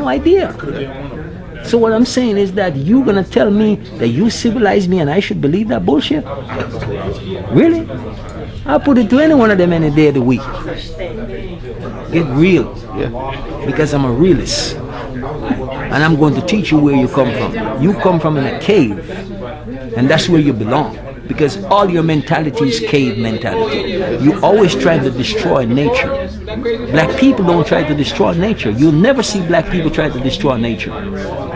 no idea. So what I'm saying is that you're going to tell me that you civilized me and I should believe that bullshit? Really? I'll put it to any one of them any day of the week. Get real. Yeah. Because I'm a realist. And I'm going to teach you where you come from. You come from in a cave. And that's where you belong. Because all your mentality is cave mentality. You always try to destroy nature. Black people don't try to destroy nature. You'll never see black people try to destroy nature.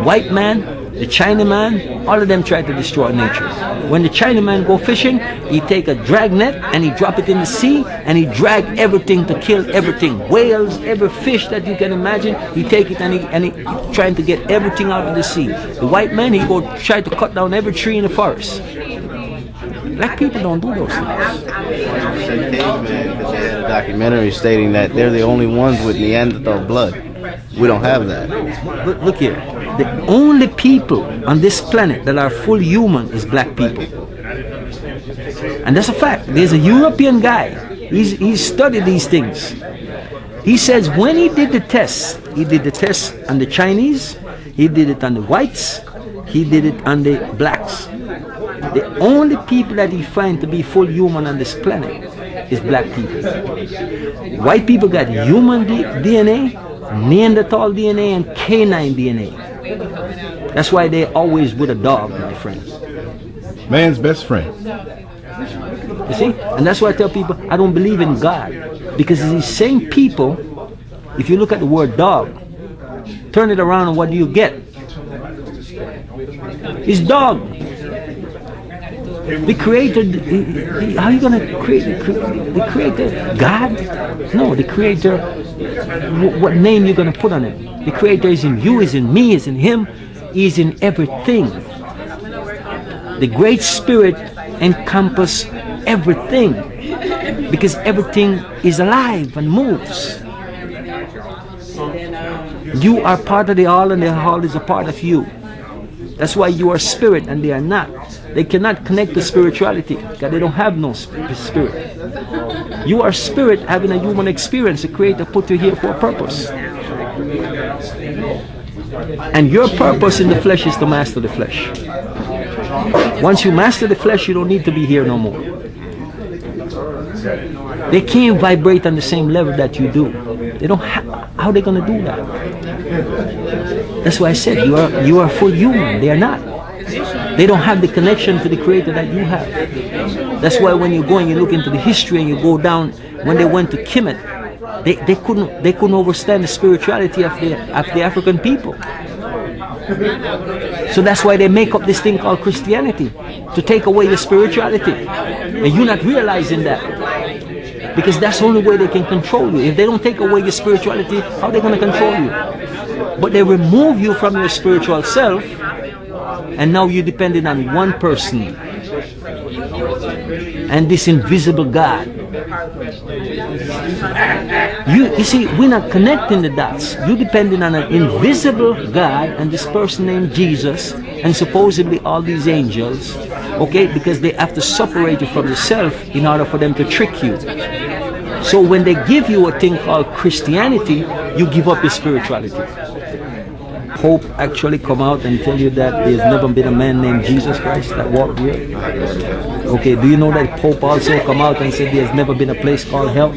White man, the Chinaman, all of them try to destroy nature. When the Chinaman go fishing, he take a drag net and he drop it in the sea and he drag everything to kill everything. Whales, every fish that you can imagine, he take it and he trying to get everything out of the sea. The white man, he go try to cut down every tree in the forest. Black people don't do those things. Caveman, because they had a documentary stating that they're the only ones with Neanderthal blood. We don't have that. Look here. The only people on this planet that are full human is black people. And that's a fact. There's a European guy. He's studied these things. He says when he did the test on the Chinese, he did it on the whites, he did it on the blacks. The only people that he finds to be full human on this planet is black people. White people got human DNA, Neanderthal DNA, and canine DNA. That's why they're always with a dog, my friend. Man's best friend. You see? And that's why I tell people I don't believe in God. Because these same people, if you look at the word dog, turn it around and what do you get? It's dog. The creator, how are you going to create the creator? God? No, the creator, what name you going to put on it? The creator is in you, is in me, is in him, is in everything. The great spirit encompasses everything because everything is alive and moves. You are part of the all and the all is a part of you. That's why you are spirit and they are not. They cannot connect to spirituality because they don't have no spirit. You are spirit having a human experience. The Creator put you here for a purpose. And your purpose in the flesh is to master the flesh. Once you master the flesh, you don't need to be here no more. They can't vibrate on the same level that you do. They don't. How are they going to do that? That's why I said you are full human. They are not. They don't have the connection to the Creator that you have. That's why when you go and you look into the history and you go down, when they went to Kemet, they couldn't understand the spirituality of the African people. So that's why they make up this thing called Christianity, to take away your spirituality. And you're not realizing that. Because that's the only way they can control you. If they don't take away your spirituality, how are they going to control you? But they remove you from your spiritual self, and now you're dependent on one person and this invisible God. You see, we're not connecting the dots. You're depending on an invisible God and this person named Jesus and supposedly all these angels, okay, because they have to separate you from yourself in order for them to trick you. So when they give you a thing called Christianity, you give up your spirituality. Pope actually come out and tell you that there's never been a man named Jesus Christ that walked here? Okay, do you know that Pope also come out and said there's never been a place called hell?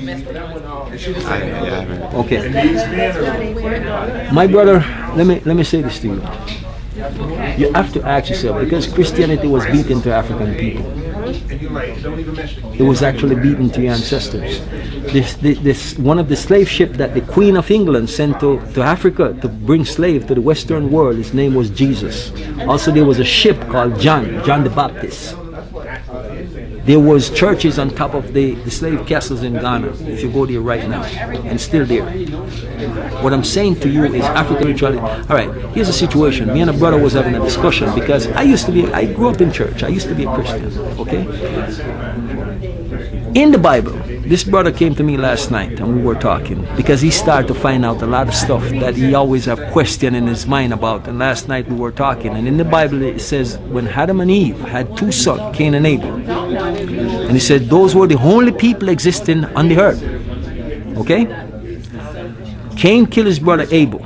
Okay. My brother, let me say this to you. You have to ask yourself, because Christianity was beaten to African people. It was actually beaten to your ancestors. This one of the slave ships that the Queen of England sent to Africa to bring slave to the Western world, his name was Jesus. Also there was a ship called John the Baptist. There was churches on top of the slave castles in Ghana, if you go there right now, and still there. What I'm saying to you is African spirituality. All right, here's a situation. Me and a brother was having a discussion because I grew up in church. I used to be a Christian, okay? In the Bible, this brother came to me last night and we were talking because he started to find out a lot of stuff that he always have question in his mind about. And last night we were talking, and in the Bible it says when Adam and Eve had two sons, Cain and Abel, and he said those were the only people existing on the earth. Okay? Cain killed his brother Abel.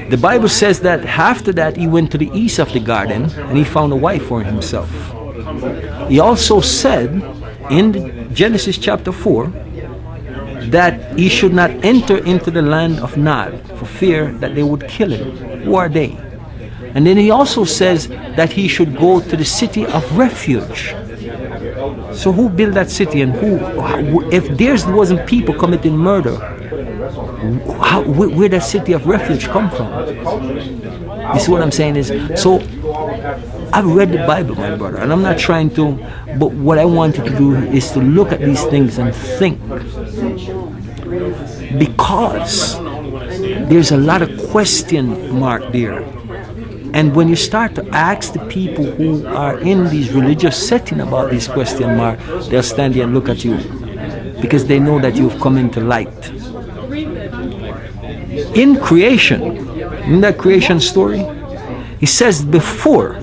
The Bible says that after that he went to the east of the garden and he found a wife for himself. He also said in Genesis chapter 4 that he should not enter into the land of Nod for fear that they would kill him. Who are they? And then he also says that he should go to the city of refuge. So who built that city, and if there wasn't people committing murder, where that city of refuge come from? You see what I'm saying is, so I've read the Bible, my brother, and I'm not trying to, but what I wanted to do is to look at these things and think, because there's a lot of question mark there. And when you start to ask the people who are in these religious setting about these question mark, they'll stand there and look at you because they know that you've come into light. In creation, in that creation story, he says before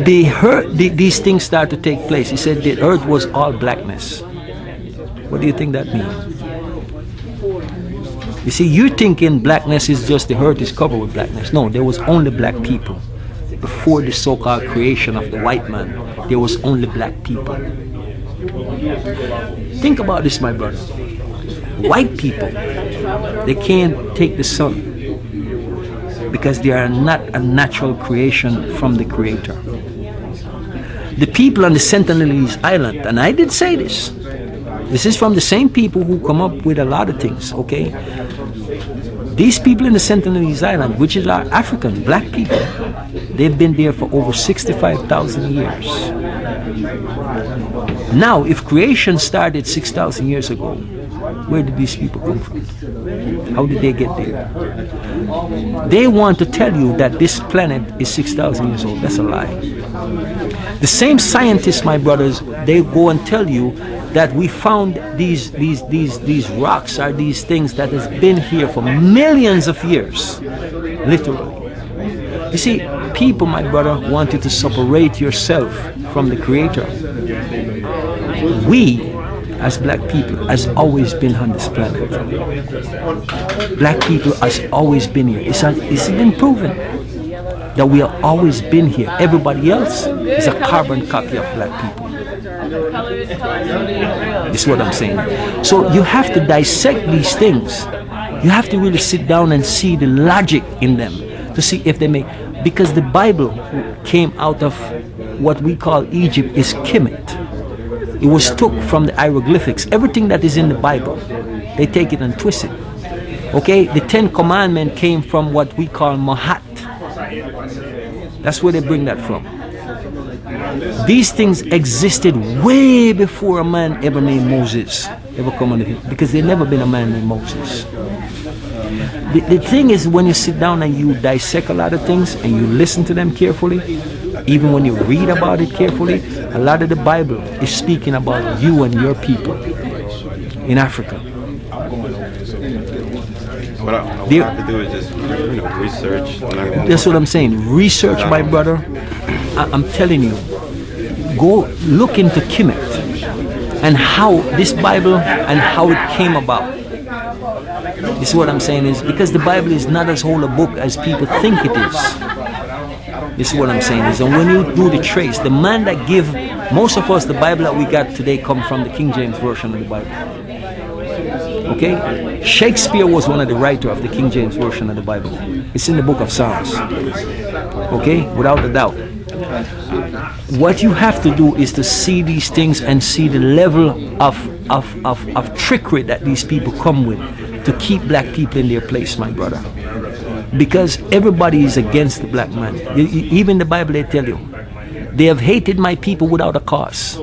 these things start to take place, he said the earth was all blackness. What do you think that means? You see, you're thinking blackness is just the earth is covered with blackness. No, there was only black people. Before the so-called creation of the white man, there was only black people. Think about this, my brother. White people, they can't take the sun because they are not a natural creation from the Creator. The people on the Sentinelese Island, and I did say this is from the same people who come up with a lot of things, okay? These people in the Sentinelese Island, which is our African, black people, they've been there for over 65,000 years. Now, if creation started 6,000 years ago, where did these people come from? How did they get there? They want to tell you that this planet is 6,000 years old. That's a lie. The same scientists, my brothers, they go and tell you that we found these rocks are these things that has been here for millions of years, literally. You see, people, my brother, want you to separate yourself from the Creator. We, as black people, has always been on this planet. Black people has always been here. It's been proven that we have always been here. Everybody else is a carbon copy of black people. This is what I'm saying. So you have to dissect these things. You have to really sit down and see the logic in them to see if they make, because the Bible came out of what we call Egypt is Kemet. It was took from the hieroglyphics. Everything that is in the Bible, they take it and twist it. Okay, the 10 Commandments came from what we call Mahat. That's where they bring that from. These things existed way before a man ever named Moses ever come on it, because there never been a man named Moses. The thing is, when you sit down and you dissect a lot of things and you listen to them carefully, even when you read about it carefully, a lot of the Bible is speaking about you and your people in Africa. What I have to do is just, research. That's what I'm saying. Research, my brother. I'm telling you, go look into Kemet and how this Bible and how it came about. This is what I'm saying is because the Bible is not as whole a book as people think it is. This is what I'm saying is, and when you do the trace, the man that give most of us the Bible that we got today come from the King James version of the Bible. Okay, Shakespeare was one of the writers of the King James version of the Bible. It's in the book of Psalms. Okay, without a doubt. What you have to do is to see these things and see the level of trickery that these people come with to keep black people in their place, my brother. Because everybody is against the black man. Even the Bible, they tell you, they have hated my people without a cause.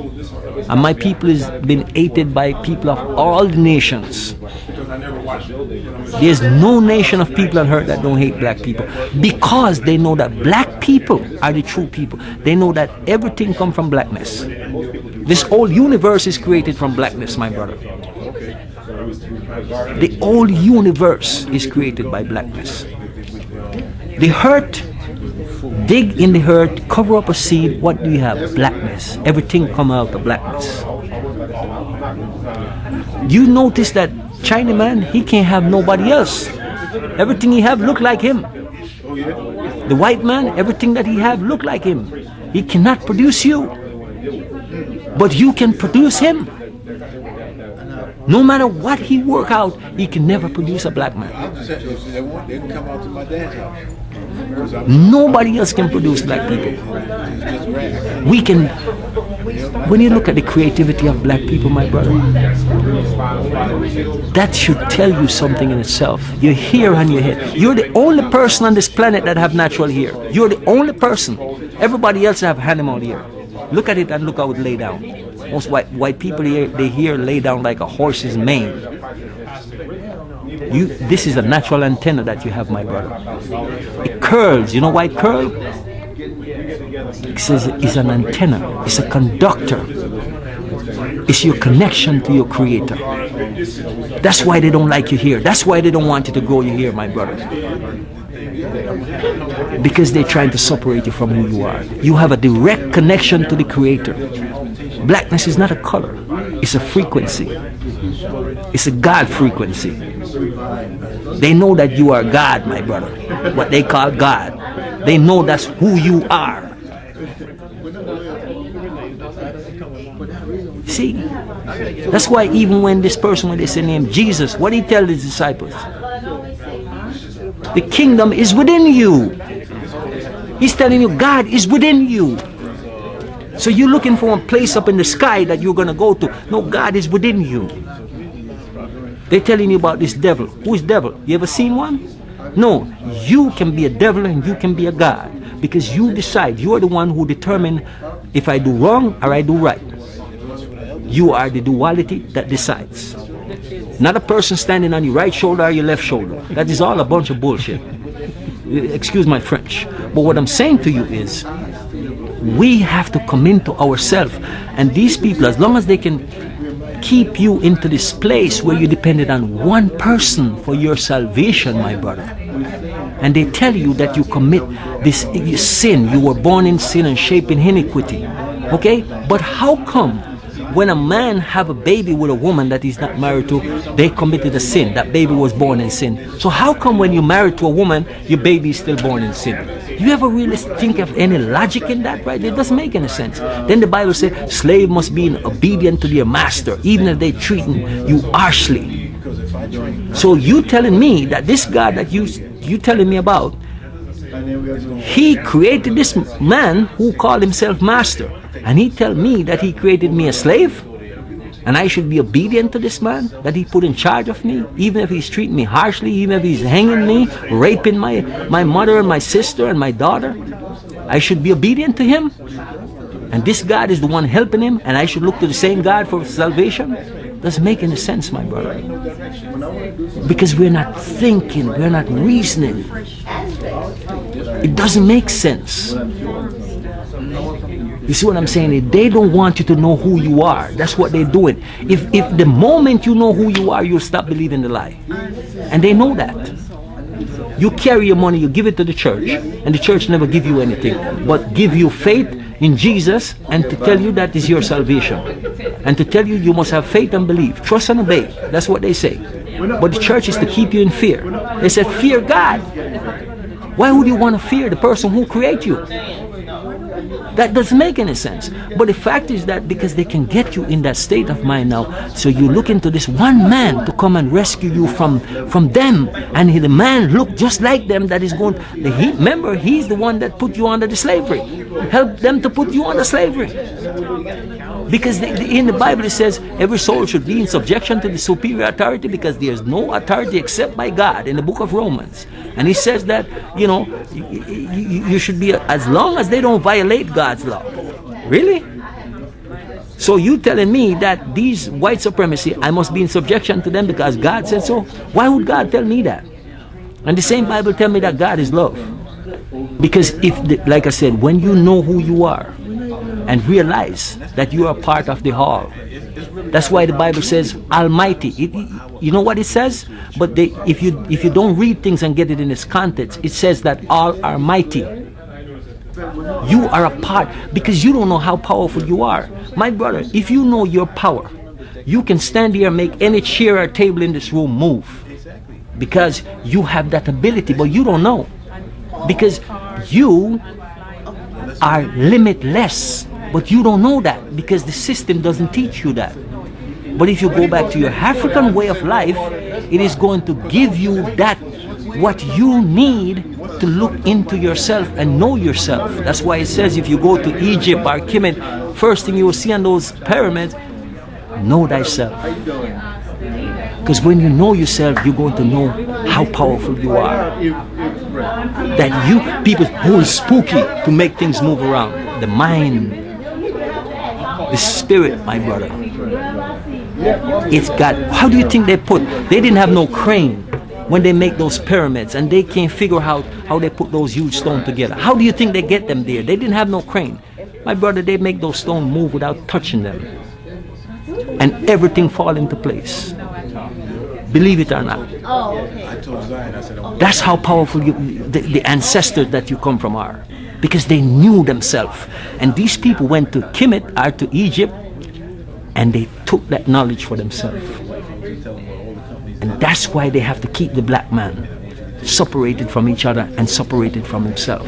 And my people has been hated by people of all the nations. There's no nation of people on earth that don't hate black people, because they know that black people are the true people. They know that everything comes from blackness. This whole universe is created from blackness, my brother. The whole universe is created by blackness. The earth, dig in the earth, cover up a seed, what do you have? Blackness. Everything comes out of blackness. You notice that China man, he can't have nobody else Everything he have look like him. The white man, everything that he have look like him. He cannot produce you, but you can produce him. No matter what he work out, he can never produce a black man. They can come out to my dad's house. Nobody else can produce black people. We can. When you look at the creativity of black people, my brother, that should tell you something in itself. Your hair on your head. You're the only person on this planet that have natural hair. You're the only person. Everybody else have animal hair. Look at it and look how it lay down. Most white people here, they hair lay down like a horse's mane. This is a natural antenna that you have, my brother. It curls. You know why it curls? It says it's an antenna. It's a conductor. It's your connection to your creator. That's why they don't like your hair. That's why they don't want you to grow your hair, my brother. Because they're trying to separate you from who you are. You have a direct connection to the creator. Blackness is not a color. It's a frequency. It's a God frequency. They know that you are God, my brother. What they call God. They know that's who you are. See, that's why even when this person, when they say name Jesus, what he tell his disciples? The kingdom is within you. He's telling you God is within you. So you're looking for a place up in the sky that you're going to go to. No, God is within you. They're telling you about this devil. Who is devil? You ever seen one? No, you can be a devil and you can be a God. Because you decide. You are the one who determine if I do wrong or I do right. You are the duality that decides. Not a person standing on your right shoulder or your left shoulder. That is all a bunch of bullshit. Excuse my French. But what I'm saying to you is, we have to come into ourselves. And these people, as long as they can keep you into this place where you're dependent on one person for your salvation, my brother, and they tell you that you commit this sin, you were born in sin and shaped in iniquity. Okay? But how come when a man have a baby with a woman that he's not married to, they committed a sin? That baby was born in sin. So how come when you're married to a woman, your baby is still born in sin? You ever really think of any logic in that, right? It doesn't make any sense. Then the Bible says, slave must be obedient to their master, even if they treating you harshly. So you telling me that this God that you telling me about, he created this man who called himself master, and he tell me that he created me a slave, and I should be obedient to this man that he put in charge of me, even if he's treating me harshly, even if he's hanging me, raping my mother and my sister and my daughter. I should be obedient to him, and this God is the one helping him, and I should look to the same God for salvation. Doesn't make any sense, my brother. Because we're not thinking, we're not reasoning. It doesn't make sense. You see what I'm saying? They don't want you to know who you are. That's what they're doing. If the moment you know who you are, you'll stop believing the lie. And they know that. You carry your money, you give it to the church, and the church never give you anything, but give you faith in Jesus, and to tell you that is your salvation, and to tell you you must have faith and believe, trust and obey. That's what they say. But the church is to keep you in fear. They said fear God. Why would you want to fear the person who created you? That doesn't make any sense. But the fact is that because they can get you in that state of mind now, so you look into this one man to come and rescue you from them, and the man look just like them, that is going, remember, he's the one that put you under the slavery, help them to put you under slavery. Because in the Bible it says every soul should be in subjection to the superior authority, because there's no authority except by God, in the book of Romans. And he says that, you know, you should be, as long as they don't violate God's law. Really? So you telling me that these white supremacy, I must be in subjection to them because God said so? Why would God tell me that? And the same Bible tell me that God is love. Because like I said, when you know who you are and realize that you are part of the whole, that's why the Bible says Almighty. You know what it says? But if you don't read things and get it in its context, it says that all are mighty. You are a part, because you don't know how powerful you are. My brother, if you know your power, you can stand here and make any chair or table in this room move. because you have that ability, but you don't know. Because you are limitless, but you don't know that because the system doesn't teach you that. But if you go back to your African way of life, it is going to give you that what you need to look into yourself and know yourself. That's why it says if you go to Egypt or Kemet, first thing you will see on those pyramids, know thyself. Because when you know yourself, you're going to know how powerful you are. That you, people, who is spooky to make things move around. The mind, the spirit, my brother. It's got, how do you think they didn't have no crane when they make those pyramids, and they can't figure out how they put those huge stones together. How do you think they get them there? They didn't have no crane. My brother, they make those stones move without touching them. And everything fall into place. Believe it or not. That's how powerful the ancestors that you come from are. Because they knew themselves. And these people went to Kemet or to Egypt, and they took that knowledge for themselves. And that's why they have to keep the black man separated from each other and separated from himself.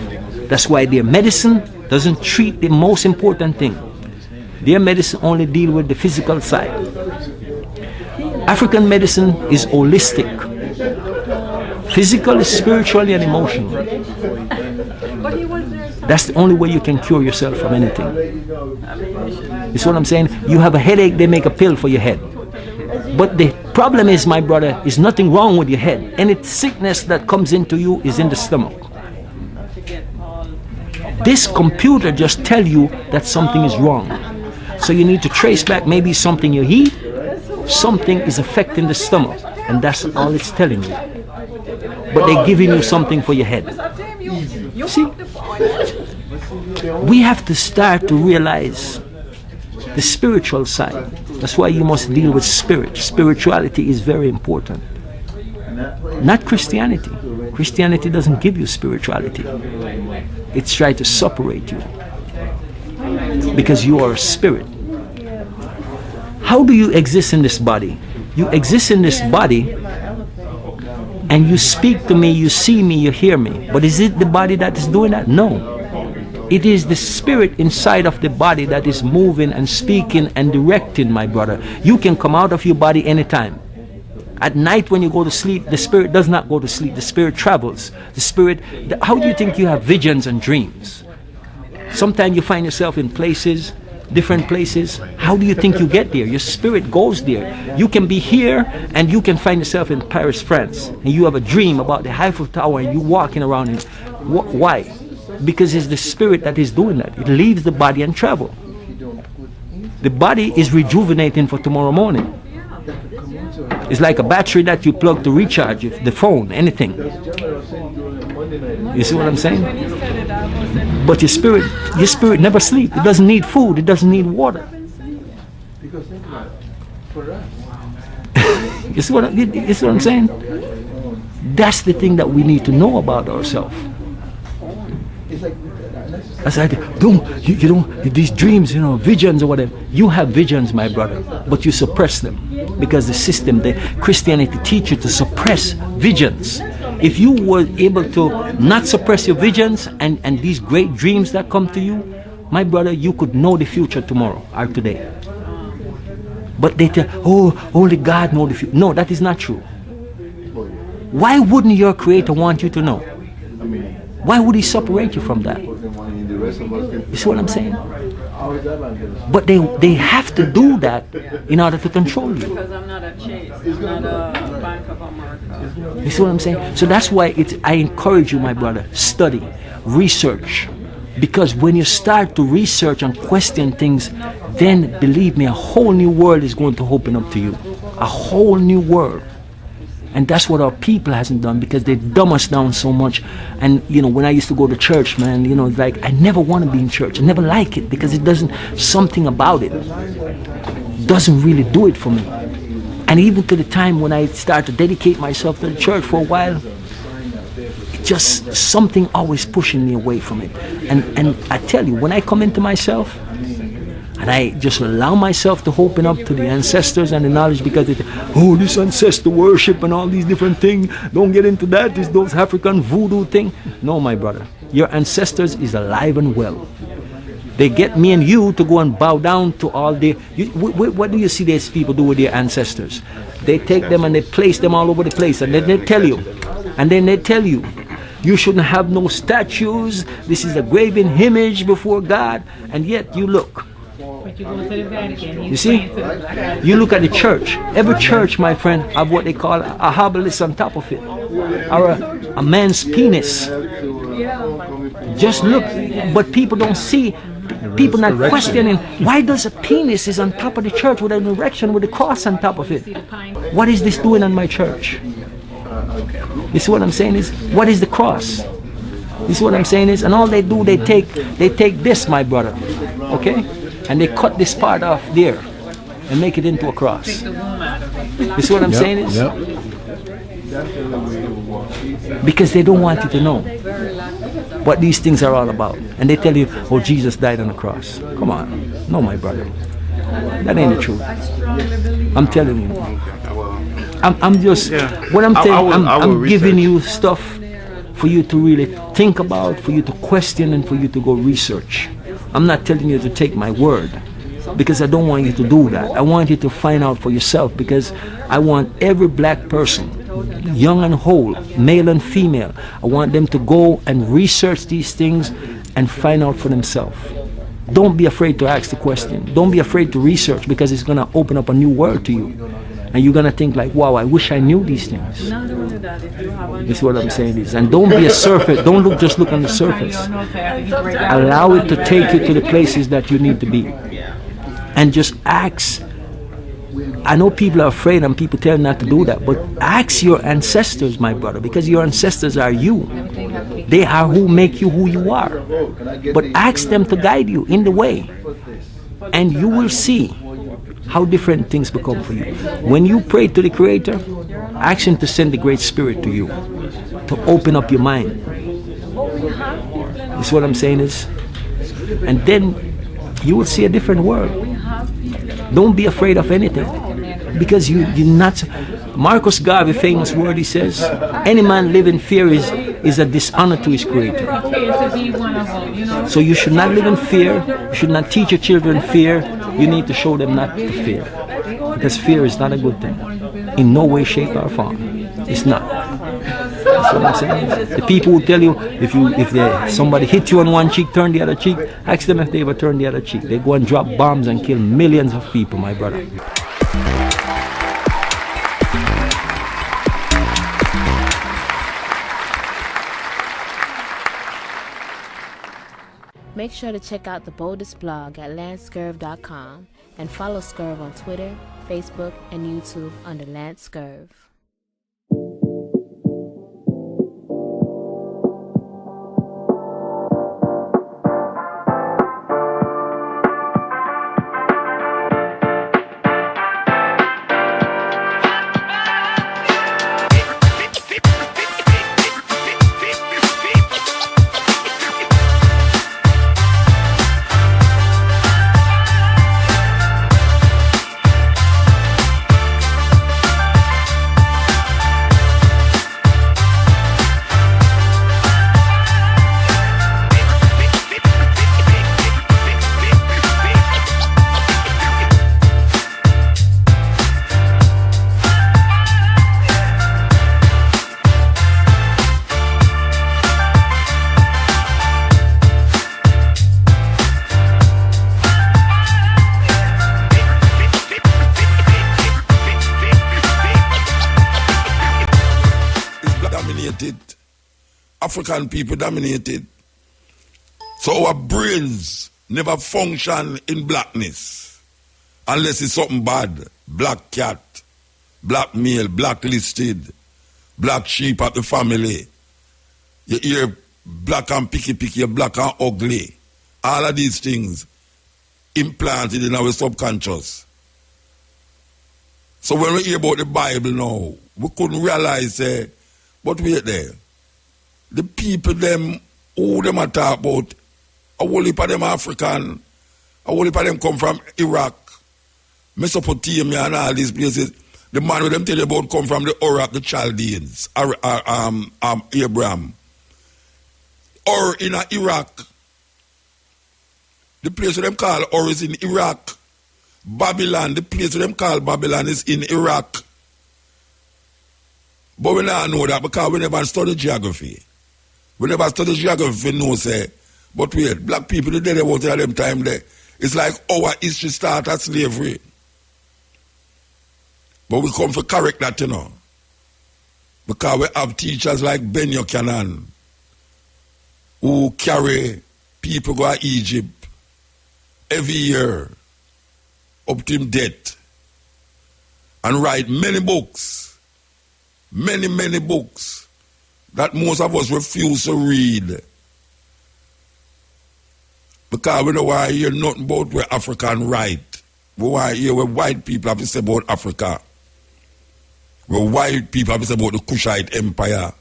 That's why their medicine doesn't treat the most important thing. Their medicine only deal with the physical side. African medicine is holistic. Physical, spiritually, and emotionally. That's the only way you can cure yourself from anything. You see what I'm saying? You have a headache, they make a pill for your head. But the problem is, my brother, is nothing wrong with your head. Any sickness that comes into you is in the stomach. This computer just tells you that something is wrong. So you need to trace back maybe something you eat, something is affecting the stomach, and that's all it's telling you. But they're giving you something for your head. See? We have to start to realize the spiritual side. That's why you must deal with spirit. Spirituality is very important. Not Christianity. Christianity doesn't give you spirituality. It's trying to separate you. Because you are a spirit. How do you exist in this body? You exist in this body, and you speak to me, you see me, you hear me. But is it the body that is doing that? No. It is the spirit inside of the body that is moving and speaking and directing, my brother. You can come out of your body anytime. At night when you go to sleep, the spirit does not go to sleep. The spirit travels. The spirit, how do you think you have visions and dreams? Sometimes you find yourself in places, different places. How do you think you get there? Your spirit goes there. You can be here and you can find yourself in Paris, France, and you have a dream about the Eiffel Tower and you walking around it. Why? Because it's the spirit that is doing that. It leaves the body and travel. The body is rejuvenating for tomorrow morning. It's like a battery that you plug to recharge the phone, anything. You see what I'm saying? But your spirit never sleeps. It doesn't need food. It doesn't need water. You see what I'm saying? That's the thing that we need to know about ourselves. I said, you don't, these dreams, visions or whatever. You have visions, my brother, but you suppress them because the system, the Christianity teach you to suppress visions. If you were able to not suppress your visions and these great dreams that come to you, my brother, you could know the future tomorrow or today. But they tell, only God knows the future. No, that is not true. Why wouldn't your creator want you to know? Why would he separate you from that? You see what I'm saying? But they have to do that in order to control you. Because I'm not a Chase, I'm not a Bank of America. You see what I'm saying? So that's why I encourage you, my brother, study, research. Because when you start to research and question things, then believe me, a whole new world is going to open up to you. A whole new world. And that's what our people hasn't done, because they dumb us down so much. And when I used to go to church, man, like I never want to be in church. I never like it because it doesn't, something about it doesn't really do it for me. And even to the time when I start to dedicate myself to the church for a while, just something always pushing me away from it. And I tell you, when I come into myself, And I just allow myself to open up to the ancestors and the knowledge, because this ancestor worship and all these different things, don't get into that, it's those African voodoo thing. No, my brother, your ancestors is alive and well. They get me and you to go and bow down to all the... what do you see these people do with their ancestors? They take them and they place them all over the place, and then they tell you, you shouldn't have no statues, this is a graven image before God, and yet you look. But you go to the Vatican. You see? You look at the church. Every church, my friend, have what they call a obelisk on top of it, or a man's penis. Just look, but people don't see. People not questioning why does a penis is on top of the church with an erection with a cross on top of it. What is this doing on my church? You see what I'm saying is, what is the cross? You see what I'm saying is, and all they do, they take this, my brother, okay, and they cut this part off there and make it into a cross. You see what I'm saying is? Because they don't want you to know what these things are all about. And they tell you, oh, Jesus died on the cross. Come on. No, my brother. That ain't the truth. I'm telling you. I'm just, what I'm saying, I'm giving you stuff for you to really think about, for you to question, and for you to go research. I'm not telling you to take my word, because I don't want you to do that. I want you to find out for yourself, because I want every black person, young and old, male and female, I want them to go and research these things and find out for themselves. Don't be afraid to ask the question. Don't be afraid to research, because it's going to open up a new world to you. And you're going to think like, wow, I wish I knew these things. This is what I'm saying is. And don't be a surface. Don't just look on the surface. Allow it to take you to the places that you need to be. And just ask. I know people are afraid and people tell them not to do that, but ask your ancestors, my brother, because your ancestors are you. They are who make you who you are. But ask them to guide you in the way, and you will see how different things become for you. When you pray to the Creator, ask Him to send the Great Spirit to you, to open up your mind. This is what I'm saying is, and then you will see a different world. Don't be afraid of anything, because you're not. Marcus Garvey, famous word, he says, any man live in fear is a dishonor to his Creator. So you should not live in fear. You should not teach your children fear. You need to show them not to fear, because fear is not a good thing, in no way, shape, or form. It's not. That's what I'm saying. The people who tell you if somebody hit you on one cheek, turn the other cheek, ask them if they ever turn the other cheek. They go and drop bombs and kill millions of people, my brother. Make sure to check out the boldest blog at lancescurv.com and follow Scurv on Twitter, Facebook, and YouTube under Lance Scurv. African people dominated. So our brains never function in blackness unless it's something bad. Black cat, black male, blacklisted, black sheep at the family. You hear black and picky, black and ugly. All of these things implanted in our subconscious. So when we hear about the Bible now, we couldn't realize, but wait there. The people them, who them a talk about, a whole heap of them African, A whole heap of them come from Iraq, Mesopotamia and all these places. The man with them tell you about come from the Uruk, the Chaldeans, Abraham. Or in Iraq, the place where them call Ur is in Iraq. Babylon, the place where them call Babylon is in Iraq. But we don't know that because we never study geography. We never study geography, no say. But wait, black people, the day they want at them time there, it's like our history start at slavery. But we come for correct that, you know. Because we have teachers like Ben Buchanan who carry people go to Egypt every year up to him death and write many books, many books that most of us refuse to read. Because we don't want to hear nothing about where African write. We want to hear what white people have to say about Africa. Where white people have to say about the Kushite Empire.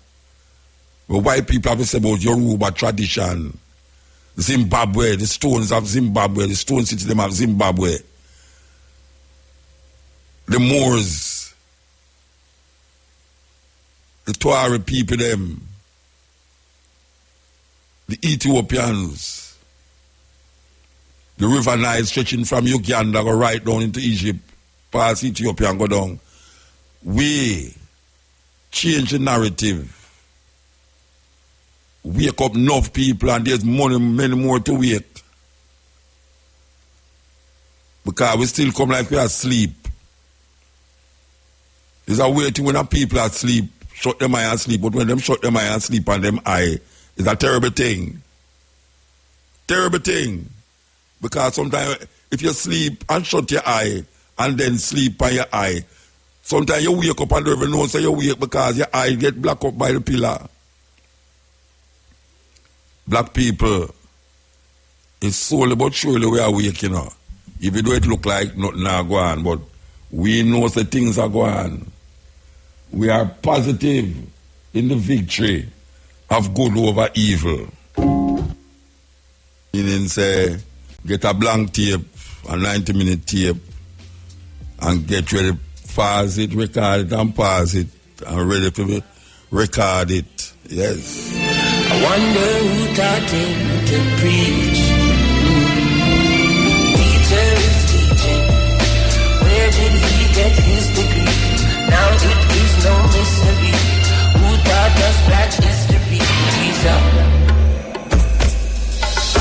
Where white people have to say about Yoruba tradition. Zimbabwe, the stones of Zimbabwe, the stone city them of Zimbabwe. The Moors. The Tuareg people them. The Ethiopians. The river Nile stretching from Uganda go right down into Egypt. Past Ethiopia and go down. We change the narrative. Wake up enough people and there's many more to wake. Because we still come like we are asleep. There's a way to when people are asleep, shut them eye and sleep, but when them shut them eye and sleep on them eye, it's a terrible thing. Terrible thing. Because sometimes if you sleep and shut your eye and then sleep on your eye, sometimes you wake up and don't even know so you wake because your eye get black up by the pillar. Black people, it's slowly but surely we are awake, you know. Even though it look like nothing are going on, but we know the things are going on. We are positive in the victory of good over evil. Meaning say, get a blank tape, a 90-minute tape, and get ready, pause it, record it, and pause it, and ready to record it. Yes. I wonder who taught him to preach. Teacher is teaching. Where did he get his degree? Now it is no mystery. Who taught us black history?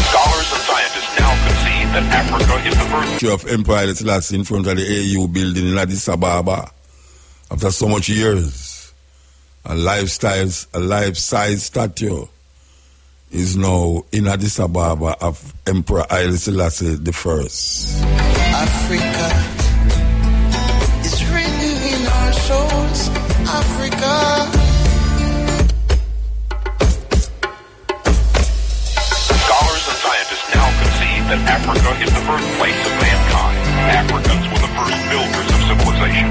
Scholars and scientists now concede that Africa is the birthplace of Empire Selassie in front of the AU building in Addis Ababa. After so much years, a life-size statue is now in Addis Ababa of Emperor Haile Selassie I. Africa is written in our souls. Africa. Scholars and scientists now concede that Africa is the birthplace of mankind. Africans were the first builders of civilization.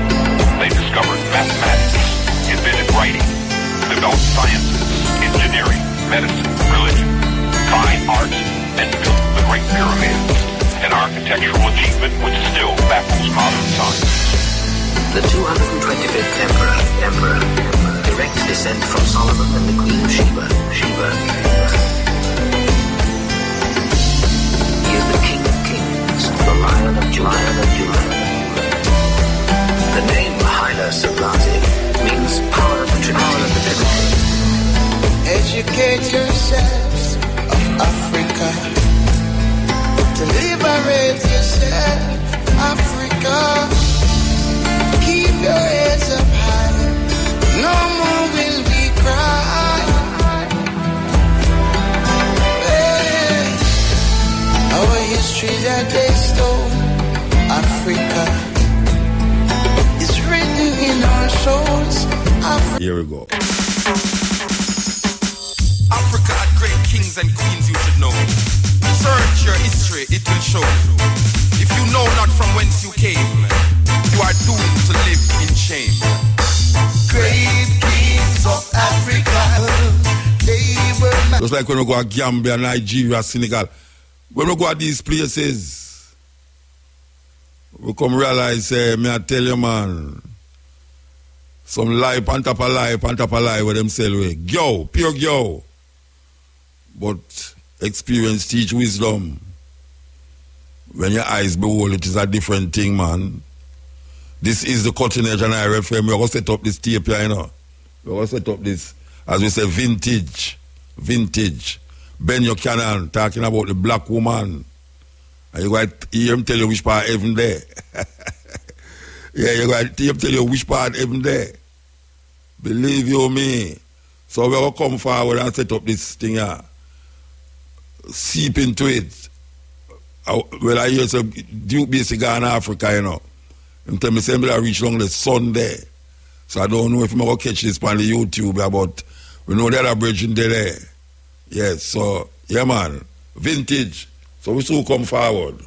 They discovered mathematics, invented writing, developed sciences, engineering, medicine, religion, fine arts, and built the Great Pyramids, an architectural achievement which still baffles modern science. The 225th Emperor, direct descent from Solomon and the Queen of Sheba. He is the King of Kings, the Lion of Judah. The name Haile Selassie means power of the Trinity. Educate yourselves of Africa. To liberate yourself, Africa. Keep your heads up high. No more will we cry. Hey. Our history that they stole, Africa, is written in our souls. Here we go. Africa had great kings and queens you should know. Search your history, it will show. If you know not from whence you came, you are doomed to live in shame. Great kings of Africa, they were Just like when we go to Gambia, Nigeria, Senegal, when we go to these places, we come realize, me I tell you, man, some lie on top of lie where them sell away. Go, pure go. But experience teach wisdom. When your eyes behold, it is a different thing, man. This is the cutting edge and IRFM. We're going to set up this tape here, you know. We're going to set up this, as we say, vintage. Ben Buchanan talking about the black woman. And you're going to hear him tell you which part of heaven there. Yeah, you're going to hear him tell you which part of heaven there. Believe you me. So we're going to come forward and set up this thing here. Seep into it. Well, I hear some Duke basically in Africa, you know. And tell me, I reach along the sun there. So I don't know if I'm going to catch this on the YouTube, but we know the other bridge in there. Yes, so, yeah, man. Vintage. So we still come forward.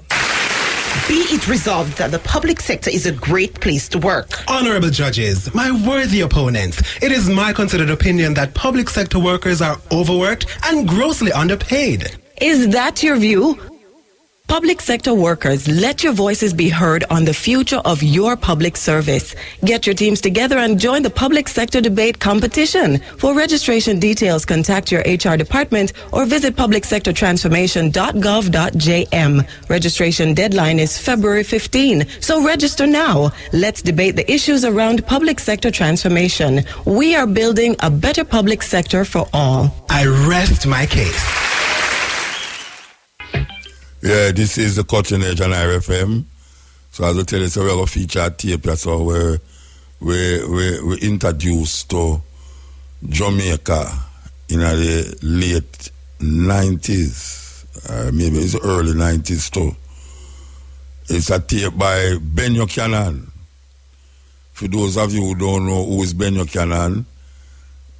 Be it resolved that the public sector is a great place to work. Honorable judges, my worthy opponents, it is my considered opinion that public sector workers are overworked and grossly underpaid. Is that your view? Public sector workers, let your voices be heard on the future of your public service. Get your teams together and join the public sector debate competition. For registration details, contact your HR department or visit publicsectortransformation.gov.jm. Registration deadline is February 15, so register now. Let's debate the issues around public sector transformation. We are building a better public sector for all. I rest my case. Yeah, this is the Cutting Edge on IRFM. So as I tell you, so we're going to feature a tape so we introduced to Jamaica in the late 90s, maybe it's early 90s too. It's a tape by Ben Buchanan. For those of you who don't know who is Ben Buchanan,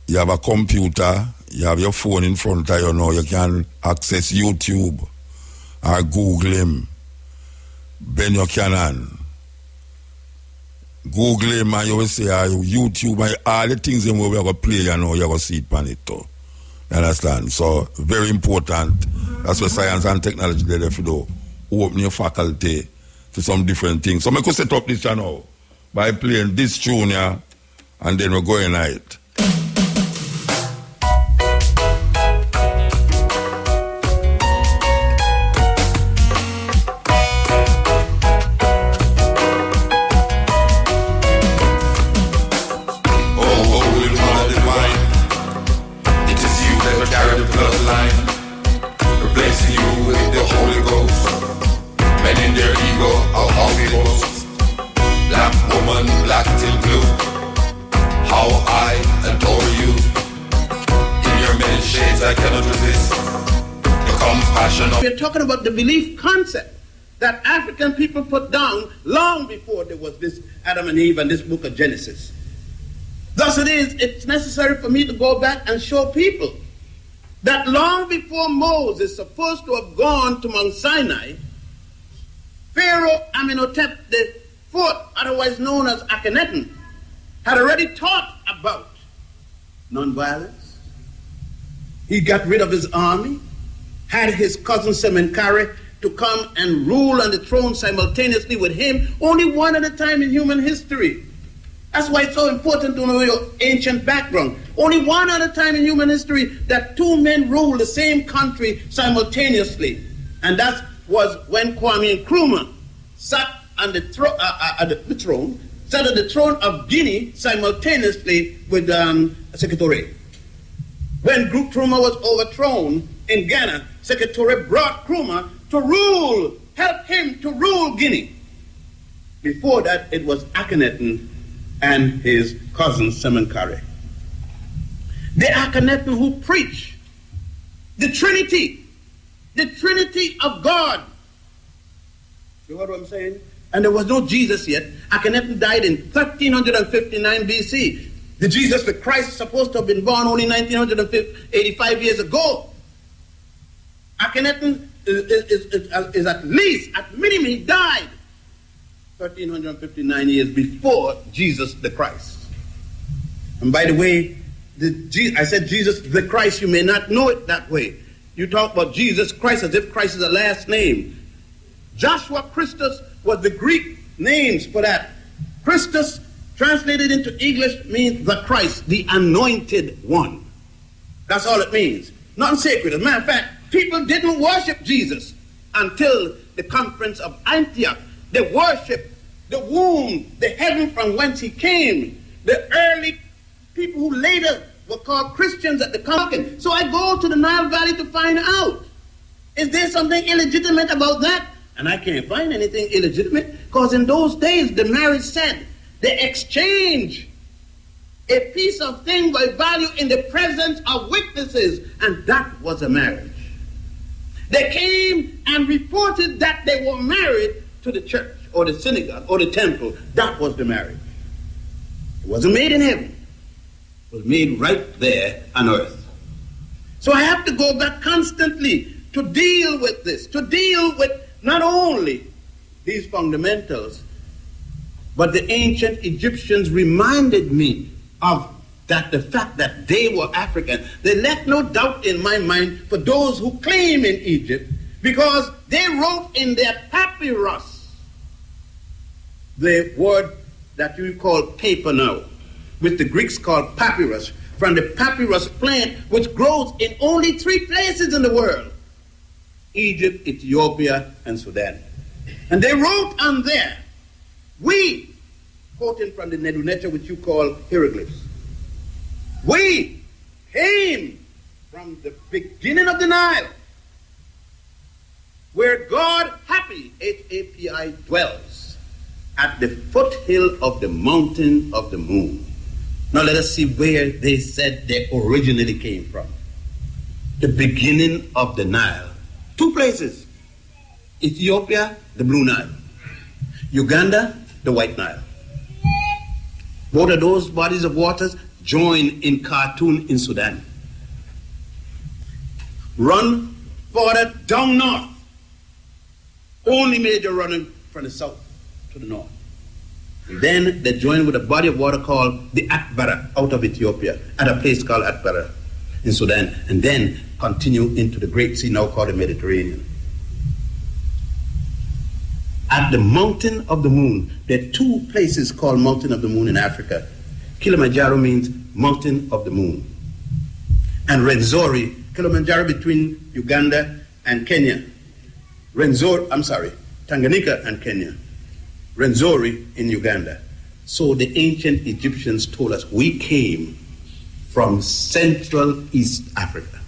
you have a computer, you have your phone in front of you now, you can access YouTube. Or Google him, Ben Buchanan. Google him and you will see YouTube and all the things we're going to play, you know, you're going to see it on it too. You understand? So, very important. That's what science and technology did if you do. Open your faculty to some different things. So, I could set up this channel by playing this tune here and then we're going at it. We're talking about the belief concept that African people put down long before there was this Adam and Eve and this book of Genesis. Thus it's necessary for me to go back and show people that long before Moses supposed to have gone to Mount Sinai, Pharaoh Amenhotep IV, otherwise known as Akhenaten, had already taught about nonviolence. He got rid of his army, had his cousin Semenkari to come and rule on the throne simultaneously with him, only one at a time in human history. That's why it's so important to know your ancient background. Only one at a time in human history that two men ruled the same country simultaneously. And that was when Kwame Nkrumah sat on the throne of Guinea simultaneously with Secretary. When Nkrumah was overthrown in Ghana, Secretary brought Nkrumah to rule, help him to rule Guinea. Before that, it was Akhenaten and his cousin Semenkari. The Akhenaten who preach the Trinity of God. You heard what I'm saying? And there was no Jesus yet. Akhenaten died in 1359 BC. The Jesus, the Christ, is supposed to have been born only 1985 years ago. Akhenaten is at minimum, he died 1359 years before Jesus the Christ. And by the way, I said Jesus the Christ, you may not know it that way. You talk about Jesus Christ as if Christ is a last name. Joshua Christus was the Greek names for that. Christus, translated into English, means the Christ, the anointed one. That's all it means. Nothing sacred. As a matter of fact, people didn't worship Jesus until the conference of Antioch. They worshiped the womb, the heaven from whence he came. The early people who later were called Christians at the conference. So I go to the Nile Valley to find out, is there something illegitimate about that? And I can't find anything illegitimate, because in those days the marriage said they exchange a piece of thing by value in the presence of witnesses, and that was a marriage. They came and reported that they were married to the church or the synagogue or the temple. That was the marriage. It wasn't made in heaven. It was made right there on earth. So I have to go back constantly to deal with this, to deal with not only these fundamentals, but the ancient Egyptians reminded me of that, the fact that they were African. They left no doubt in my mind for those who claim in Egypt, because they wrote in their papyrus the word that you call paper now, which the Greeks call papyrus, from the papyrus plant, which grows in only 3 places in the world: Egypt, Ethiopia, and Sudan. And they wrote on there, we, quoting from the Nebuchadnezzar, which you call hieroglyphs, we came from the beginning of the Nile, where God, happy, H-A-P-I, dwells, at the foothill of the mountain of the moon. Now let us see where they said they originally came from. The beginning of the Nile. 2 places: Ethiopia, the Blue Nile; Uganda, the White Nile. Both of those bodies of waters join in Khartoum in Sudan. Run further down north. Only major running from the south to the north. And then they join with a body of water called the Atbara out of Ethiopia, at a place called Atbara in Sudan, and then continue into the Great Sea, now called the Mediterranean. At the mountain of the moon, there are 2 places called mountain of the moon in Africa. Kilimanjaro means mountain of the moon. And Rwenzori, Kilimanjaro between Uganda and Kenya. Tanganyika and Kenya. Rwenzori in Uganda. So the ancient Egyptians told us we came from Central East Africa.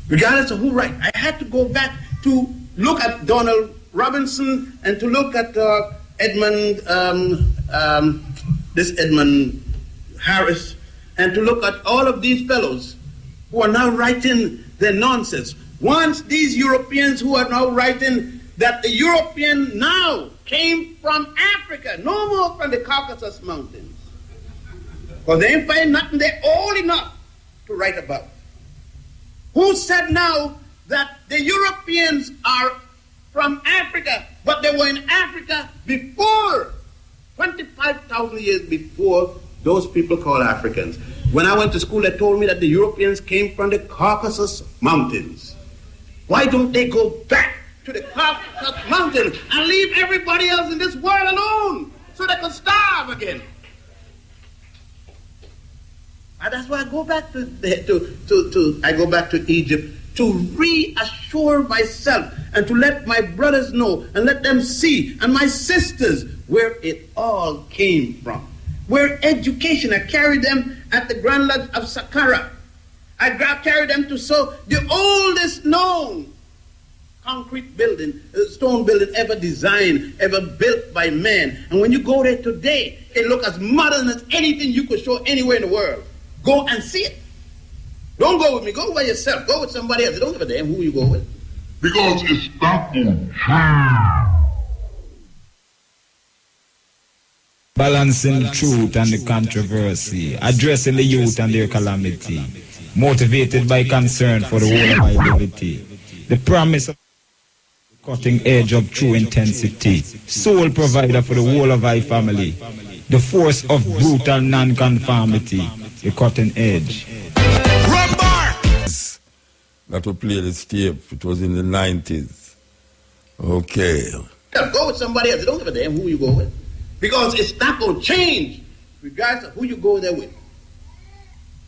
Regardless of who write, I had to go back to look at Donald Robinson and to look at Edmund Harris, and to look at all of these fellows who are now writing their nonsense. Once these Europeans who are now writing that the European now came from Africa, no more from the Caucasus Mountains. Because they ain't find nothing there old enough to write about. Who said now that the Europeans are from Africa, but they were in Africa before, 25,000 years before those people called Africans. When I went to school, they told me that the Europeans came from the Caucasus Mountains. Why don't they go back to the Caucasus Mountains and leave everybody else in this world alone so they can starve again? And that's why I go back to Egypt, to reassure myself and to let my brothers know and let them see, and my sisters, where it all came from. Where education, I carried them at the Grand Lodge of Saqqara. I carried them to the oldest known concrete building, stone building ever designed, ever built by man. And when you go there today, it looks as modern as anything you could show anywhere in the world. Go and see it. Don't go with me. Go by yourself. Go with somebody else. Don't give a damn who you go with. Because it's that Balancing the truth and the controversy, addressing the youth and their calamity, motivated by concern for the whole of our liberty, the promise of cutting edge of true intensity, sole provider for the whole of our family, the force of brutal non-conformity, the cutting edge. That will play this tape. It was in the 90s. Okay. Go with somebody else. Don't give a damn who you go with. Because it's not going to change regardless of who you go there with.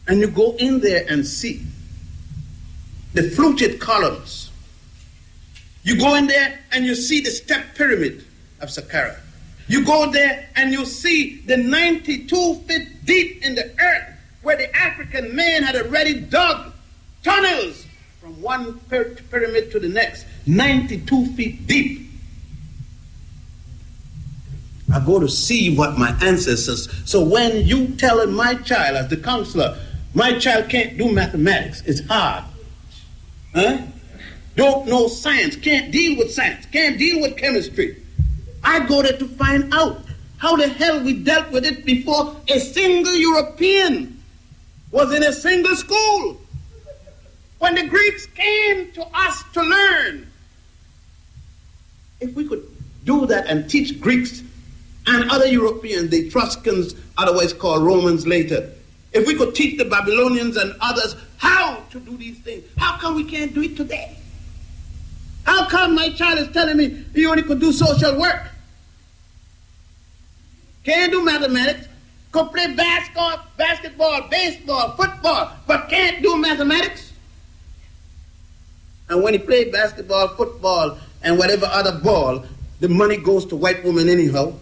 And you go in there and see the fluted columns. You go in there and you see the step pyramid of Saqqara. You go there and you see the 92 feet deep in the earth where the African man had already dug tunnels from one pyramid to the next, 92 feet deep. I go to see what my ancestors. So when you telling my child as the counselor, my child can't do mathematics, it's hard. Huh? Don't know science, can't deal with science, can't deal with chemistry. I go there to find out how the hell we dealt with it before a single European was in a single school. When the Greeks came to us to learn, if we could do that and teach Greeks and other Europeans, the Etruscans, otherwise called Romans later, if we could teach the Babylonians and others how to do these things, how come we can't do it today? How come my child is telling me he only could do social work? Can't do mathematics, could play basketball, baseball, football, but can't do mathematics? And when he played basketball, football, and whatever other ball, the money goes to white women anyhow.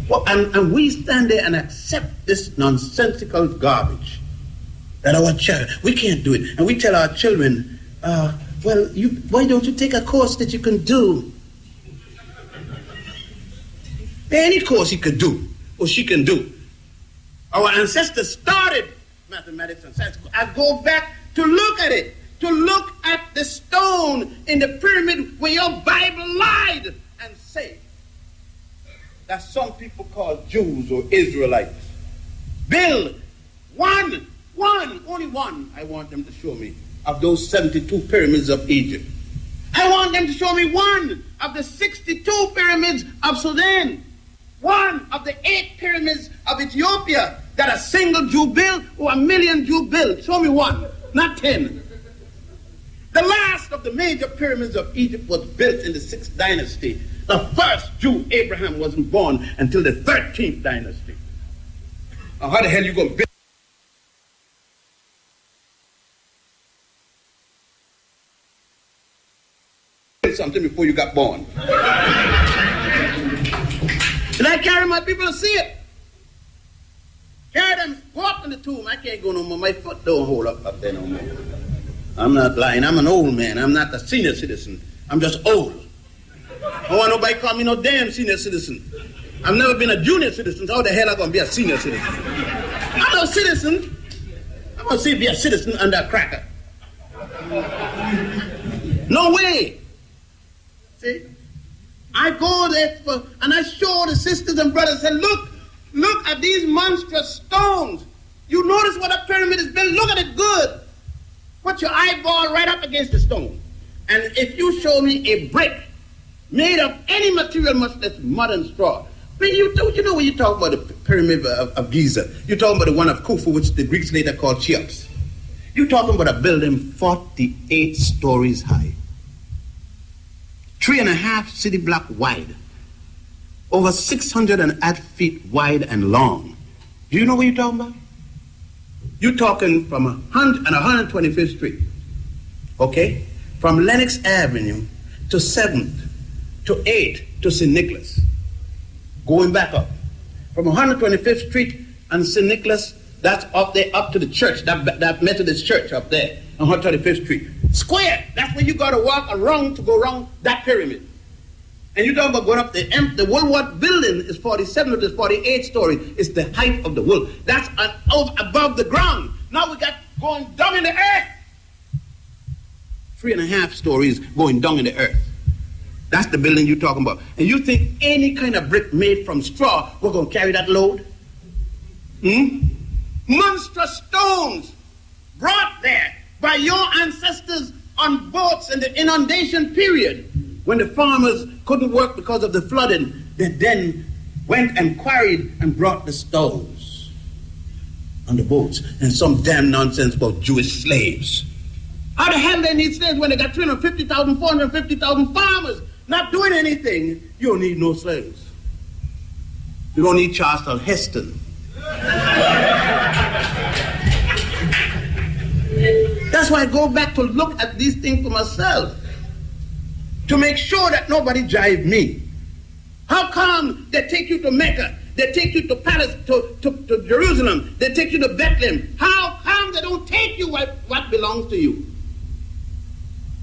Well, and we stand there and accept this nonsensical garbage that our child, we can't do it. And we tell our children, why don't you take a course that you can do? Any course he could do, or she can do. Our ancestors started mathematics and science. I go back to look at it, to look at the stone in the pyramid where your Bible lied and say that some people call Jews or Israelites. Build only one, I want them to show me, of those 72 pyramids of Egypt. I want them to show me one of the 62 pyramids of Sudan, one of the 8 pyramids of Ethiopia that a single Jew built or a million Jew built. Show me one, not 10. The last of the major pyramids of Egypt was built in the 6th dynasty. The first Jew, Abraham, wasn't born until the 13th dynasty. Now, how the hell you going to build something before you got born? And I carry my people to see it. Carry them, go up in the tomb. I can't go no more. My foot don't hold up there no more. I'm not lying. I'm an old man. I'm not a senior citizen. I'm just old. I don't want nobody call me no damn senior citizen. I've never been a junior citizen, so how the hell am I going to be a senior citizen? I'm no citizen. I'm going to be a citizen under a cracker. No way. See? I go there and I show the sisters and brothers and look at these monstrous stones. You notice what a pyramid is built. Look at it good. Put your eyeball right up against the stone. And if you show me a brick made of any material, much less mud and straw, you know when you talk about the pyramid of Giza, you're talking about the one of Khufu, which the Greeks later called Cheops. You're talking about a building 48 stories high, 3.5 city block wide, over 608 feet wide and long. Do you know what you're talking about? You're talking from 125th Street, okay? From Lenox Avenue to 7th to 8th to St. Nicholas. Going back up. From 125th Street and St. Nicholas, that's up there, up to the church, that Methodist church up there on 125th Street. Square, that's where you got to walk around to go around that pyramid. And you're talking about going up the Woolworth building is 47 of this 48 story. It's the height of the wool. That's above the ground. Now we got going down in the earth. 3.5 stories going down in the earth. That's the building you're talking about. And you think any kind of brick made from straw we're going to carry that load? Monstrous stones brought there by your ancestors on boats in the inundation period when the farmers couldn't work because of the flooding. They then went and quarried and brought the stones. on the boats, and some damn nonsense about Jewish slaves. How the hell they need slaves when they got 350,000, 450,000 farmers not doing anything? You don't need no slaves. You don't need Charleston Heston. That's why I go back to look at these things for myself, to make sure that nobody jive me. How come they take you to Mecca, they take you to Palace, to Jerusalem, they take you to Bethlehem? How come they don't take you what belongs to you?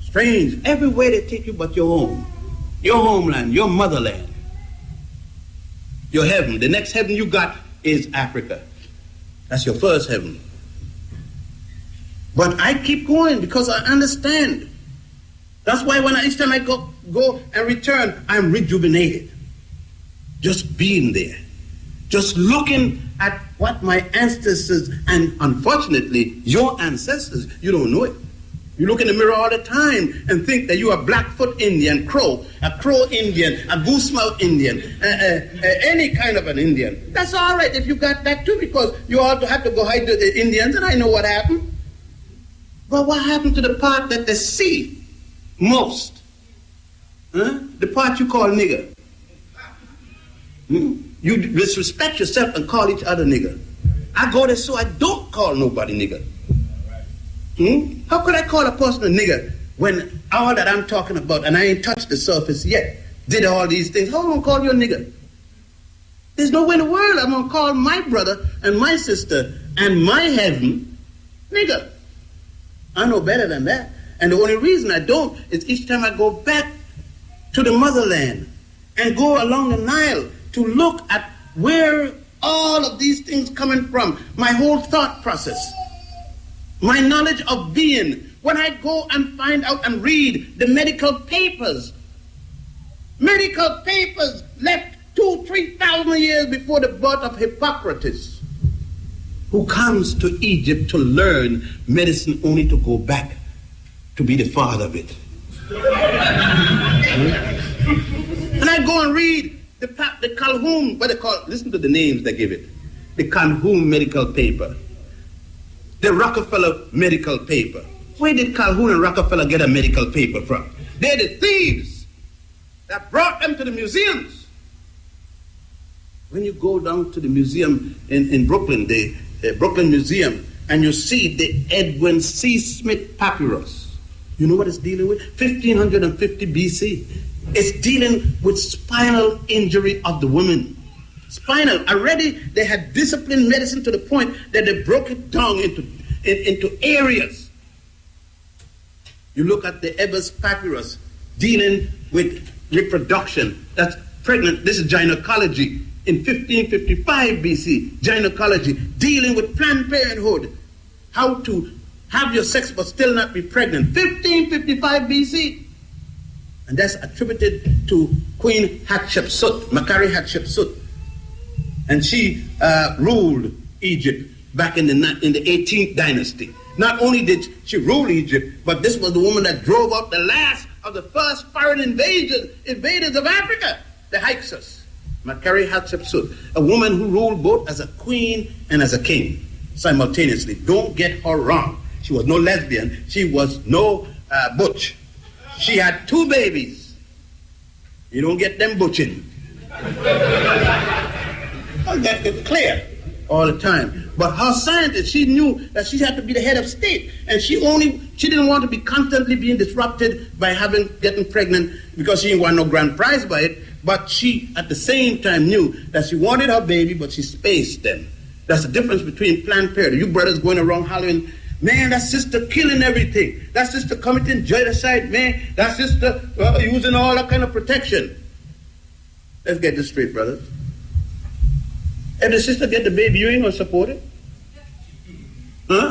Strange. Everywhere they take you but your home, your homeland, your motherland, your heaven. The next heaven you got is Africa. That's your first heaven. But I keep going because I understand. That's why each time I go and return, I'm rejuvenated. Just being there. Just looking at what my ancestors, and unfortunately, your ancestors, you don't know it. You look in the mirror all the time and think that you are Blackfoot Indian, a Crow Indian, a Goosemouth Indian, any kind of an Indian. That's all right if you got that too, because you ought to have to go hide the Indians, and I know what happened. But what happened to the part that they see most? Huh? The part you call nigger. You disrespect yourself and call each other nigger. I go there so I don't call nobody nigger. How could I call a person a nigger when all that I'm talking about, and I ain't touched the surface yet, did all these things? How am I going to call you a nigger? There's no way in the world I'm going to call my brother and my sister and my heaven nigger. I know better than that. And the only reason I don't is each time I go back to the motherland and go along the Nile to look at where all of these things coming from, my whole thought process, my knowledge of being. When I go and find out and read the medical papers left 2,000-3,000 years before the birth of Hippocrates, who comes to Egypt to learn medicine only to go back to be the father of it. And I go and read the Calhoun, what they call, listen to the names they give it. The Calhoun medical paper. The Rockefeller medical paper. Where did Calhoun and Rockefeller get a medical paper from? They're the thieves that brought them to the museums. When you go down to the museum in Brooklyn, the Brooklyn Museum, and you see the Edwin C. Smith papyrus, you know what it's dealing with? 1550 BC. It's dealing with spinal injury of the women. Spinal. Already they had disciplined medicine to the point that they broke it down into areas. You look at the Ebers papyrus dealing with reproduction. That's pregnant. This is gynecology. In 1555 BC, gynecology, dealing with Planned Parenthood, how to have your sex but still not be pregnant. 1555 BC. And that's attributed to Queen Hatshepsut, Makari Hatshepsut. And she ruled Egypt back in the 18th dynasty. Not only did she rule Egypt, but this was the woman that drove out the last of the first foreign invaders of Africa, the Hyksos. Makari Hatshepsut, a woman who ruled both as a queen and as a king simultaneously. Don't get her wrong. She was no lesbian. She was no butch. She had 2 babies. You don't get them butching. That's clear all the time. But her scientist, she knew that she had to be the head of state, and she didn't want to be constantly being disrupted by getting pregnant, because she didn't want no grand prize by it. But she, at the same time, knew that she wanted her baby, but she spaced them. That's the difference between Planned Parenthood. You brothers going around hollering, man, that sister killing everything. That sister committing genocide, man. That sister using all that kind of protection. Let's get this straight, brothers. If the sister get the baby, you ain't going to support it.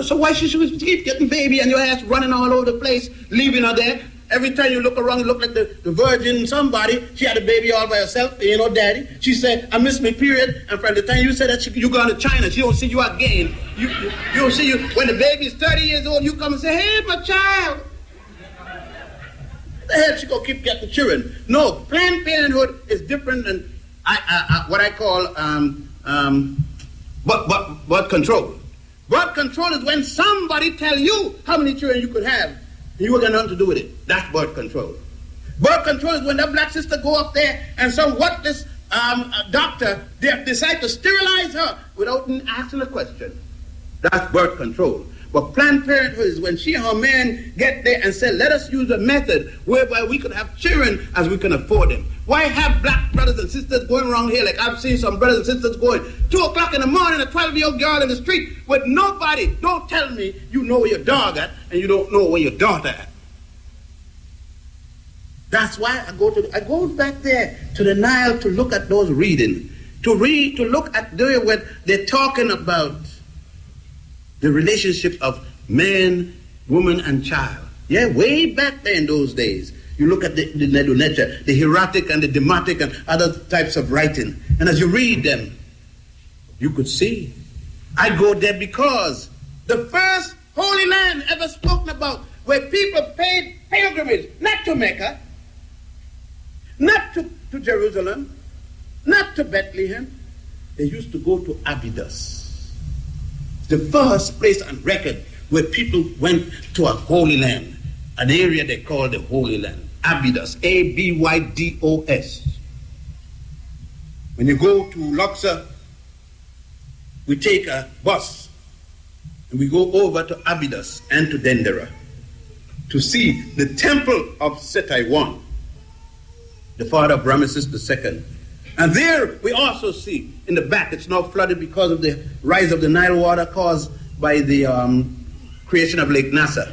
So why should she keep getting baby and your ass running all over the place, leaving her there? Every time you look around, you look like the virgin somebody. She had a baby all by herself, ain't no daddy. She said, I missed my period. And from the time you said that you gone to China, she don't see you again. You don't see you. When the baby is 30 years old, you come and say, hey, my child. What the hell she gonna keep getting children? No, Planned Parenthood is different than what I call birth control. Birth control is when somebody tell you how many children you could have, and you got nothing to do with it. That's birth control. Birth control is when that black sister go up there and some worthless doctor decide to sterilize her without asking a question. That's birth control. But Planned Parenthood is when she and her man get there and say, let us use a method whereby we could have children as we can afford them. Why have black brothers and sisters going around here like I've seen some brothers and sisters going 2 o'clock in the morning, a 12-year-old girl in the street with nobody. Don't tell me you know where your dog at and you don't know where your daughter at. That's why I go back there to the Nile to look at those reading, to look at where they're talking about the relationship of man, woman, and child. Yeah, way back there in those days. You look at the Nedunecha, the hieratic and the demotic and other types of writing. And as you read them, you could see. I go there because the first Holy Land ever spoken about where people paid pilgrimage, not to Mecca, not to Jerusalem, not to Bethlehem. They used to go to Abydos. The first place on record where people went to a Holy Land, an area they call the Holy Land. Abydos, Abydos. When you go to Luxor, we take a bus and we go over to Abydos and to Dendera to see the temple of Setai I, the father of Ramesses II. And there we also see in the back, it's now flooded because of the rise of the Nile water caused by the creation of Lake Nasser.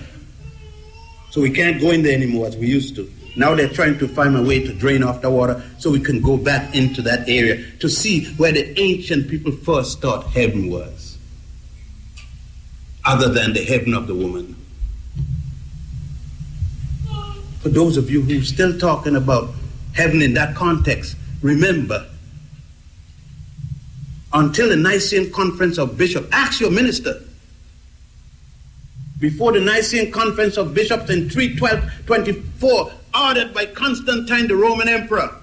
So we can't go in there anymore as we used to. Now they're trying to find a way to drain off the water so we can go back into that area to see where the ancient people first thought heaven was, other than the heaven of the woman. For those of you who are still talking about heaven in that context, remember, until the Nicene Conference of Bishops, ask your minister. Before the Nicene Conference of Bishops in 312-24, ordered by Constantine, the Roman emperor,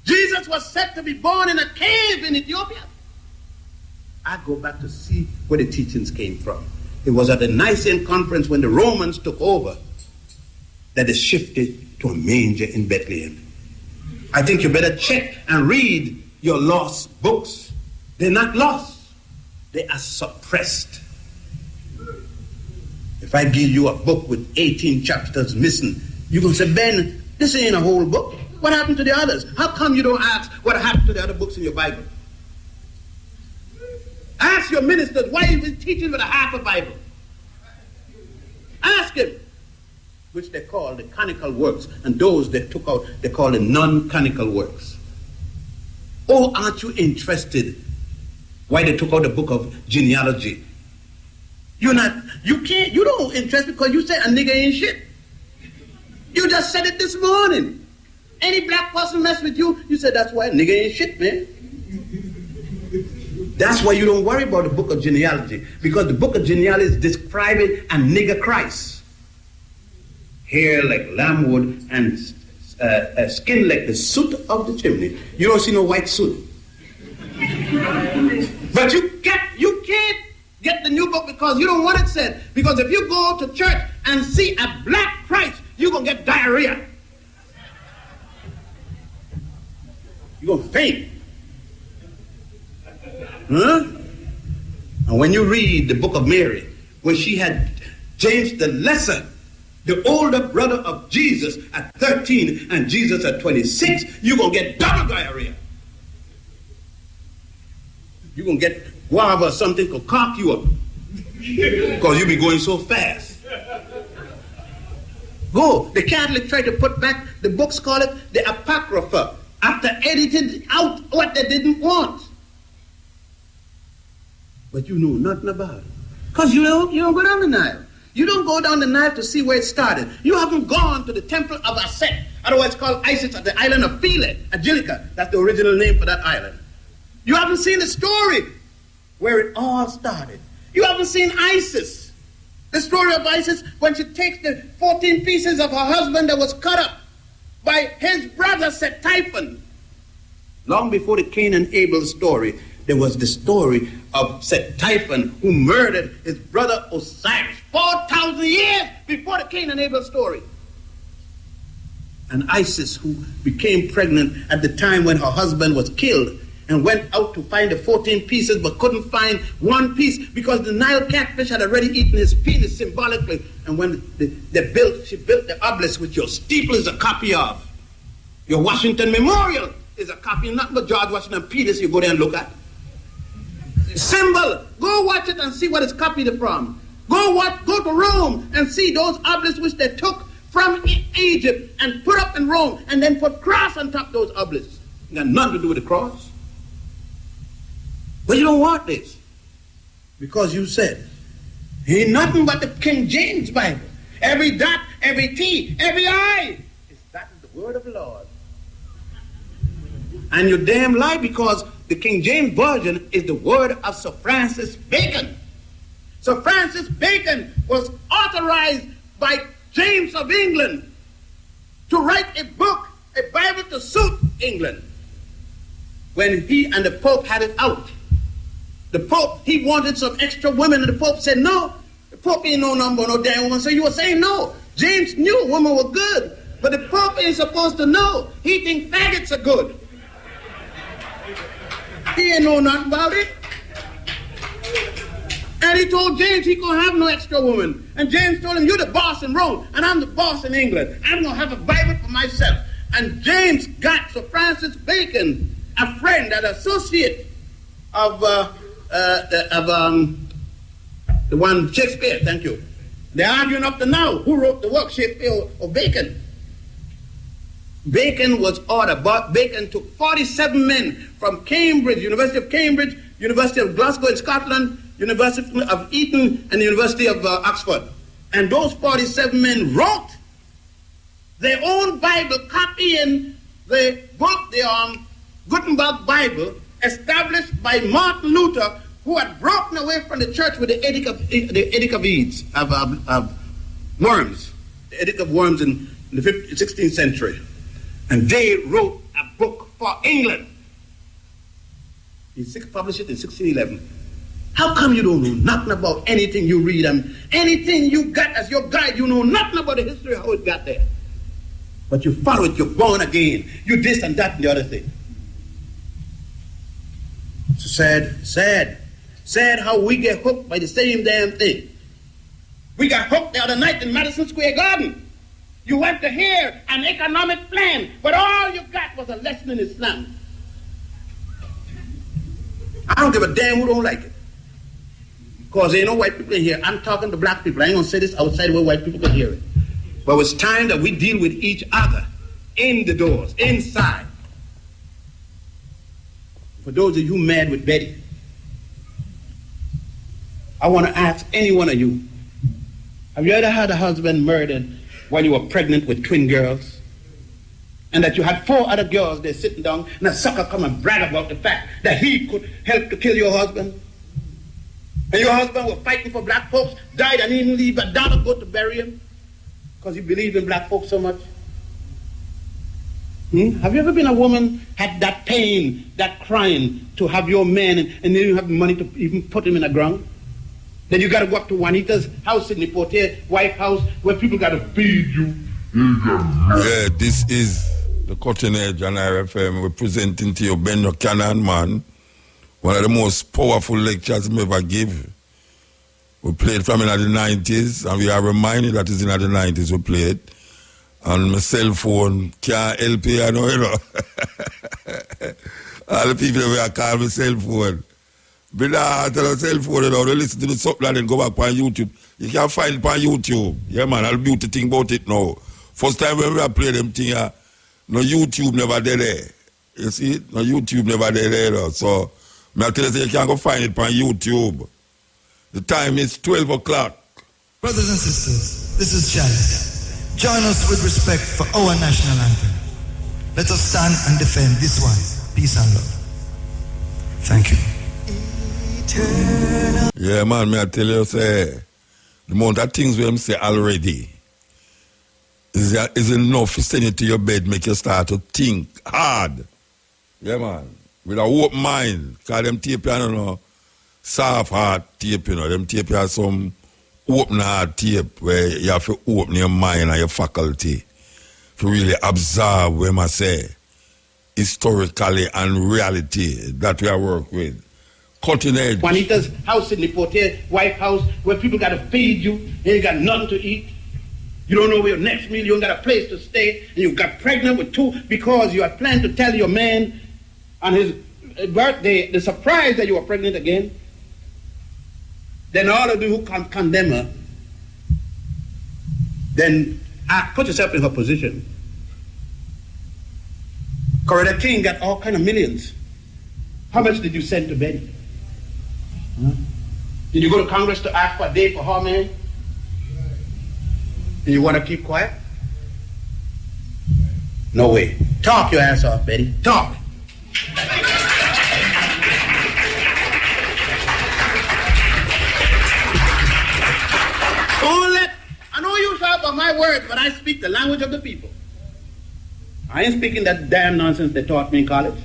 Jesus was said to be born in a cave in Ethiopia. I go back to see where the teachings came from. It was at the Nicene Conference when the Romans took over that they shifted to a manger in Bethlehem. I think you better check and read your lost books. They're not lost. They are suppressed. If I give you a book with 18 chapters missing, you're going to say, Ben, this ain't a whole book. What happened to the others? How come you don't ask what happened to the other books in your Bible? Ask your ministers, why are you teaching with a half a Bible? Ask him. Which they call the canonical works, and those they took out, they call the non-canonical works. Oh, aren't you interested why they took out the book of genealogy? You don't interest because you said a nigger ain't shit. You just said it this morning. Any black person mess with you, you said that's why a nigger ain't shit, man. That's why you don't worry about the book of genealogy, because the book of genealogy is describing a nigger Christ. Hair like lambwood and skin like the soot of the chimney. You don't see no white soot. But you can't get the new book because you don't want it said. Because if you go to church and see a black Christ, you're going to get diarrhea. You're going to faint. Huh? And when you read the book of Mary, when she had James the Lesser, the older brother of Jesus at 13 and Jesus at 26, you're going to get double diarrhea. You're going to get guava or something to cock you up because you'll be going so fast. Go. The Catholic tried to put back, the books call it the Apocrypha, after editing out what they didn't want. But you know nothing about it because you don't go down the Nile. You don't go down the Nile to see where it started. You haven't gone to the temple of Aset, otherwise called Isis, at the island of Philae, Angelica. That's the original name for that island. You haven't seen the story where it all started. You haven't seen Isis. The story of Isis when she takes the 14 pieces of her husband that was cut up by his brother Set Typhon. Long before the Cain and Abel story, there was the story of Set Typhon who murdered his brother Osiris 4,000 years before the Cain and Abel story. And Isis, who became pregnant at the time when her husband was killed and went out to find the 14 pieces but couldn't find one piece because the Nile catfish had already eaten his penis symbolically. And when she built the obelisk, which your steeple is a copy of. Your Washington Memorial is a copy, not but George Washington penis you go there and look at. Symbol, go watch it and see what it's copied from. Go to Rome and see those obelisks which they took from Egypt and put up in Rome and then put cross on top of those obelisks. It got nothing to do with the cross. But you don't want this because you said, ain't nothing but the King James Bible. Every dot, every T, every I. That is the word of the Lord. And you damn lie because the King James Version is the word of Sir Francis Bacon. Sir Francis Bacon was authorized by James of England to write a book, a Bible to suit England. When he and the Pope had it out, the Pope, he wanted some extra women, and the Pope said, no, the Pope ain't no number, no damn woman. So you were saying no. James knew women were good, but the Pope ain't supposed to know. He think faggots are good. He ain't know nothing about it. And he told James he couldn't have no extra woman. And James told him, you're the boss in Rome, and I'm the boss in England. I'm going to have a Bible for myself. And James got Sir Francis Bacon, a friend, an associate of the one Shakespeare, thank you. They're arguing up to now who wrote the work, Shakespeare or Bacon. Bacon was ordered, but Bacon took 47 men from Cambridge, University of Cambridge, University of Glasgow in Scotland, University of Eton, and the University of Oxford. And those 47 men wrote their own Bible, copying the book, the Gutenberg Bible, established by Martin Luther, who had broken away from the church with the Edict of Eads, of worms, the Edict of Worms in the 16th century. And they wrote a book for England. He published it in 1611. How come you don't know nothing about anything you read and anything you got as your guide? You know nothing about the history of how it got there. But you follow it, you're born again. You this and that and the other thing. So sad how we get hooked by the same damn thing. We got hooked the other night in Madison Square Garden. You went to hear an economic plan, but all you got was a lesson in Islam. I don't give a damn who don't like it. Because there ain't no white people in here. I'm talking to black people. I ain't gonna say this outside where white people can hear it. But it's time that we deal with each other in the doors, inside. For those of you mad with Betty, I want to ask any one of you, have you ever had a husband murdered while you were pregnant with twin girls? And that you had 4 other girls there sitting down and a sucker come and brag about the fact that he could help to kill your husband? And your husband was fighting for black folks, died and he didn't leave a dollar go to bury him because he believed in black folks so much? Have you ever been a woman, had that pain, that crying to have your man and then you have the money to even put him in the ground? Then you got to go up to Juanita's house in the Portier White House where people got to feed you. Yeah, this is the Cutting Edge on RFM. We're presenting to you Ben Buchanan, man. One of the most powerful lectures we ever give. We played from in the 90s, and we are reminded that it's in the 90s we played. And my cell phone can't help you, you know. All the people that call me cell phone. But now, tell a cell phone, you know, they listen to the subtitle and then go back on YouTube. You can find it on YouTube. Yeah, man, I'll beauty thing about it now. First time when we play them thing, no YouTube never there. You see, no YouTube never there. So, I tell you, you can go find it on YouTube. The time is 12 o'clock. Brothers and sisters, this is Chalice. Join us with respect for our national anthem. Let us stand and defend this one. Peace and love. Thank you. Yeah, man, may I tell you, say, the amount of things we say already is enough to send you to your bed, make you start to think hard. Yeah, man. with a open mind, because them tape, you know, soft heart tape, you know, them tape have some open heart tape where you have to open your mind and your faculty to really absorb what I say, historically and reality that we are work with. Cutting edge. Juanita's house in the Portier White House where people got to feed you, and you got nothing to eat. You don't know where your next meal, you don't got a place to stay, and you got pregnant with 2 because you had planned to tell your man on his birthday the surprise that you were pregnant again. Then all of you who condemn her, then put yourself in her position. Coretta King got all kind of millions. How much did you send to Betty? Huh? Did you go to Congress to ask for a day for her, man? And you want to keep quiet? No way. Talk your ass off, Betty. Talk. I know you shout by my words, but I speak the language of the people. I ain't speaking that damn nonsense they taught me in college.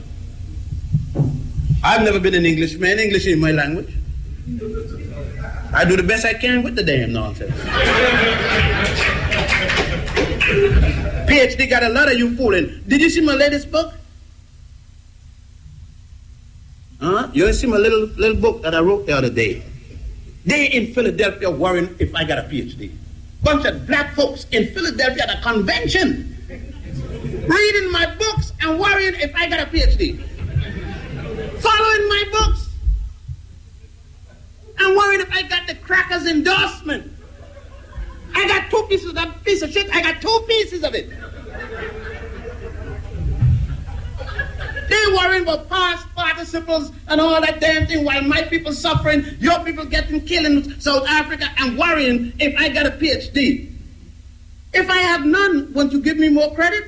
I've never been an Englishman. English is my language. I do the best I can with the damn nonsense. PhD got a lot of you fooling. Did you see my latest book? Huh? You see my little book that I wrote the other day? They in Philadelphia worrying if I got a PhD. Bunch of black folks in Philadelphia at a convention reading my books and worrying if I got a PhD. Following my books and worrying if I got the crackers endorsement. I got 2 pieces of that piece of shit. I got 2 pieces of it. They worrying about past participles and all that damn thing while my people suffering, your people getting killed in South Africa and worrying if I got a PhD. If I have none, won't you give me more credit?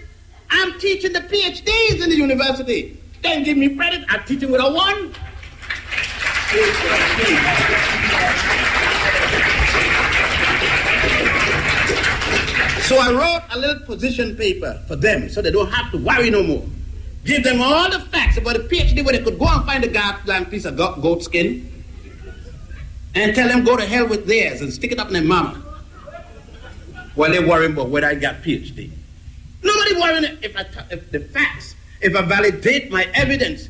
I'm teaching the PhDs in the university. Then give me credit, I'm teaching with a 1. So I wrote a little position paper for them so they don't have to worry no more. Give them all the facts about a PhD where they could go and find a goddamn piece of goat skin and tell them go to hell with theirs and stick it up in their mama while they're worrying about whether I got PhD. Nobody worrying if the facts, if I validate my evidence,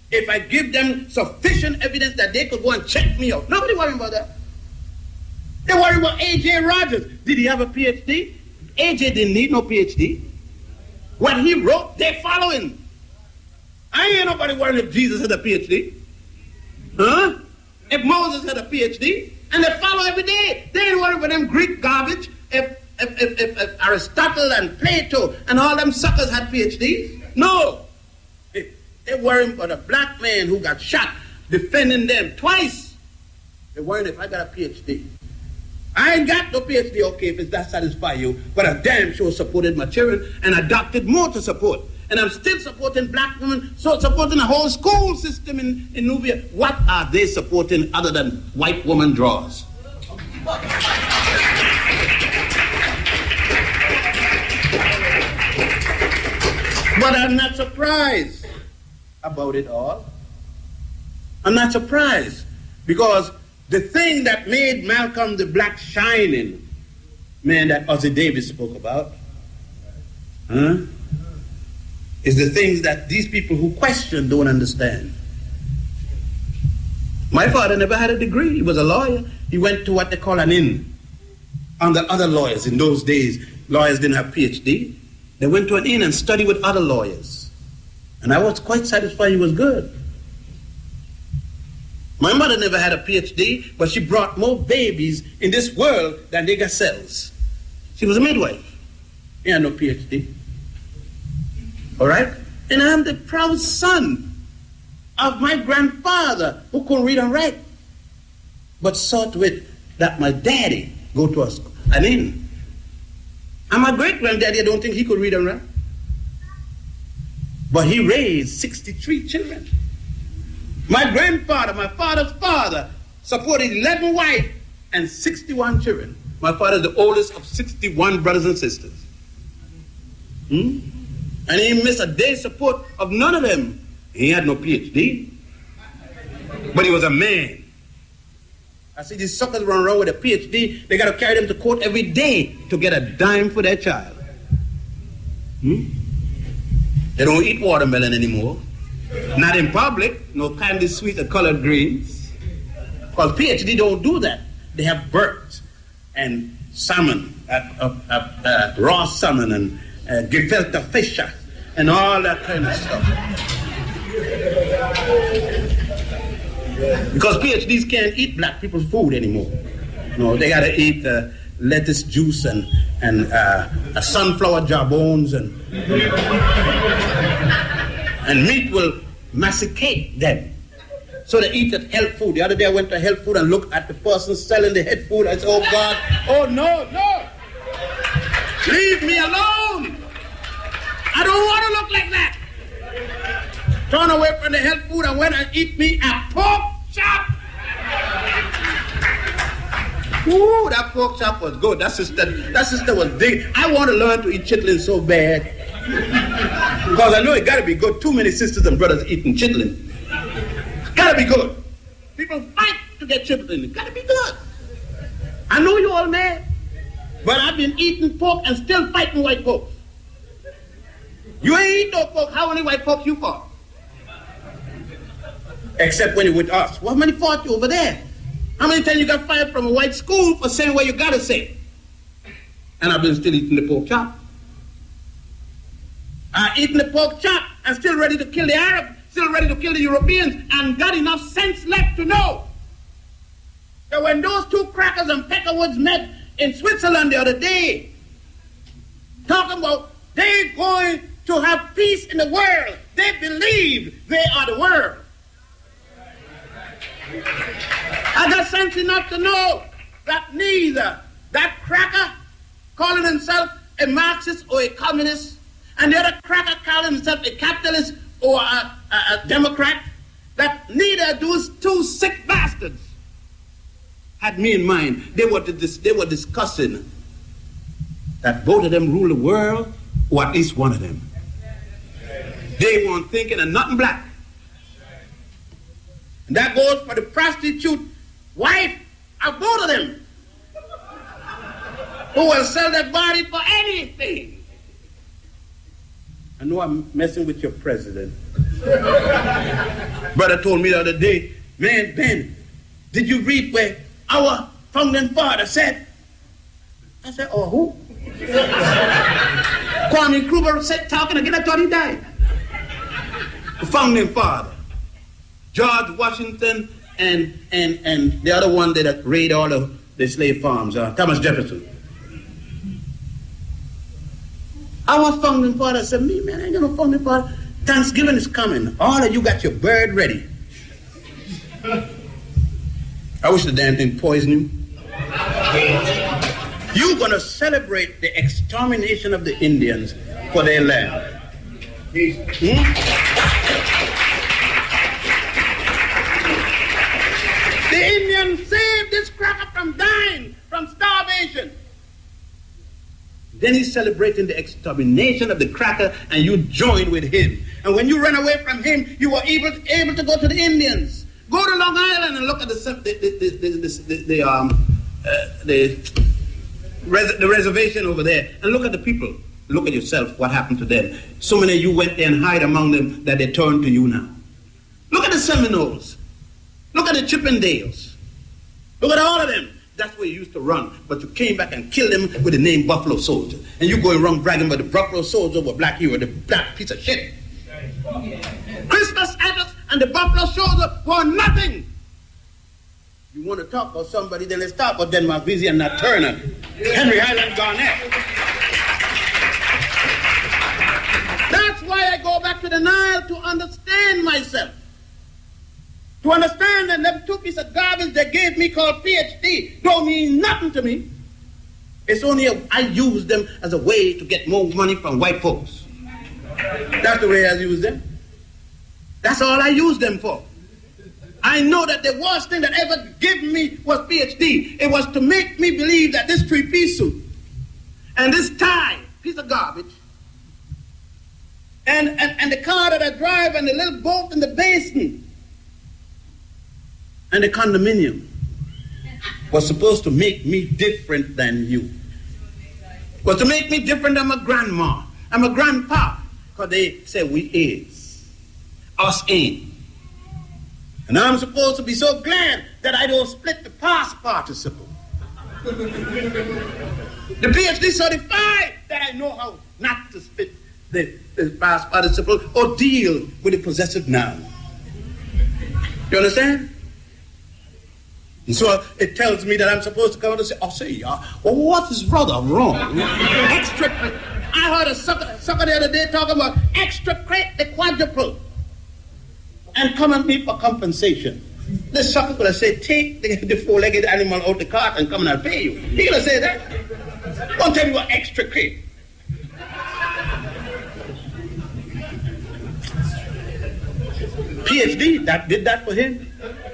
if I give them sufficient evidence that they could go and check me out. Nobody worrying about that. They worry about A.J. Rogers. Did he have a PhD? A.J. didn't need no PhD. What he wrote, they following. I ain't nobody worrying if Jesus had a PhD. Huh? If Moses had a PhD, and they follow every day. They ain't worried about them Greek garbage. If Aristotle and Plato and all them suckers had PhDs. No. They're worrying about a black man who got shot defending them twice. They're worrying if I got a PhD. I ain't got no PhD, okay, if it that satisfy you, but I damn sure supported my children and adopted more to support. And I'm still supporting black women, so supporting the whole school system in Nubia. What are they supporting other than white woman draws? But I'm not surprised about it all. I'm not surprised because the thing that made Malcolm the Black shining, man, that Ozzie Davis spoke about, is the things that these people who question don't understand. My father never had a degree. He was a lawyer. He went to what they call an inn. Under other lawyers in those days, lawyers didn't have PhD. They went to an inn and studied with other lawyers. And I was quite satisfied he was good. My mother never had a PhD, but she brought more babies in this world than they got cells. She was a midwife. She had no PhD. All right? And I'm the proud son of my grandfather who couldn't read and write, but saw to it that my daddy go to an inn. And my great-granddaddy, I don't think he could read and write. But he raised 63 children. My grandfather, my father's father, supported 11 wives and 61 children. My father is the oldest of 61 brothers and sisters. And he missed a day's support of none of them He had no PhD, but he was a man. I see these suckers run around with a PhD. They got to carry them to court every day to get a dime for their child. They don't eat watermelon anymore. Not in public. No candy sweet or colored greens. Because PhD don't do that. They have birds and salmon, raw salmon and gefilte fish and all that kind of stuff. Because PhDs can't eat black people's food anymore. No, they gotta eat lettuce juice and sunflower jawbones and meat will massacre them. So they eat that health food. The other day I went to health food and looked at the person selling the health food. I said, oh God, oh no, leave me alone. I don't want to look like that. Turn away from the health food and went and eat me a pork chop. Ooh, that pork chop was good. That sister was big. I want to learn to eat chitlin so bad. Because I know it got to be good. Too many sisters and brothers eating chitlin. Got to be good. People fight to get chitlin. It got to be good. I know you all mad, but I've been eating pork and still fighting white folks. You ain't eat no pork. How many white folks you fought? Except when you're with us. Well, how many fought you over there? How many times you got fired from a white school for saying what you gotta say? And I've been still eating the pork chop. I'm eating the pork chop and still ready to kill the Arabs, still ready to kill the Europeans, and got enough sense left to know that when those two crackers and Peckerwoods met in Switzerland the other day, talking about they're going to have peace in the world, they believe they are the world. I got sense enough to know that neither that cracker calling himself a Marxist or a communist and the other cracker calling himself a capitalist or a Democrat, that neither of those two sick bastards had me in mind. They were discussing that both of them rule the world, or at least one of them. They weren't thinking of nothing black. And that goes for the prostitute wife of both of them, who will sell their body for anything. I know I'm messing with your president. Brother told me the other day, man, Ben, did you read where our founding father said? I said, oh, who? Kwame Kruger said, talking again, I thought he died. The founding father. George Washington and the other one that raided all of the slave farms, Thomas Jefferson. Our founding father said, me, man, I ain't got no founding father. Thanksgiving is coming. All of you got your bird ready. I wish the damn thing poisoned you. You're going to celebrate the extermination of the Indians for their land. The Indians saved this cracker from dying, from starvation. Then he's celebrating the extermination of the cracker, and you join with him. And when you ran away from him, you were able to go to the Indians. Go to Long Island and look at the reservation over there, and look at the people. Look at yourself, what happened to them. So many of you went there and hide among them that they turned to you now. Look at the Seminoles. Look at the Chippendales. Look at all of them. That's where you used to run. But you came back and killed them with the name Buffalo Soldier. And you going around bragging about the Buffalo Soldier were black hero, the black piece of shit. Christmas Adams and the Buffalo Soldier were nothing. You want to talk about somebody, then let's talk about Denmark Vesey and Nat Turner, Henry Highland Garnett. That's why I go back to the Nile, to understand myself. To understand that them two pieces of garbage they gave me called PhD don't mean nothing to me. It's only I use them as a way to get more money from white folks. That's the way I use them. That's all I use them for. I know that the worst thing that ever gave me was PhD. It was to make me believe that this three-piece suit and this tie, piece of garbage, and the car that I drive and the little boat in the basin and the condominium was supposed to make me different than you. Was to make me different than my grandma and my grandpa, because they say we is, us ain't. And I'm supposed to be so glad that I don't split the past participle. The PhD certified that I know how not to split the past participle or deal with the possessive noun. You understand? And so it tells me that I'm supposed to come out and say, what is rather wrong? I heard a sucker the other day talking about extricate the quadruple and come at me for compensation. This sucker could have said, take the four-legged animal out the cart and come and I'll pay you. He could have said that. Don't tell you what extricate. PhD, that did that for him.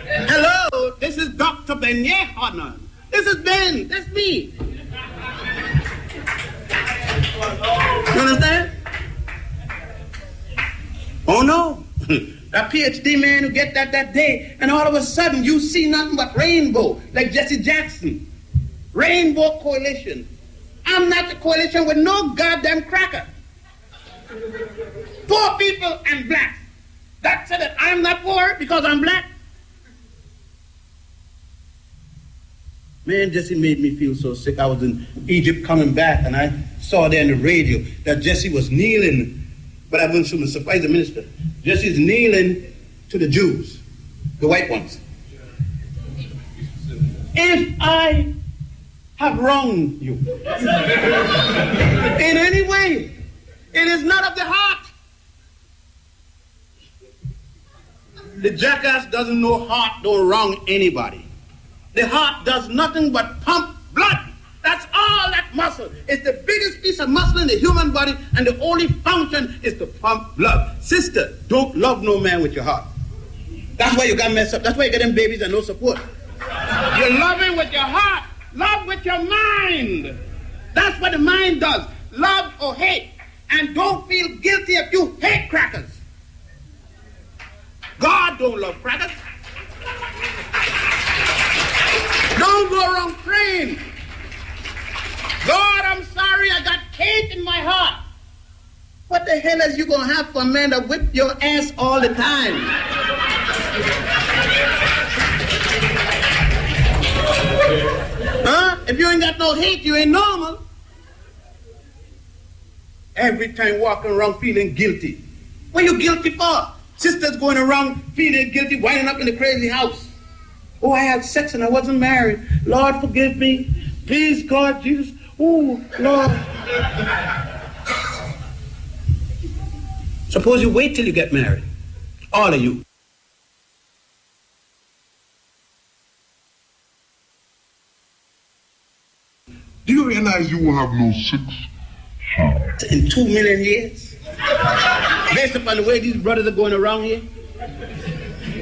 Hello, this is Dr. Benyeh Hodnan. This is Ben, that's me. You understand? Oh no. That PhD man who get that day, and all of a sudden you see nothing but rainbow, like Jesse Jackson. Rainbow coalition. I'm not the coalition with no goddamn cracker. Poor people and blacks. That's it. I'm not poor because I'm black. Man, Jesse made me feel so sick. I was in Egypt coming back, and I saw there on the radio that Jesse was kneeling, but I wasn't surprised the minister. Jesse's kneeling to the Jews, the white ones. If I have wronged you in any way, it is not of the heart. The jackass doesn't know heart, don't wrong anybody. The heart does nothing but pump blood. That's all that muscle. It's the biggest piece of muscle in the human body, and the only function is to pump blood. Sister, don't love no man with your heart. That's why you got messed up. That's why you get them babies and no support. You love him with your heart. Love with your mind. That's what the mind does. Love or hate. And don't feel guilty if you hate crackers. God don't love crackers. Don't go around praying. God, I'm sorry, I got hate in my heart. What the hell is you gonna have for a man to whip your ass all the time? Huh? If you ain't got no hate, you ain't normal. Every time walking around feeling guilty. What are you guilty for? Sisters going around feeling guilty, winding up in the crazy house. Oh, I had sex and I wasn't married. Lord, forgive me. Please, God, Jesus. Oh, Lord. Suppose you wait till you get married. All of you. Do you realize you will have no sex? In 2 million years? Based upon the way these brothers are going around here?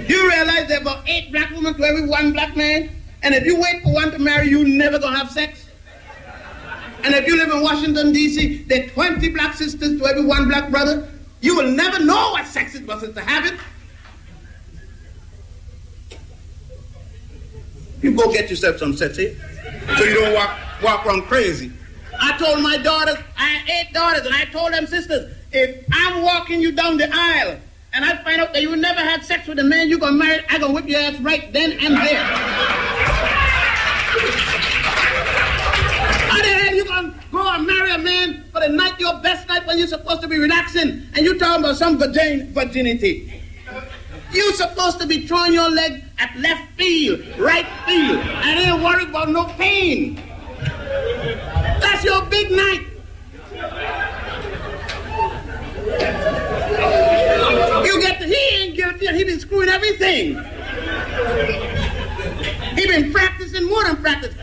Do you realize there are about 8 black women to every 1 black man? And if you wait for one to marry you, never gonna have sex? And if you live in Washington, D.C., there are 20 black sisters to every 1 black brother. You will never know what sex it was to have it. You go get yourself some sex here, so you don't walk around crazy. I told my daughters, I had 8 daughters, and I told them, sisters, if I'm walking you down the aisle, and I find out that you never had sex with a man you're gonna marry, I'm gonna whip your ass right then and there. How the hell you gonna go and marry a man for the night, your best night, when you're supposed to be relaxing, and you talking about some virginity? You're supposed to be throwing your leg at left field, right field, and ain't worried about no pain. That's your big night. He ain't guilty, and he been screwing everything. He been practicing more than practice.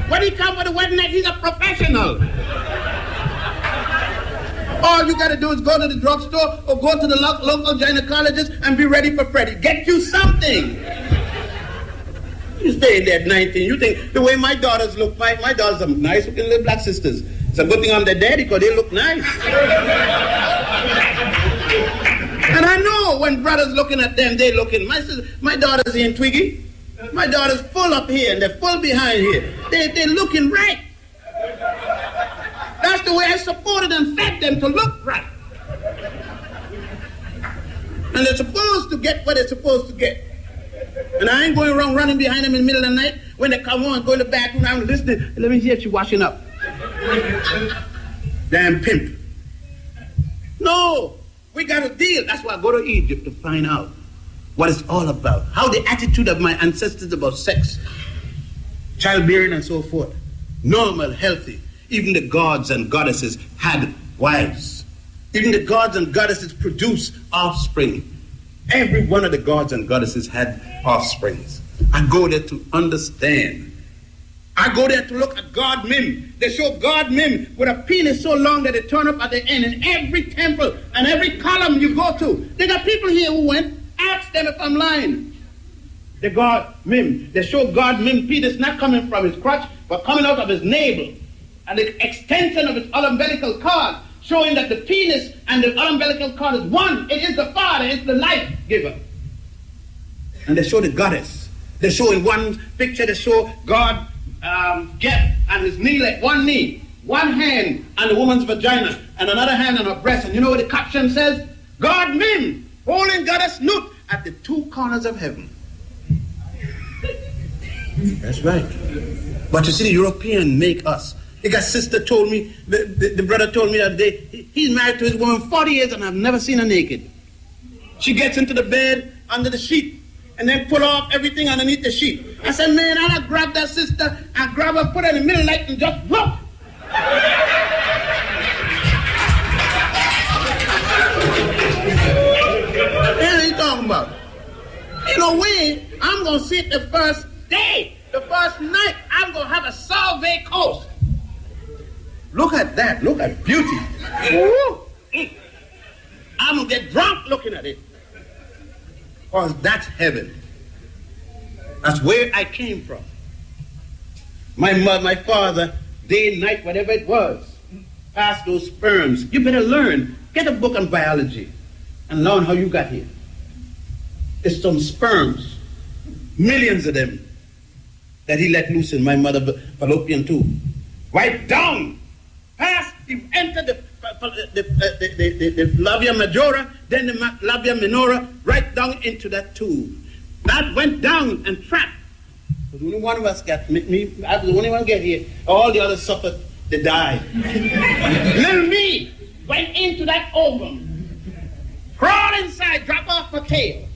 When he come for the wedding night, he's a professional. All you gotta do is go to the drugstore or go to the local gynecologist and be ready for Freddie. Get you something. You stay there at 19. You think the way my daughters look, my daughters are nice looking little black sisters. It's a good thing I'm their daddy because they look nice. And I know when brothers looking at them, they looking. My daughter's in Twiggy. My daughter's full up here and they're full behind here. They're looking right. That's the way I supported and fed them to look right. And they're supposed to get what they're supposed to get. And I ain't going around running behind them in the middle of the night. When they come on, go in the bathroom, I'm listening. Let me see if she's washing up. Damn pimp. No, we got a deal. That's why I go to Egypt to find out what it's all about. How the attitude of my ancestors about sex, childbearing and so forth. Normal, healthy. Even the gods and goddesses had wives. Even the gods and goddesses produced offspring. Every one of the gods and goddesses had offsprings. I go there to understand. I go there to look at God Mim. They show God Mim with a penis so long that it turn up at the end. In every temple and every column you go to, they got people here who went, ask them if I'm lying. The God Mim. They show God Mim penis not coming from his crotch, but coming out of his navel. And the extension of his umbilical cord, showing that the penis and the umbilical cord is one. It is the Father, it's the life giver. And they show the goddess. They show in one picture, they show God Geth and his knee, like one knee, one hand on the woman's vagina, and another hand on her breast. And you know what the caption says? God Mim, holding goddess Nut at the two corners of heaven. That's right. But you see, the European make us. The sister told me, the brother told me that day, he's married to his woman 40 years and I've never seen her naked. She gets into the bed under the sheet and then pull off everything underneath the sheet. I said, man, I'll grab that sister and grab her, put her in the middle light and just look. What are you talking about? In a way, I'm going to see it the first day, the first night, I'm going to have a Salve Coast. Look at that. Look at beauty. Woo. I'm going to get drunk looking at it. Because that's heaven. That's where I came from. My mother, my father, day, night, whatever it was, passed those sperms. You better learn. Get a book on biology and learn how you got here. It's some sperms, millions of them, that he let loose in my mother's fallopian tube. Right down. Past, he entered the labia majora, then the labia minora, right down into that tube. That went down and trapped. Because only one of us got me. I was the only one get here. All the others suffered. They died. Little me went into that ovum, crawled inside, drop off my tail.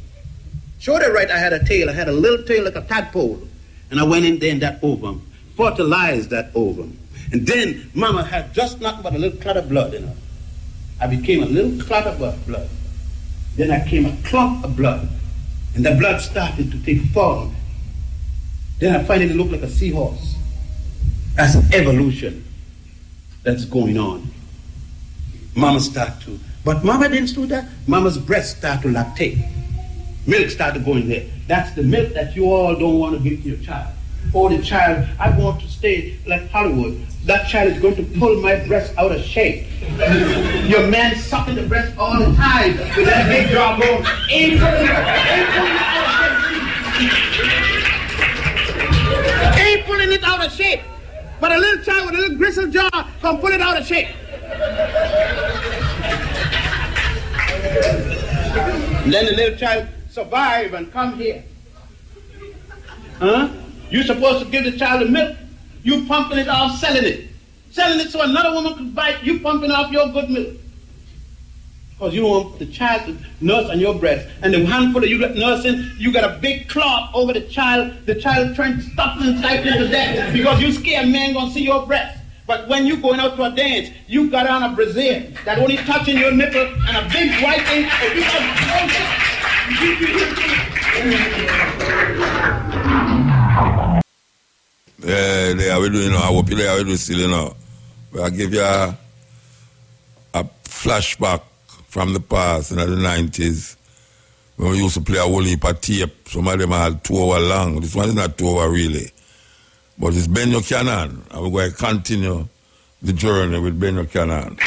Showed it right. I had a tail. I had a little tail like a tadpole, and I went in there in that ovum, fertilized that ovum. And then Mama had just nothing but a little clot of blood in her. I became a little clot of blood. Then I became a clump of blood. And the blood started to take form. Then I finally looked like a seahorse. That's evolution that's going on. Mama started to. But Mama didn't do that. Mama's breast started to lactate. Milk started going there. That's the milk that you all don't want to give to your child. Or the child, I want to stay like Hollywood. That child is going to pull my breast out of shape. Your man sucking the breast all the time with that big jawbone. Ain't pulling it out of shape. But a little child with a little gristle jaw can pull it out of shape. And then the little child survive and come here. Huh? You're supposed to give the child the milk. You pumping it off, selling it. Selling it so another woman can buy it. You pumping off your good milk. Because you want the child to nurse on your breast. And the handful that you got nursing, you got a big cloth over the child trying to stop and stifle to death. Because you scared man gonna see your breast. But when you going out to a dance, you got on a brassiere that only touching your nipple and a big white thing. Yeah, we do, you know, I hope you there, we do still, you know. But I give you a flashback from the past, in the 90s, when we used to play a whole heap of tape. Some of them had 2 hours long. This one is not 2 hours really. But it's Ben Buchanan, and we're going to continue the journey with Ben Buchanan.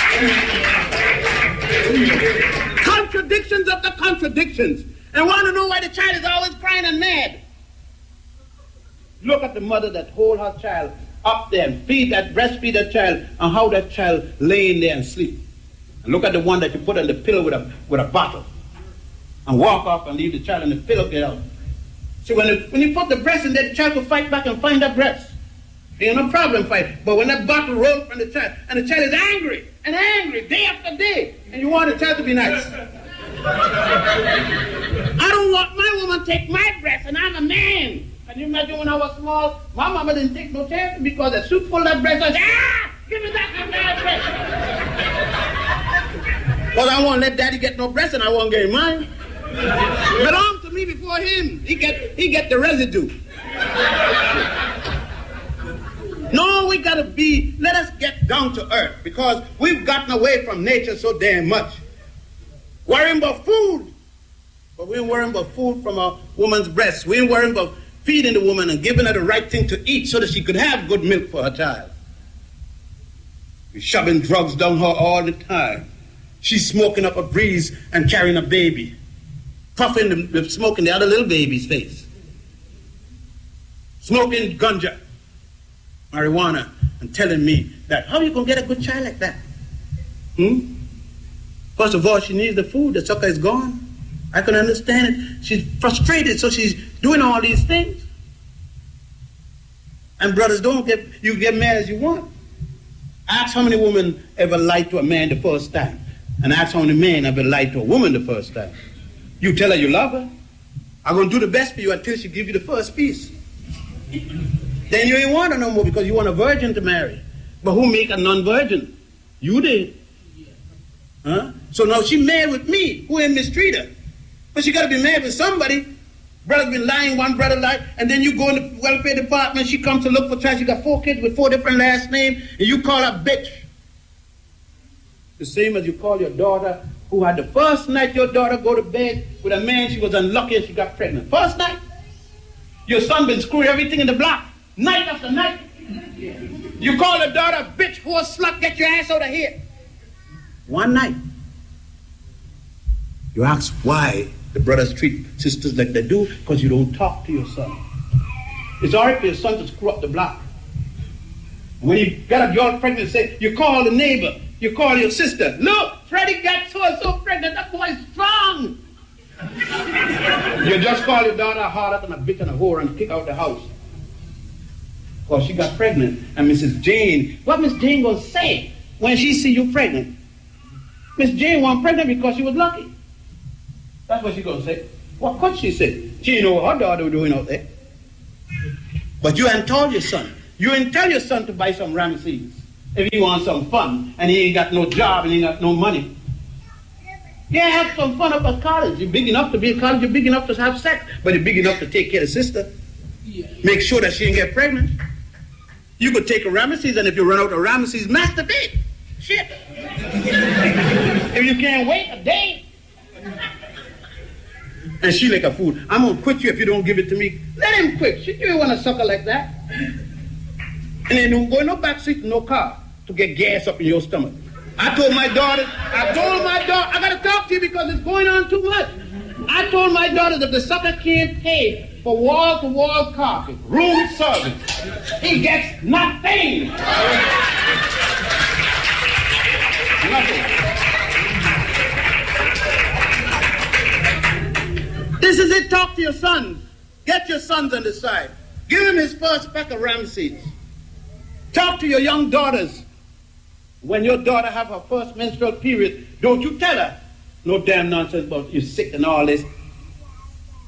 Contradictions of the contradictions. And want to know why the child is always crying and mad. Look at the mother that hold her child up there and breastfeed that child, and how that child laying there and sleep. And look at the one that you put on the pillow with a bottle and walk off and leave the child on the pillow, get out. So when you put the breast in there, the child will fight back and find that breast. Ain't no problem fight. But when that bottle rolls from the child, and the child is angry and angry day after day, and you want the child to be nice. I don't want my woman to take my breast, and I'm a man. Can you imagine when I was small, my mama didn't take no chance because the soup full of breast, I said, give me that breast. Because I won't let daddy get no breast and I won't get mine. Belong to me before him. He get the residue. No, we gotta let us get down to earth because we've gotten away from nature so damn much. Worrying about food. But we ain't worrying about food from a woman's breast. We ain't worrying about feeding the woman and giving her the right thing to eat so that she could have good milk for her child. We're shoving drugs down her all the time. She's smoking up a breeze and carrying a baby, puffing the smoke in the other little baby's face. Smoking ganja, marijuana, and telling me that, how you gonna get a good child like that? First of all, she needs the food. The sucker is gone. I can understand it. She's frustrated, so she's doing all these things. And brothers, you get mad as you want. Ask how many women ever lied to a man the first time. And ask how many men ever lied to a woman the first time. You tell her you love her. I'm going to do the best for you until she gives you the first piece. Then you ain't want her no more because you want a virgin to marry. But who make a non-virgin? You did. Huh? So now she married with me, who ain't mistreat her. But she got to be married with somebody. Brother's been lying, one brother lied, and then you go in the welfare department, she comes to look for child. She got 4 kids with 4 different last names, and you call her bitch. The same as you call your daughter, who had the first night your daughter go to bed with a man, she was unlucky and she got pregnant. First night. Your son been screwing everything in the block, night after night. You call the daughter bitch, whore, slut, get your ass out of here. One night. You ask why the brothers treat sisters like they do, because you don't talk to your son. It's all right for your son to screw up the block. When you got a girl pregnant, say, you call the neighbor, you call your sister. Look, Freddie got so and so pregnant, that boy's strong. You just call your daughter a harlot and a bitch and a whore and kick out the house. Because she got pregnant. And Mrs. Jane, what Miss Jane gonna say when she see you pregnant? Miss Jane wasn't pregnant because she was lucky. That's what she gonna say. What could she say? She didn't know what her daughter was doing out there. But you hadn't told your son. You didn't tell your son to buy some Ramesses if he wants some fun and he ain't got no job and he ain't got no money. Yeah, have some fun up at college. You're big enough to be in college, you're big enough to have sex, but you're big enough to take care of the sister. Make sure that she ain't get pregnant. You could take a Ramesses, and if you run out of Ramesses, masturbate. Shit. If you can't wait a day. And she like a fool. I'm gonna quit you if you don't give it to me. Let him quit. She don't want to sucker like that. And then don't go in no backseat in no car to get gas up in your stomach. I told my daughter, I gotta talk to you because it's going on too much. I told my daughter that the sucker can't pay for wall-to-wall carpet, room service. He gets nothing. Nothing. This is it. Talk to your sons. Get your sons on the side. Give him his first pack of Ramesses. Talk to your young daughters. When your daughter have her first menstrual period, don't you tell her no damn nonsense about you're sick and all this.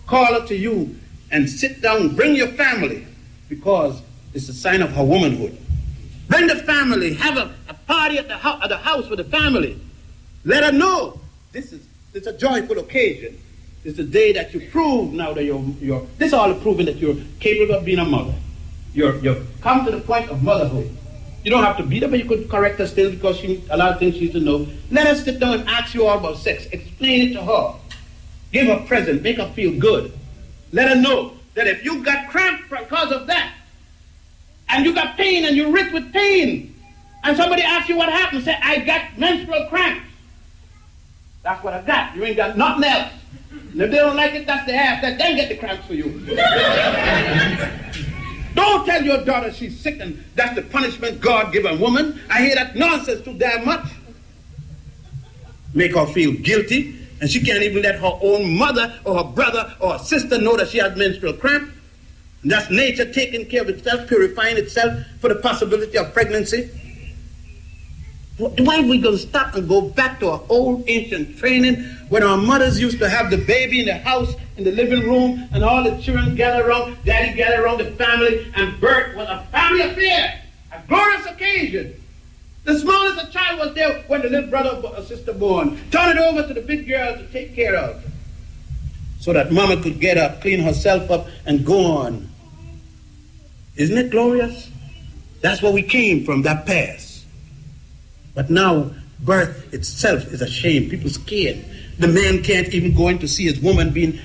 Call her to you and sit down, bring your family, because it's a sign of her womanhood. Bring the family, have a party at the house with the family. Let her know it's a joyful occasion. It's a day that you prove now that this is all proving that you're capable of being a mother. You're come to the point of motherhood. You don't have to beat her, but you could correct her still because a lot of things she used to know. Let her sit down and ask you all about sex. Explain it to her. Give her a present. Make her feel good. Let her know that if you got cramp because of that, and you got pain and you're rich with pain, and somebody asks you what happened, say, I got menstrual cramps. That's what I got. You ain't got nothing else. And if they don't like it, that's the half. That then get the cramps for you. Don't tell your daughter she's sick and that's the punishment God give a woman. I hear that nonsense too damn much. Make her feel guilty, and she can't even let her own mother or her brother or her sister know that she has menstrual cramp. And that's nature taking care of itself, purifying itself for the possibility of pregnancy. Why are we going to stop and go back to our old ancient training when our mothers used to have the baby in the house, in the living room, and all the children gather around, daddy gather around the family, and birth was a family affair, a glorious occasion. The smallest a child was there when the little brother or sister born. Turn it over to the big girl to take care of, so that mama could get up, clean herself up, and go on. Isn't it glorious? That's where we came from, that past. But now, birth itself is a shame. People scared. The man can't even go in to see his woman being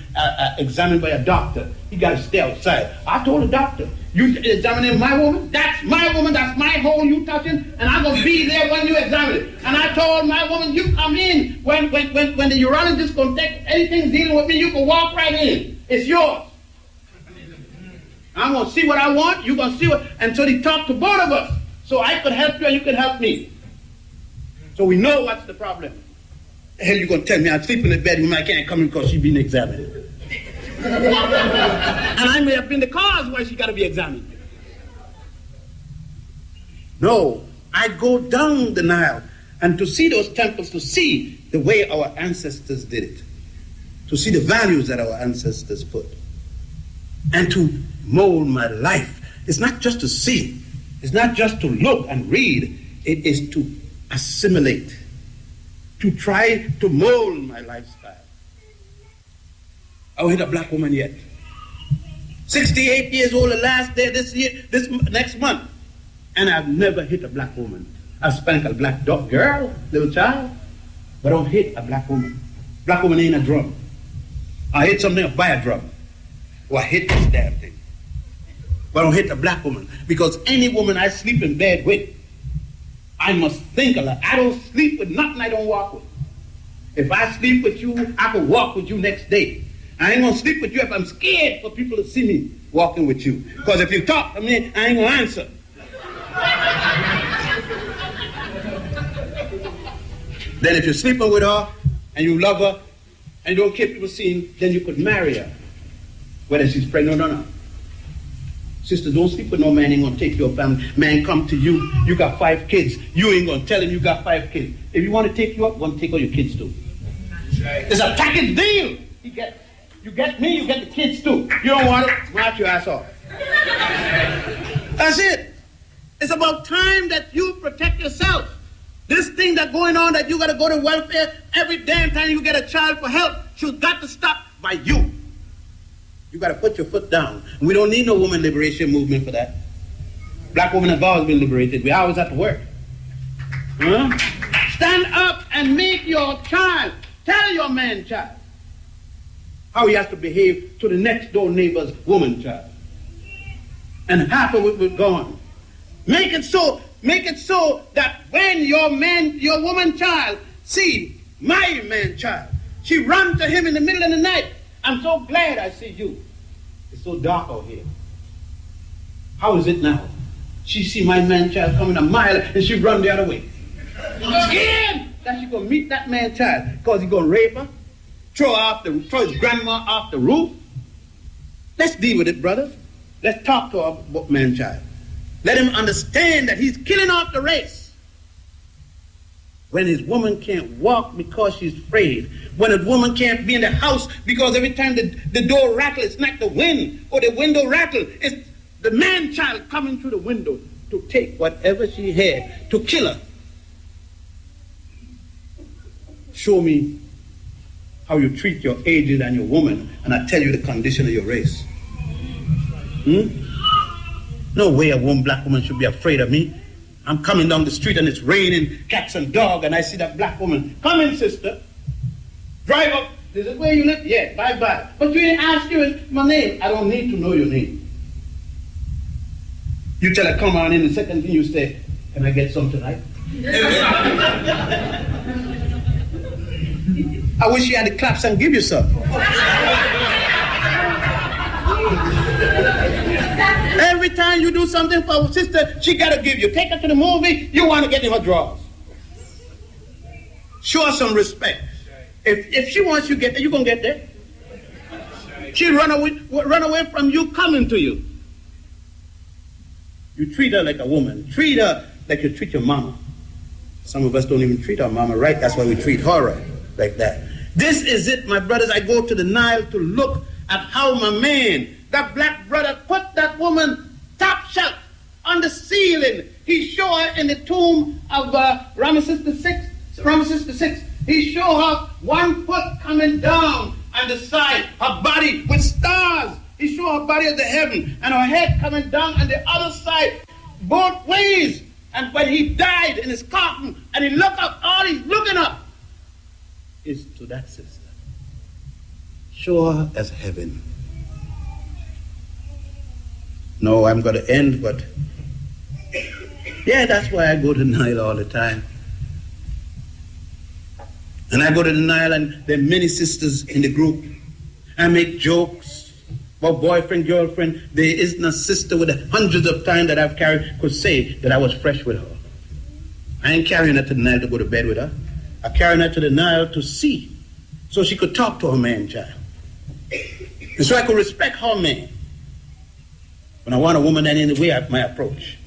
examined by a doctor. He got to stay outside. I told the doctor, you examining my woman? That's my woman. That's my hole you touching, and I'm going to be there when you examine it. And I told my woman, you come in. When the urologist going to take anything dealing with me, you can walk right in. It's yours. I'm going to see what I want. You're going to see what... And so he talked to both of us. So I could help you and you could help me. So we know what's the problem. The hell you going to tell me I sleep in the bedroom I can't come in because she being examined? And I may have been the cause why she got to be examined. No, I go down the Nile and to see those temples, to see the way our ancestors did it, to see the values that our ancestors put, and to mold my life. It's not just to see. It's not just to look and read. It is to assimilate, to try to mold my lifestyle. I don't hit a black woman yet. 68 years old the last day this next month, and I've never hit a black woman. I spank a black girl, little child, but I don't hit a black woman. Black woman ain't a drum. I hit something else, buy a drum. Or I hit this damn thing. But I don't hit a black woman, because any woman I sleep in bed with, I must think a lot. I don't sleep with nothing I don't walk with. If I sleep with you, I can walk with you next day. I ain't gonna sleep with you if I'm scared for people to see me walking with you. Because if you talk to me, I ain't gonna answer. Then if you're sleeping with her, and you love her, and you don't keep people seeing, then you could marry her. Whether she's pregnant or not. Sister, don't sleep with no man, ain't gonna take your family. Man come to you, you got 5 kids. You ain't gonna tell him you got 5 kids. If you want to take you up, want to take all your kids too. It's a package deal. You get me, you get the kids too. You don't want it, knock your ass off. That's it. It's about time that you protect yourself. This thing that's going on that you gotta go to welfare every damn time you get a child for help, should got to stop by you. You got to put your foot down. And we don't need no woman liberation movement for that. Black women have always been liberated. We always have to work. Huh? Stand up and make your child, tell your man child how he has to behave to the next door neighbor's woman child. And half of it will go on. Make it so that when your woman child see my man child, she run to him in the middle of the night. I'm so glad I see you. It's so dark out here. How is it now? She see my man-child coming a mile and she run the other way. Scared that she gonna meet that man-child because he gonna rape her, throw his grandma off the roof. Let's deal with it, brother. Let's talk to our man-child. Let him understand that he's killing off the race. When his woman can't walk because she's afraid. When a woman can't be in the house because every time the door rattles, it's not the wind or the window rattle. It's the man-child coming through the window to take whatever she had to kill her. Show me how you treat your aged and your woman, and I tell you the condition of your race. No way a black woman should be afraid of me. I'm coming down the street and it's raining cats and dogs, and I see that black woman. Come in, sister. Drive up. This is where you live? Yeah, bye-bye. But you didn't ask you my name. I don't need to know your name. You tell her, come on in. The second thing you say, can I get some tonight? I wish you had the claps and give you some. Every time you do something for a sister, she gotta give you. Take her to the movie, you want to get in her drawers. Show her some respect. If she wants you to get there, you're gonna get there. She'll run away from you coming to you. You treat her like a woman. Treat her like you treat your mama. Some of us don't even treat our mama right. That's why we treat her right, like that. This is it, my brothers. I go to the Nile to look at how my man, that black brother, put that woman top shelf on the ceiling. He showed her in the tomb of Ramesses VI. He showed her 1 foot coming down on the side, her body with stars. He showed her body of the heaven and her head coming down on the other side, both ways. And when he died in his coffin and he looked up, all he's looking up is to that sister. Show her as heaven. No, I'm going to end, but yeah, that's why I go to the Nile all the time. And I go to the Nile and there are many sisters in the group. I make jokes about boyfriend, girlfriend. There isn't a sister with the hundreds of times that I've carried could say that I was fresh with her. I ain't carrying her to the Nile to go to bed with her. I carry her to the Nile to see, so she could talk to her man child. And so I could respect her man. When I want a woman, that ain't the way my approach.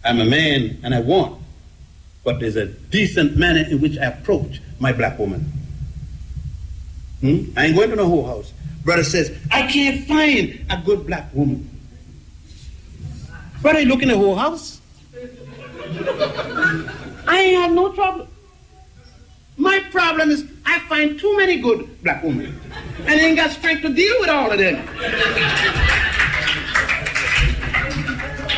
I'm a man and I want, but there's a decent manner in which I approach my black woman. I ain't going to no whole house. Brother says, I can't find a good black woman. Brother, you look in the whole house. I ain't have no trouble. My problem is I find too many good black women. And I ain't got strength to deal with all of them.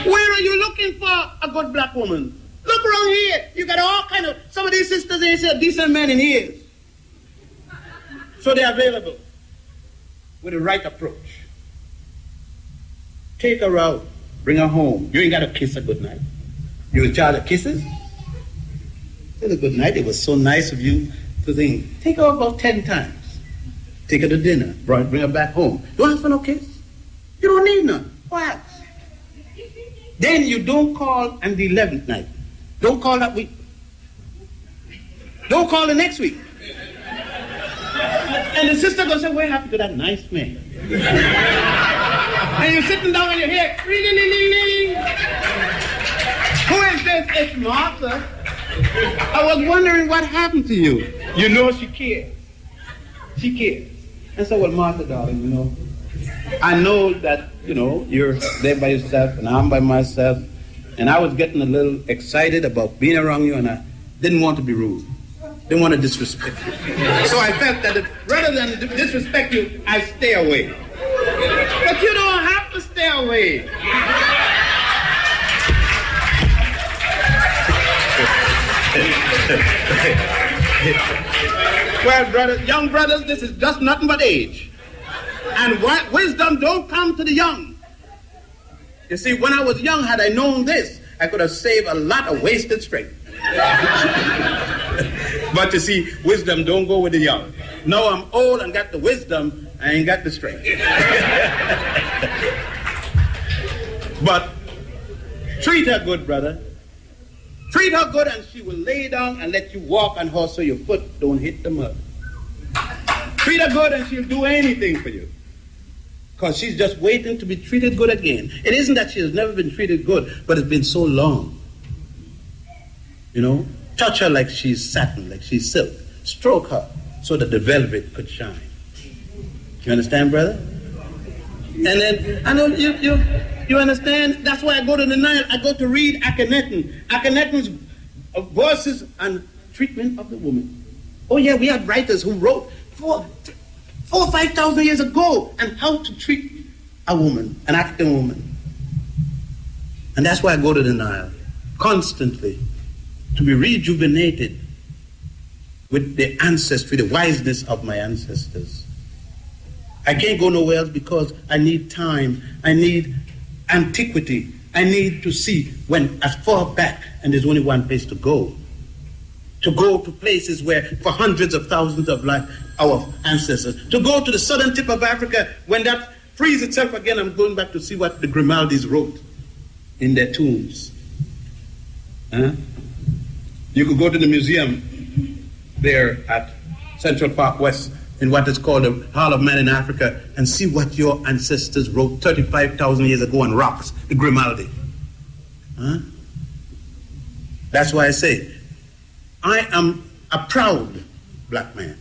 Where are you looking for a good black woman? Look around here. You got all kind of, some of these sisters ain't see a decent man in years. So they're available with the right approach. Take her out, bring her home. You ain't got to kiss her goodnight. You in charge of kisses? Tell her good night. It was so nice of you to think. Take her about 10 times. Take her to dinner. Bring her back home. Don't ask for no kiss. You don't need none. What? Then you don't call on the 11th night. Don't call that week. Don't call the next week. And the sister gonna say, what happened to that nice man? And you're sitting down on your head. Who is this? It's Martha. I was wondering what happened to you. You know she cares. She cares. And so, well, Martha, darling, you know, I know that, you know, you're there by yourself and I'm by myself. And I was getting a little excited about being around you and I didn't want to be rude. Didn't want to disrespect you. So I felt that rather than disrespect you, I stay away. But you don't have to stay away. Well, brothers, young brothers, this is just nothing but age. And wisdom don't come to the young. You see, when I was young, had I known this, I could have saved a lot of wasted strength. But you see, wisdom don't go with the young. No, I'm old and got the wisdom, I ain't got the strength. But treat her good, brother. Treat her good and she will lay down and let you walk on her so your foot don't hit the mud. Treat her good and she'll do anything for you. Because she's just waiting to be treated good again. It isn't that she has never been treated good, but it's been so long. You know, touch her like she's satin, like she's silk. Stroke her so that the velvet could shine. You understand, brother? And then, I know you understand? That's why I go to the Nile. I go to read Akhenaten. Akhenaten's verses on treatment of the woman. Oh yeah, we had writers who wrote 4,000 or 5,000 years ago on how to treat a woman, an African woman. And that's why I go to the Nile constantly, to be rejuvenated with the ancestry, the wiseness of my ancestors. I can't go nowhere else because I need time, I need antiquity, I need to see when as far back, and there's only one place to go to go to places where for hundreds of thousands of our ancestors, to go to the southern tip of Africa. When that frees itself again, I'm going back to see what the Grimaldis wrote in their tombs. You could go to the museum there at Central Park West in what is called the Hall of Man in Africa and see what your ancestors wrote 35,000 years ago on rocks, the Grimaldi. That's why I say, I am a proud black man.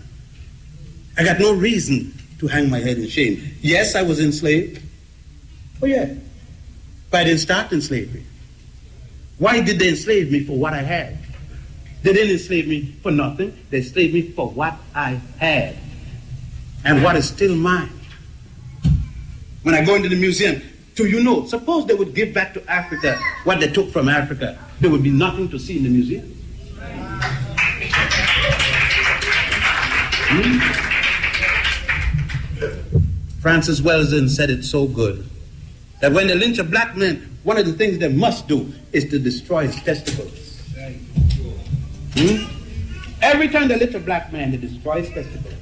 I got no reason to hang my head in shame. Yes, I was enslaved. Oh yeah. But I didn't start in slavery. Why did they enslave me? For what I had. They didn't enslave me for nothing. They enslaved me for what I had. And what is still mine. When I go into the museum, do you know, suppose they would give back to Africa what they took from Africa, there would be nothing to see in the museum. Francis Wellington said it so good that when they lynch a black man, one of the things they must do is to destroy his testicles. Every time they lynch a black man, they destroy his testicles.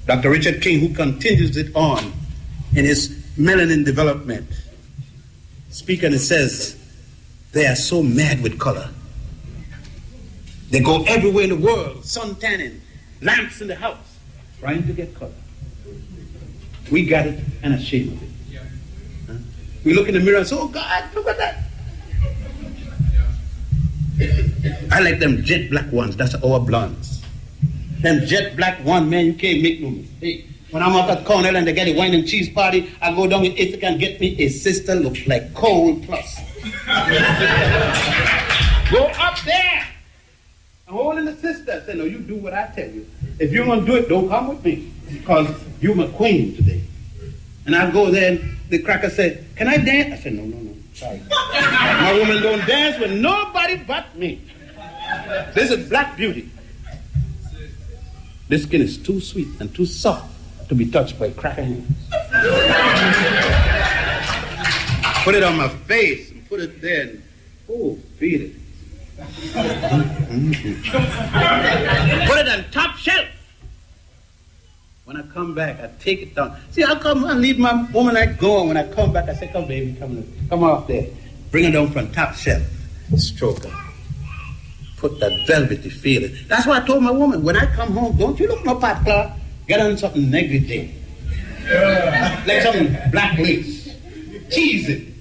Dr. Richard King, who continues it on in his melanin development, speaking, and says, they are so mad with color. They go everywhere in the world, sun tanning, lamps in the house, trying to get color. We got it and ashamed of it. We look in the mirror and say, oh God, look at that. I like them jet black ones, that's our blondes. Them jet black one, man, you can't make no mistake. When I'm up at Cornell and they get a wine and cheese party, I go down in Ithaca and get me a sister looks like coal plus. Go up there. I'm holding the sister. I say, no, you do what I tell you. If you want to do it, don't come with me. Because you're my queen today. And I go there and the cracker said, can I dance? I said, no, sorry. My woman don't dance with nobody but me. This is black beauty. This skin is too sweet and too soft to be touched by cracker hands. Put it on my face and put it there and, oh, feed it. Put it on top shelf. When I come back, I take it down. See, I leave my woman like going. When I come back, I say, come baby, come off there. Bring her down from top shelf. Stroke her. Put that velvety feeling. That's why I told my woman, when I come home, don't you look no pot cloth. Get on something negligee. Like something black lace. Tease it.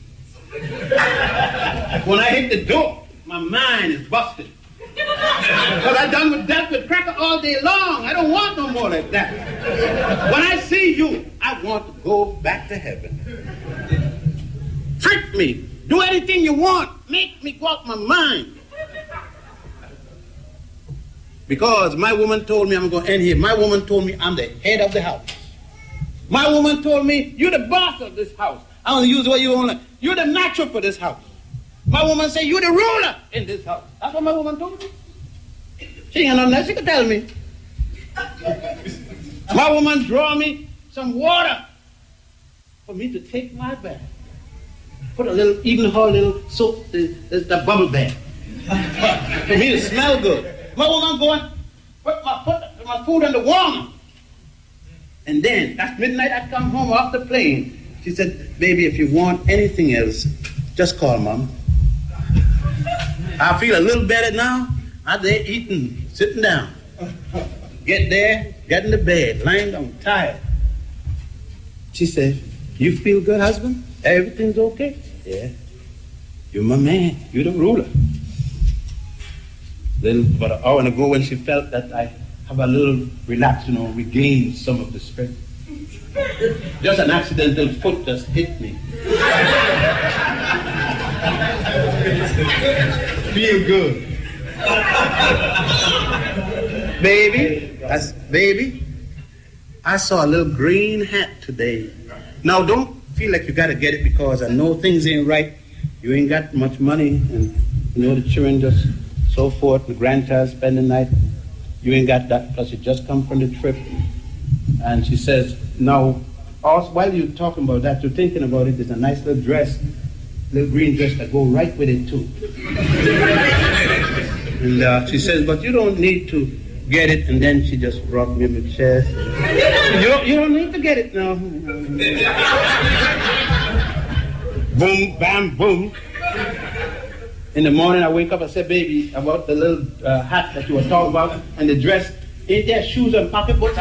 When I hit the door, my mind is busted. Because I done with that with cracker all day long. I don't want no more like that. When I see you, I want to go back to heaven. Trick me. Do anything you want. Make me go out my mind. Because my woman told me, I'm going to end here. My woman told me I'm the head of the house. My woman told me, you're the boss of this house. I don't use what you want. You're the natural for this house. My woman said, you're the ruler in this house. That's what my woman told me. She ain't got nothing else she could tell me. My woman draw me some water for me to take my bath. Put a little, even her little soap, the bubble bath. For me to smell good. My woman going, put my food in the warmer. And then, at midnight, I come home off the plane. She said, baby, if you want anything else, just call Mom. I feel a little better now. I'm there eating, sitting down. Get there, get in the bed, lying down, tired. She said, you feel good, husband? Everything's okay? Yeah. You're my man. You're the ruler. Then about an hour ago when she felt that I have a little relaxed, regained some of the strength. Just an accidental foot just hit me. Feel good. Baby, I saw a little green hat today. Now don't feel like you gotta get it because I know things ain't right. You ain't got much money and the children just so forth, the grandchild spend the night. You ain't got that, plus you just come from the trip. And she says, now, also, while you're talking about that, you're thinking about it, there's a nice little dress, little green dress that go right with it too. And she says, but you don't need to get it. And then she just rubbed me in the chest. You don't need to get it now. Boom, bam, boom. In the morning, I wake up, I said, baby, about the little hat that you were talking about and the dress, ain't there shoes and pocketbooks?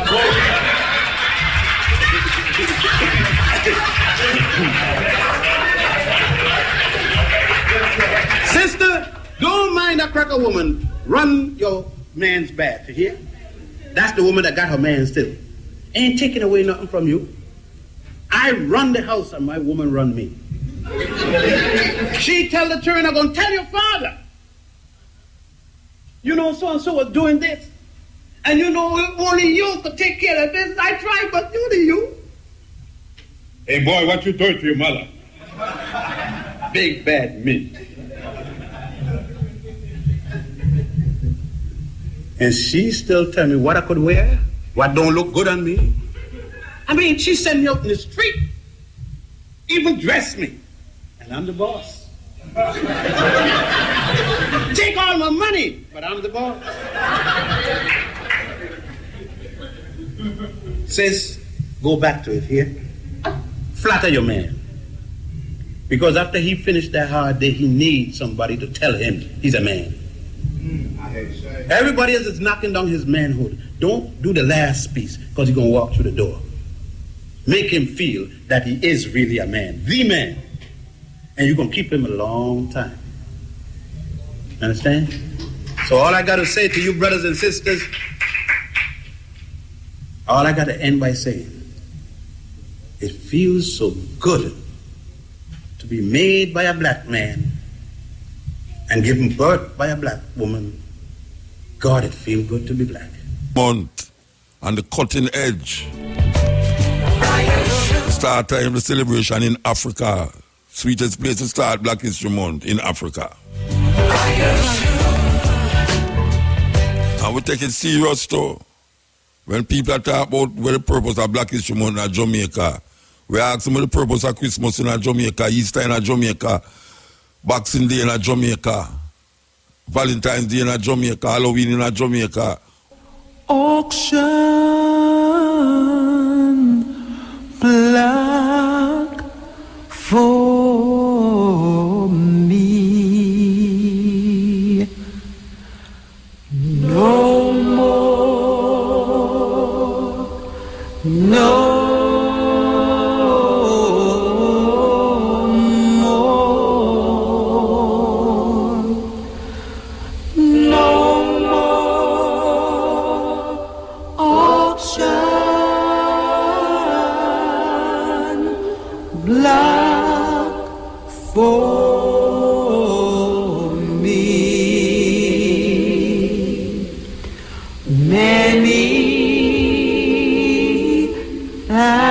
Sister, don't mind a cracker woman. Run your man's bath, you hear? That's the woman that got her man still. Ain't taking away nothing from you. I run the house and my woman run me. She tell the children, I'm going to tell your father. You know, so-and-so was doing this. And you know, only you could take care of this. I tried, but only you. Hey, boy, what you doing to your mother? Big bad mint. And she still tell me what I could wear, what don't look good on me. I mean, she sent me out in the street, even dressed me. And I'm the boss. Take all my money, but I'm the boss. Says, go back to it here. Flatter your man. Because after he finished that hard day, he needs somebody to tell him he's a man. Everybody else is knocking down his manhood. Don't do the last piece, because he's going to walk through the door. Make him feel that he is really a man, the man. And you're going to keep him a long time. Understand? So all I got to say to you brothers and sisters, all I got to end by saying, it feels so good to be made by a black man and given birth by a black woman. God, it feels good to be black. Month on the cutting edge. Start time the celebration in Africa. Sweetest place to start Black History Month in Africa. And we take it serious too. When people are talking about what the purpose of Black History Month in Jamaica, we ask them what the purpose of Christmas in Jamaica, Easter in Jamaica, Boxing Day in Jamaica, Valentine's Day in Jamaica, Halloween in Jamaica. Auction black for me. No more, no for me. Many thousand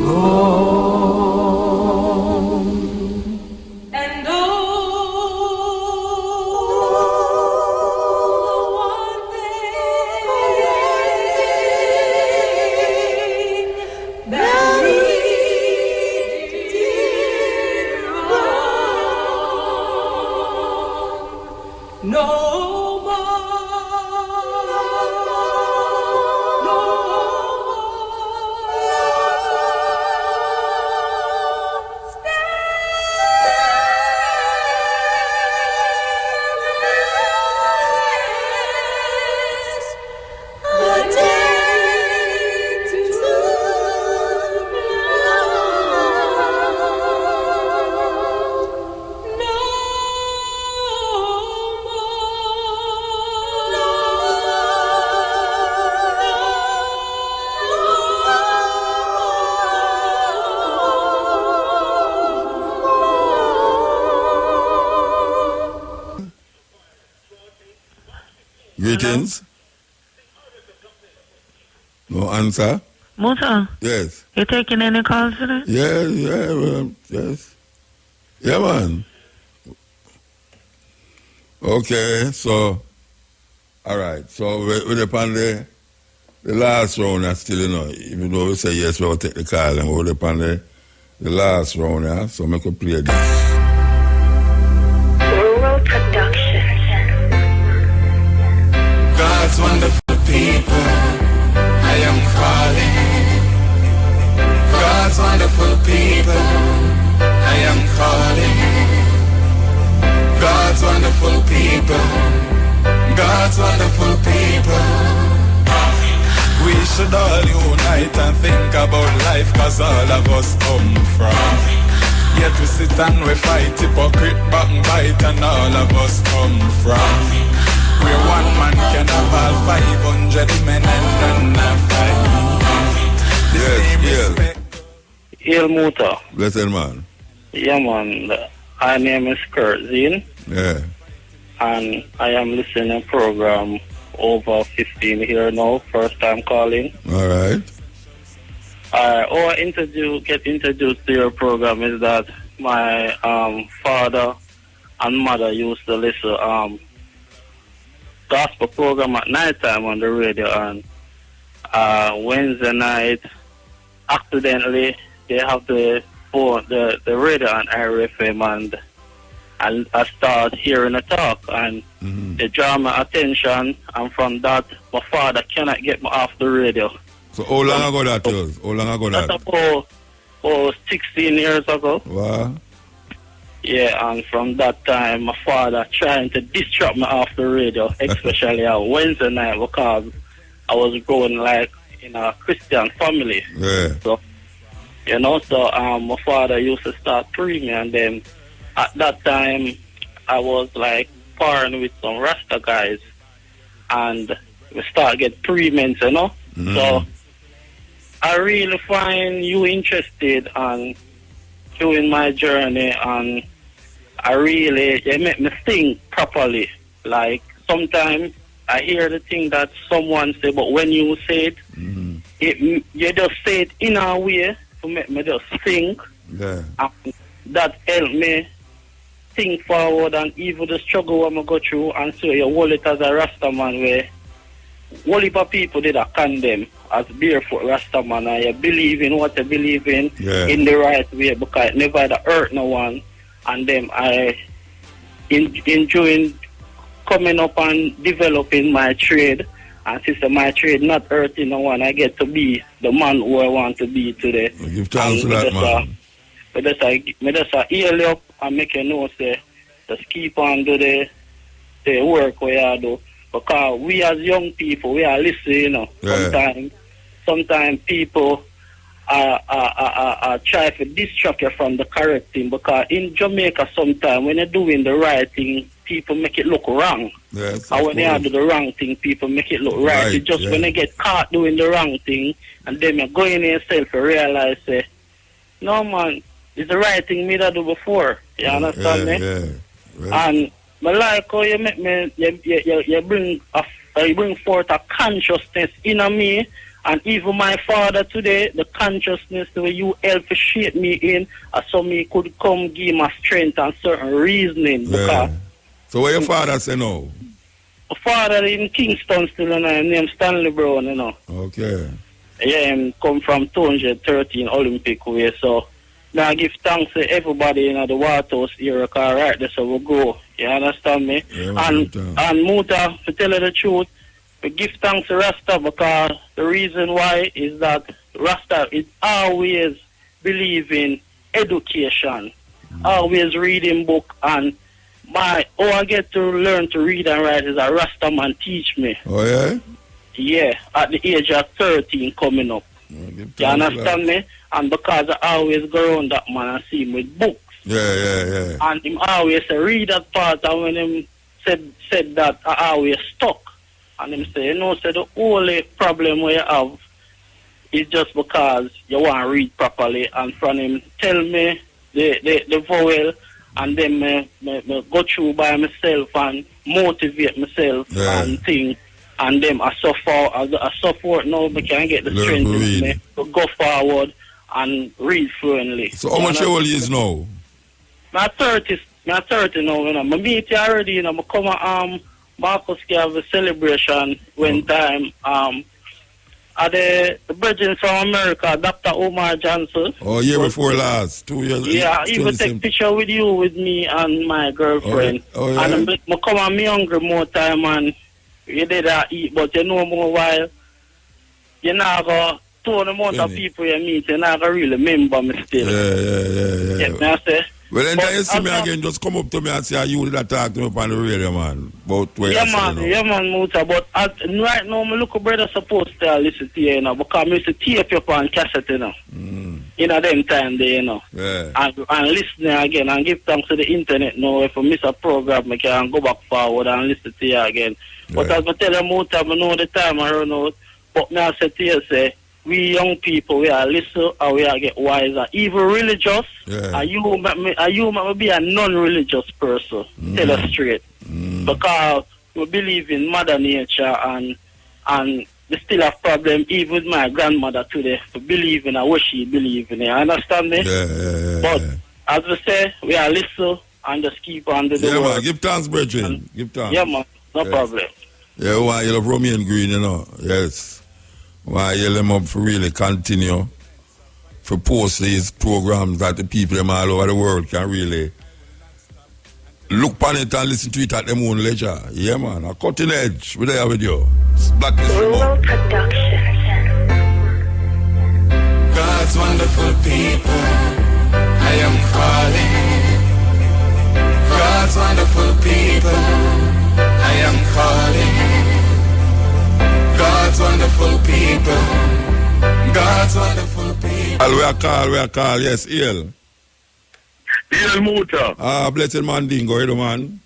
gone. And Greetings. No answer? Muta, Yes. you taking any calls today? Yes. Yeah, man. Okay, so, all right. So, we're upon the last round, that's still, even though we say yes, we'll take the call, and we're upon the The last round, yeah? So make a play this. Rural Productions. God's wonderful people, I am calling. God's wonderful people, I am calling. God's wonderful people, God's wonderful people. We should all unite and think about life, cause all of us come from. Yet we sit and we fight, hypocrite, backbite, and all of us come from. Where one man can have all 500 men and not fight. Yes, Il Muta. Blessed man. Yeah, man. My name is Kurt Zine. Yeah. And I am listening to program over 15 here now. First time calling. All right. Get introduced to your program is that my father and mother used to listen gospel program at night time on the radio, and Wednesday night accidentally they have the radio on RFM, and I start hearing a talk, and they draw my attention, and from that my father cannot get me off the radio. So how long ago that was? How long ago that? That's about 16 years ago. Wow. Yeah, and from that time my father trying to distract me off the radio, especially on Wednesday night, because I was growing like in a Christian family. Yeah. So my father used to start praying me, and then at that time I was like partying with some Rasta guys, and we start get pre-ments, So I really find you interested in doing my journey, and it make me think properly. Like sometimes I hear the thing that someone say, but when you say it, you just say it in a way to make me just think. Yeah. And that help me think forward, and even the struggle I'm go through, and so you hold it as a Rasta man where whole heap of people did condemn as barefoot Rasta man, and you believe in what you believe in in the right way, because it never hurt no one. And then I enjoying coming up and developing my trade, and since my trade not hurting no one, I get to be the man who I want to be today. Well, give thanks to that, man. Me just heal you up and make you know, say, just keep on do the work we are do. Because we as young people, we are listening, Sometimes people are try to distract you from the correct thing, because in Jamaica sometimes when you're doing the right thing, people make it look wrong. Yes, and when they do the wrong thing, people make it look right. It's just when they get caught doing the wrong thing, and then you go in yourself and realize, say, no man, it's the right thing me that do before. You understand me? Yeah. And I like how you make me, you bring forth a consciousness in me. And even my father today, the consciousness the way you help shape me in, so me could come give my strength and certain reasoning. Because so what your father say now? My father in Kingston still, named Stanley Brown, Okay. Yeah, him come from 213 Olympic Way, so now I give thanks to everybody in the Waterhouse area, because right there so we go. You understand me? Yeah, and Muta, to tell you the truth, we give thanks to Rasta, because the reason why is that Rasta is always believing education, always reading book, and I get to learn to read and write is a Rasta man teach me. Oh yeah? Yeah, at the age of 13 coming up. You understand me? And because I always go around that man and see him with books. Yeah. And him always read that part, and when him said that, I always stuck. And him say, the only problem we have is just because you want to read properly. And from him tell me the vowel, and then me go through by myself and motivate myself and think. And then I suffer now, but can get the strength in me to go forward and read fluently. So how much old is now? I'm 30 now, I meet you already, I come Marcus have a celebration when time the Virgin from America, Dr. Omar Johnson. Oh, year before last, 2 years. Yeah, he will take picture with you, with me and my girlfriend. Oh, yeah. And I come and me hungry more time and you did eat, but you know more while. You know, go to the amount of people you meet, you not really remember me still. Yeah. Me I say. Well, anytime you see me again, just come up to me and say, you did talk to me on the radio, man. About where Yeah, man, Muta. But right now, my little brother supposed to listen to you, you know, because I used to tape you on cassette, you know. You know, them time there, you know. Yeah. And listen again and give thanks to the internet now. If I miss a program, I can go back forward and listen to you again. But as I tell you, Muta, I know the time I run out. But me I say to you, say, we young people, we are listen and we are get wiser. Even religious, and you make me be a non-religious person. Tell us straight. Because we believe in Mother Nature and we still have problem even with my grandmother today to believe in what she believe in. You understand me? But as we say, we are listen and just keep on the Yeah, word. man, give thanks, brethren. Give thanks. Yeah, man, no problem. Yeah, why you love Romeo Green, you know? Yes. Why you them up for really continue for post these programs that the people them all over the world can really look upon it and listen to it at their own leisure. Yeah, man. A cutting edge. We're there with you. It's Blackness Remote. God's wonderful people, I am calling. God's wonderful people, I am calling. God's wonderful people, God's wonderful people. We are call, yes, El. El Muta. Blessed Mandingo, you know, man.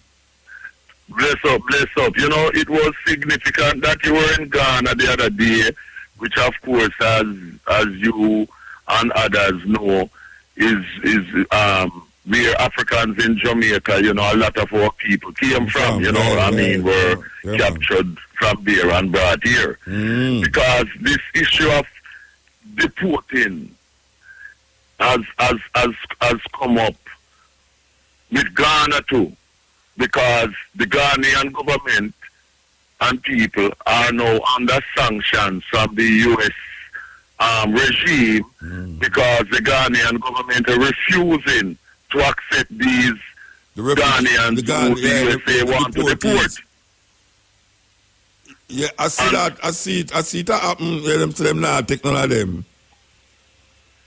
Bless up. You know, it was significant that you were in Ghana the other day, which of course, as you and others know, is where Africans in Jamaica, you know, a lot of our people came from, you know, were captured from there and brought here. Because this issue of deporting has come up with Ghana too, because the Ghanaian government and people are now under sanctions from the U.S. Regime because the Ghanaian government are refusing to accept these Ghanaians who the USA want to deport. Yeah, I see that. I see it happen. Them now take none of them.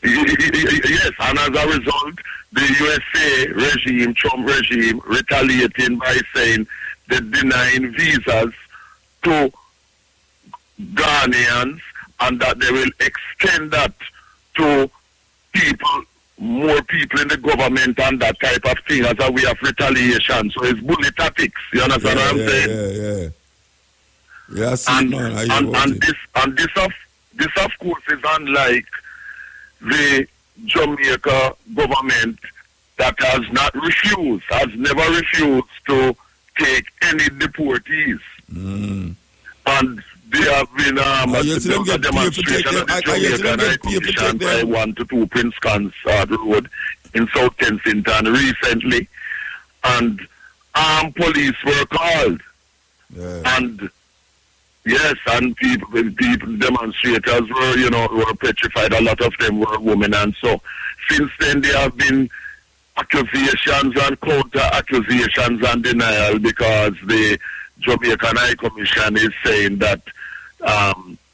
Yes, and as a result, the USA regime, Trump regime, retaliating by saying they're denying visas to Ghanaians and that they will extend that to people, more people in the government and that type of thing as a way of retaliation. So it's bully tactics. You understand what I'm saying? Yeah, I see, man. This of course is unlike the Jamaica government that has never refused to take any deportees. And there have been a demonstration at the Jamaican High Commission by 1 to 2 Prince Consort Road in South Kensington recently. And armed police were called. And yes, and people, demonstrators were petrified. A lot of them were women, and so since then there have been accusations and counter-accusations and denial because the Jamaican High Commission is saying that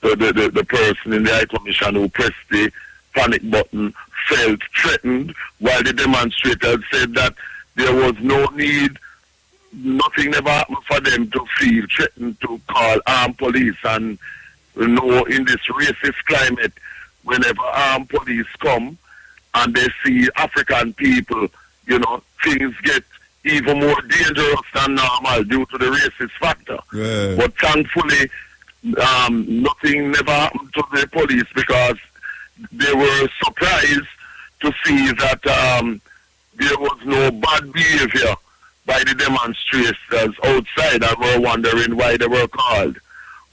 the person in the High Commission who pressed the panic button felt threatened, while the demonstrators said that there was no need. Nothing never happened for them to feel threatened to call armed police. And in this racist climate, whenever armed police come and they see African people, things get even more dangerous than normal due to the racist factor. But thankfully, nothing never happened to the police because they were surprised to see that there was no bad behavior by the demonstrators outside and were wondering why they were called.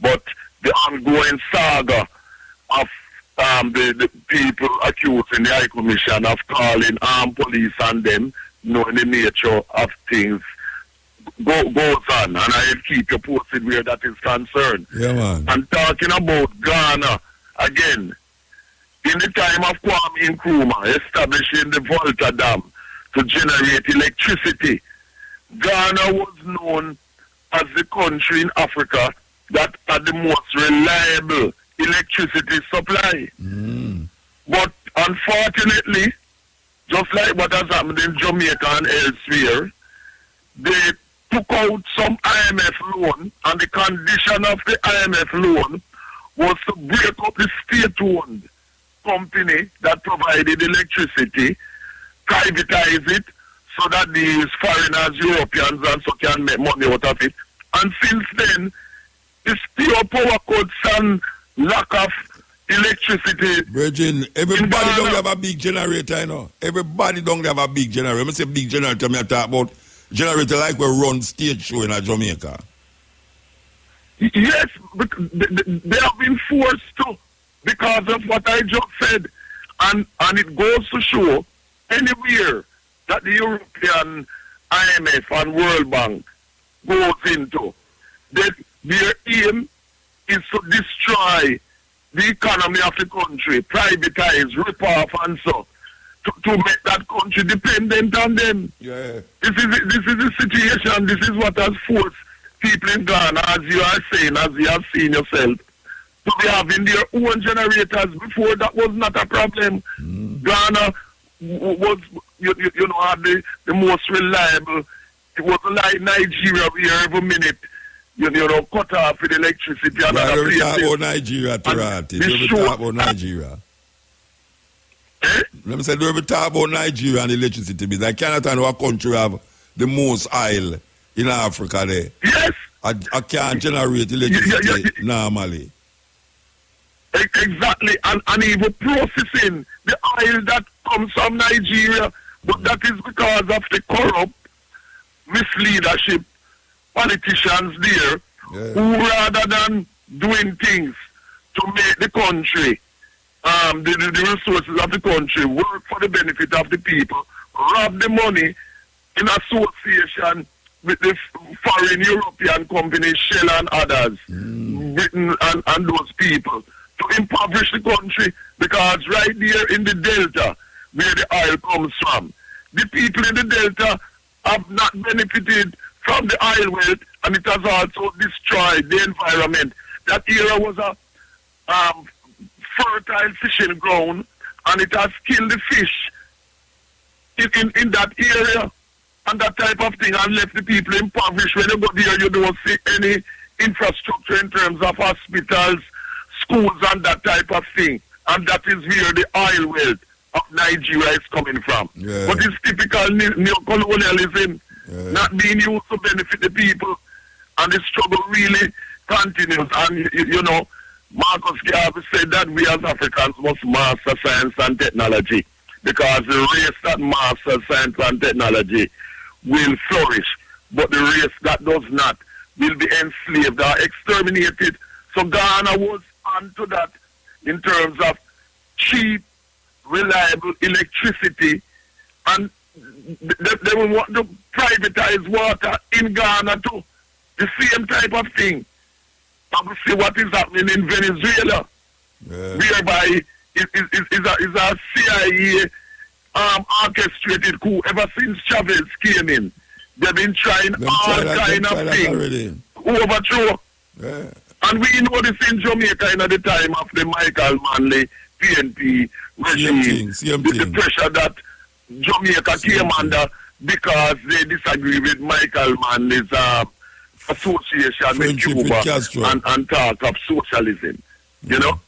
But the ongoing saga of the people accusing the High Commission of calling armed police on them, knowing the nature of things goes on, and I'll keep you posted where that is concerned. Yeah, man. And talking about Ghana, again, in the time of Kwame Nkrumah establishing the Volta Dam to generate electricity, Ghana was known as the country in Africa that had the most reliable electricity supply. But unfortunately, just like what has happened in Jamaica and elsewhere, they took out some IMF loan, and the condition of the IMF loan was to break up the state-owned company that provided electricity, privatize it, so that these foreigners, Europeans and so can make money out of it. And since then, it's pure power cuts and lack of electricity. Virgin, everybody don't have a big generator, you know. Everybody don't have a big generator. When I say big generator, I talk about generator like we run stage show in Jamaica. Yes, they have been forced to because of what I just said. And it goes to show anywhere that the European IMF and World Bank goes into, that their aim is to destroy the economy of the country, privatize, rip off and so, to make that country dependent on them. Yeah. This is the situation. This is what has forced people in Ghana, as you are saying, as you have seen yourself, to be having their own generators. Before that was not a problem. Ghana was, you know, had the most reliable. It wasn't like Nigeria where every minute, you know, cut off with electricity and other places. Talk about Nigeria, Tarati. Talk about Nigeria. Let me say, do we talk about Nigeria and electricity? Because I cannot know a country have the most oil in Africa there. Yes. I can't generate electricity normally. Exactly, and even processing the oil that comes from Nigeria, but that is because of the corrupt misleadership politicians there, who rather than doing things to make the country, the resources of the country work for the benefit of the people, rob the money in association with the foreign European companies, Shell and others, Britain and those people, to impoverish the country, because right there in the Delta, where the oil comes from, the people in the Delta have not benefited from the oil wealth, and it has also destroyed the environment. That area was a fertile fishing ground, and it has killed the fish in that area, and that type of thing, and left the people impoverished. When you go there, you don't see any infrastructure in terms of hospitals, schools, and that type of thing. And that is where the oil wealth of Nigeria is coming from. But it's typical neocolonialism, not being used to benefit the people, and the struggle really continues. And you know, Marcus Garvey said that we as Africans must master science and technology, because the race that masters science and technology will flourish, but the race that does not will be enslaved or exterminated. So Ghana was onto that in terms of cheap, reliable electricity, and they will want to privatize water in Ghana too. The same type of thing. And we see what is happening in Venezuela, whereby is a CIA orchestrated coup ever since Chavez came in. They've been trying all kind of things to overthrow. And we know this in Jamaica in the time of the Michael Manley PNP regime. The pressure that Jamaica came under because they disagree with Michael Manley's association with Cuba and talk of socialism. You know?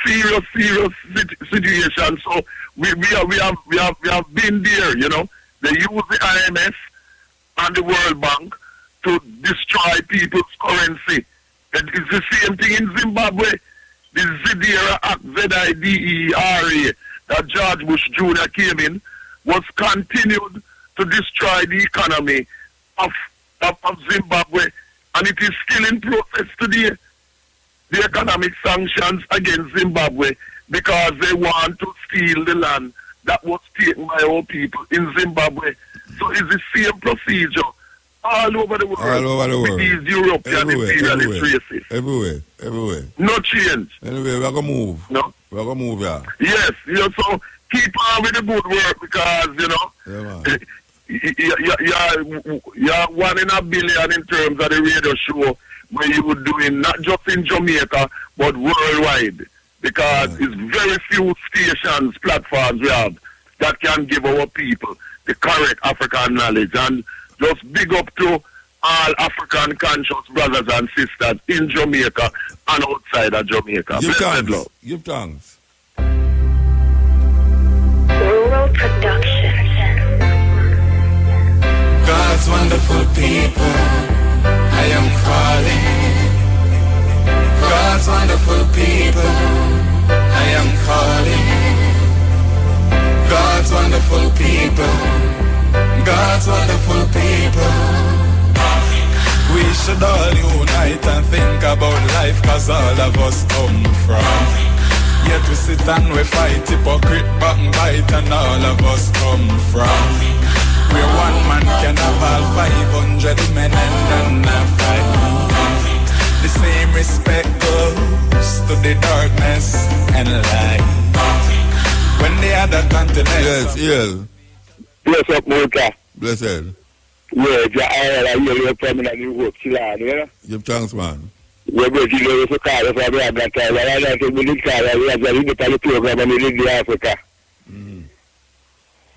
Serious situation. So we have been there, you know. They use the IMF and the World Bank to destroy people's currency. And it's the same thing in Zimbabwe. The Zidera Act, ZIDERA, that George Bush Jr. came in, was continued to destroy the economy of Zimbabwe. And it is still in process today. The economic sanctions against Zimbabwe, because they want to steal the land that was taken by our people in Zimbabwe. So So it's the same procedure all over the world. All over the world. With these European imperialist races. Everywhere. No change. Anyway, we're going to move. No. We're going to move, yeah. Yes, so keep on with the good work because, you're 1 in a billion in terms of the radio show where you were doing not just in Jamaica, but worldwide. Because it's very few stations, platforms we have that can give our people the correct African knowledge. And just big up to all African conscious brothers and sisters in Jamaica and outside of Jamaica. Give thanks. Give thanks. Rural Productions. God's wonderful people, I am calling. God's wonderful people, I am calling. God's wonderful people, God's wonderful people. We should all unite and think about life, cause all of us come from. Yet we sit and we fight, hypocrite, backbite, and all of us come from. Where one man can have all 500 men and not fight. The same respect goes to the darkness and light. When the other continents... Yes. Bless up, Mutabaruka. Blessed. Yeah, you're permanent in work, yeah? Give thanks, man. We're going to go to Canada for that time. I like to be in Canada. We have a little program in Africa.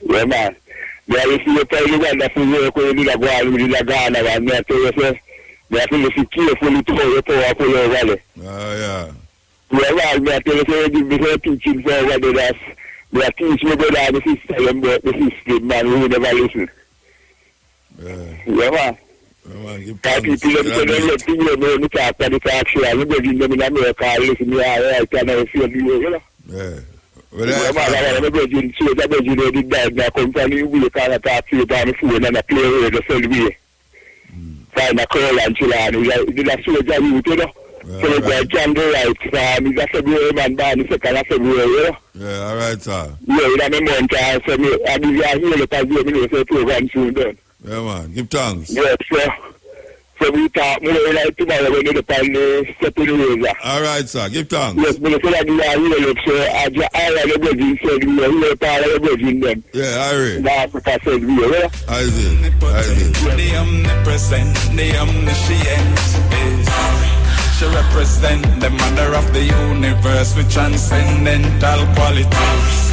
Yeah, man. There is a very wonderful work when you go on with the Ghana and me tell you, say, they have to be carefully to your power for your valley. Yeah. Yeah, man, me tell you, say, give me some teaching for what they have. They are teaching me about the system, but the system, man, who never listen. Yeah, man. Because people let them let people know the talk and the talk show. I'm going them in America and listen to me all right and I feel you, you know. Yeah. Well, I'm going to show that they did that. They come from the week and I talk to you on the phone and I play with the same way. Find a call and chill on. He's a soldier youth, you know. So he's a candle right. He's a February man, born the 2nd of February, you know. Yeah, all right, sir. Yeah, in a month, so I give you a healing because you know, so program soon done. Yeah, man. Give thanks. Yes, sir. So we talk more like tomorrow when you find the stepping razor. All right, sir. Give thanks. Yes, but if you like to look, so I like the virgin said we are here, part of the virgin then. Yeah, I read. The Africa said we are here. I did. The omnipresent, the omniscient is. She represent the mother of the universe with transcendental qualities.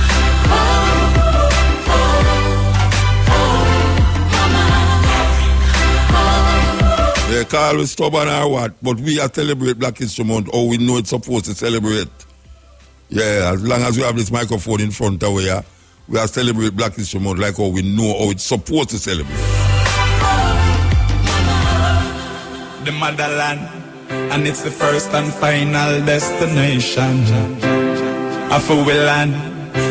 They call us stubborn or what, but we are celebrate Black History Month, or we know it's supposed to celebrate. Yeah, as long as we have this microphone in front of we are celebrate Black History Month like how we know how it's supposed to celebrate. The motherland, and it's the first and final destination. Of a land,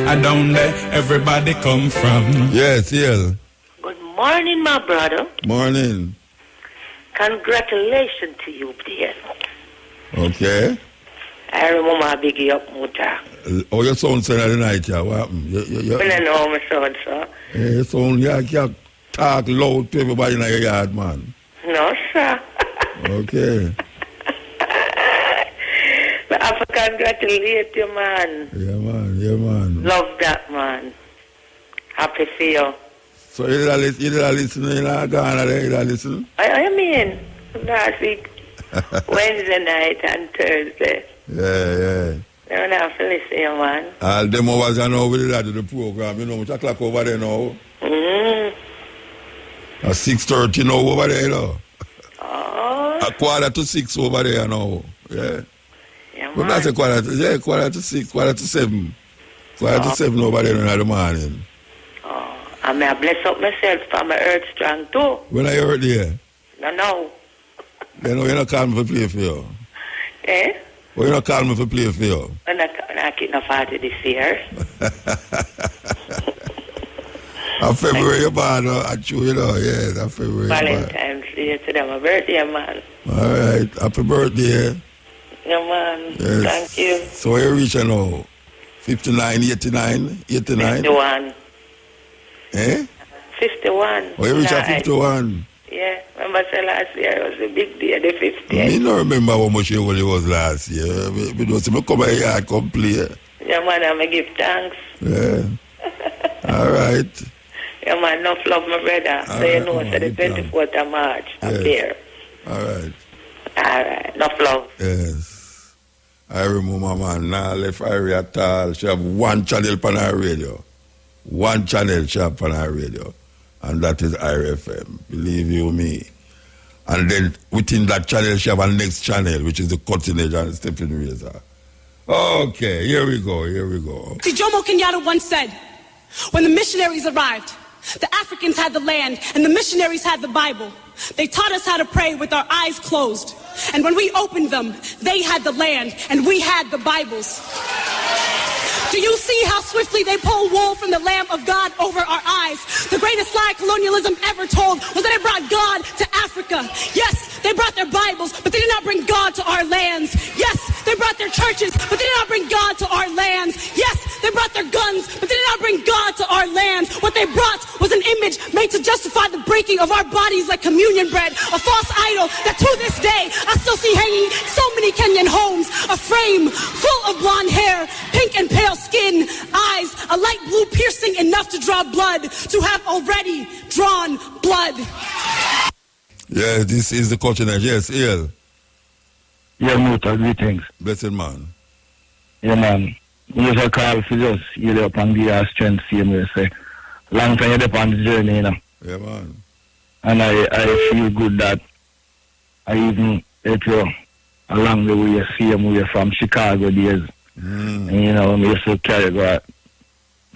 and down there everybody come from. Yes, yeah. Good morning, my brother. Morning. Congratulations to you, dear. Okay. I remember I big you up, Muta. Oh, your son said at the night, yeah. What happened? When I know my son, sir. Yeah, your son, you can't talk loud to everybody in your yard, man. No, sir. Okay. But I congratulate you, man. Yeah, man. Love that, man. Happy for you. So you did listen in Ghana there, you did listen? I mean, last week, Wednesday night and Thursday. Yeah. You don't have to listen, man. All them hours are now over there to the program, you know, much o'clock over there now. At 6:30 now over there, you know. Oh. At 5:45 over there now. Yeah. But that's a quarter to 6, 7:45. 7:45 over there in the morning. I may bless up myself for my earth strong too. When I heard there? No. Then you're not calling me for play for you. Eh? Well, you're not calling me for play for you. I'm not keep no party this year. February you're born, actually, you know, yes, February. Valentine's Day today, my birthday, man. All right, happy birthday. Yeah, man. Yes. Thank you. So where you reaching now? 59, 89? 51. Eh? 51. Oh, you reach at 51? Yeah, remember say last year it was a big day, the 50th. Me don't remember how much it was last year. Me don't see me come here and come play. Yeah, man, I give thanks. Yeah. All right. Yeah, man, enough love, my brother. So you know, so the 24th of March, I'm there. All right. All right, enough love. Yes. I remember, man, now left Irie at all. She have one channel on her radio. One channel she have on her radio. And that is Irie FM. Believe you me. And then within that channel, she have a next channel, which is the Cutting Edge and Stephen Razor. Okay, here we go. See, Jomo Kenyatta once said, when the missionaries arrived, the Africans had the land and the missionaries had the Bible. They taught us how to pray with our eyes closed. And when we opened them, they had the land and we had the Bibles. Do you see how swiftly they pull wool from the Lamb of God over our eyes? The greatest lie colonialism ever told was that it brought God to Africa. Yes, they brought their Bibles, but they did not bring God to our lands. Yes, they brought their churches, but they did not bring God to our lands. Yes, they brought their guns, but they did not bring God to our lands. What they brought was an image made to justify the breaking of our bodies like communion bread, a false idol that to this day I still see hanging so many Kenyan homes, a frame full of blonde hair, pink and pale skin, eyes, a light blue piercing enough to draw blood, to have already drawn blood. Yeah, this is the Cutting Edge. Yes, Ian. Yeah, Muta, greetings. Blessed man. Yeah, man. Here's a call for just you up and be our strength, same way, say. Long time you're up on the journey, you know. Yeah, man. And I feel good that I even help you along the way, same way from Chicago days. And, you know, me used to carry go at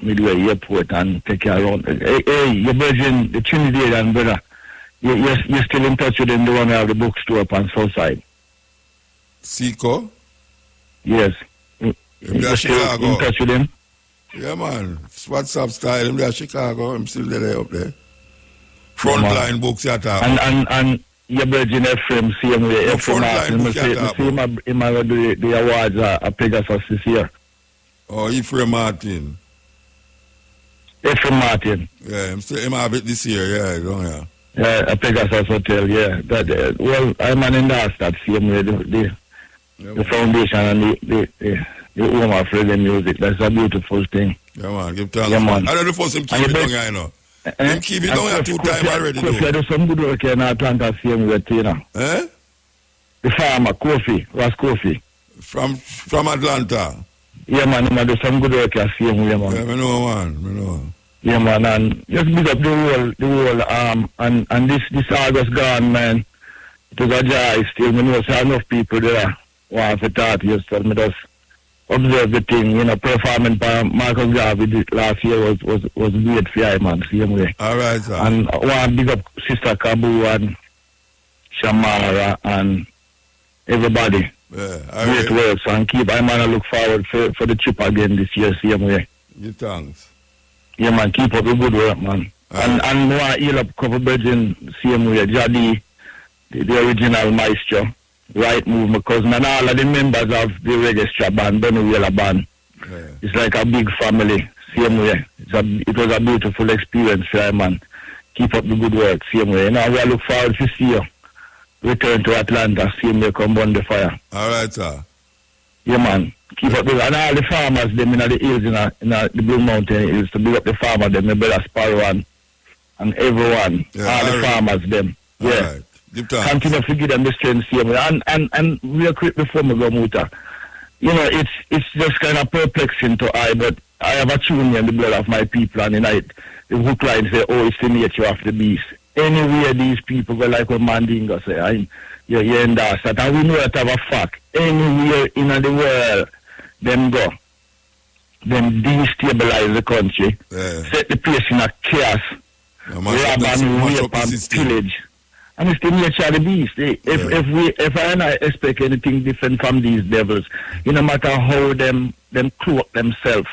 Midway Airport and take you around. Hey, your virgin, the Trinidadian brother, you're still in touch with him, the one who have the bookstore up on Southside? Seco? Yes. You're Chicago. In touch with him? Yeah, man. WhatsApp style, I'm there Chicago, I'm still there up there. Frontline books you talk. And your virgin FM, same way. No, Frontline books you talk. Him do the awards at Pegasus this year. Oh, Ephraim Martin. Ephraim Martin. Yeah, him have it this year, yeah, don't you? Yeah, at Pegasus Hotel, yeah. That, well, I'm an endorse that same way. The foundation and the home of reggae music. That's a beautiful thing. Yeah, man. Give thanks. Yeah, man. I don't know if him keep it down here, you know. Him keep it down here 2 times already, though. There's some good work here in Atlanta, same way, you know. Eh? The farmer, Kofi, Ross Kofi. From Atlanta? Yeah, man. He do some good work here, same way, man. Yeah, I know, man. I know. Yeah, man. And just big up the whole, and this August gone, man. It was a joy still. I know so enough people there want to talk to you, so I just observe the thing, you know, performance by Marcus Garvey last year was great for you, man, same way. All right, sir. And I want to big up Sister Kabu and Shamara and everybody. Yeah, great works, and keep, I man, I look forward for the trip again this year, same way. Give thanks. Yeah, man, keep up the good work, man. And I want to heal up Cover Virgin, same way. Jadi, the original maestro. Right move, my cousin, and all of the members of the reggae strap band, Benuela band. Yeah. It's like a big family, same way. It was a beautiful experience, right, man. Keep up the good work, same way. Now we look forward to see you return to Atlanta, same way, come burn the fire. All right, sir. Yeah, man. Keep up the, and all the farmers, them in the hills, in the Blue Mountain Hills, to build up the farmers, them, the brother Sparrow and everyone, all the farmers, them. All yeah. right. Continue to give them the strength, same way. And real quick before we go, Muta, you know, it's just kind of perplexing to I, but I have a tune in the blood of my people, and the hook line say, oh, it's the nature of the beast. Anywhere these people go, like what Mandingo say, you're in that, and we know that have a fact. Anywhere in the world, them go, them destabilize the country, set the place in a chaos, rob and rape and pillage. And it's the nature of the beast. If I and I expect anything different from these devils, no matter how them cloak themselves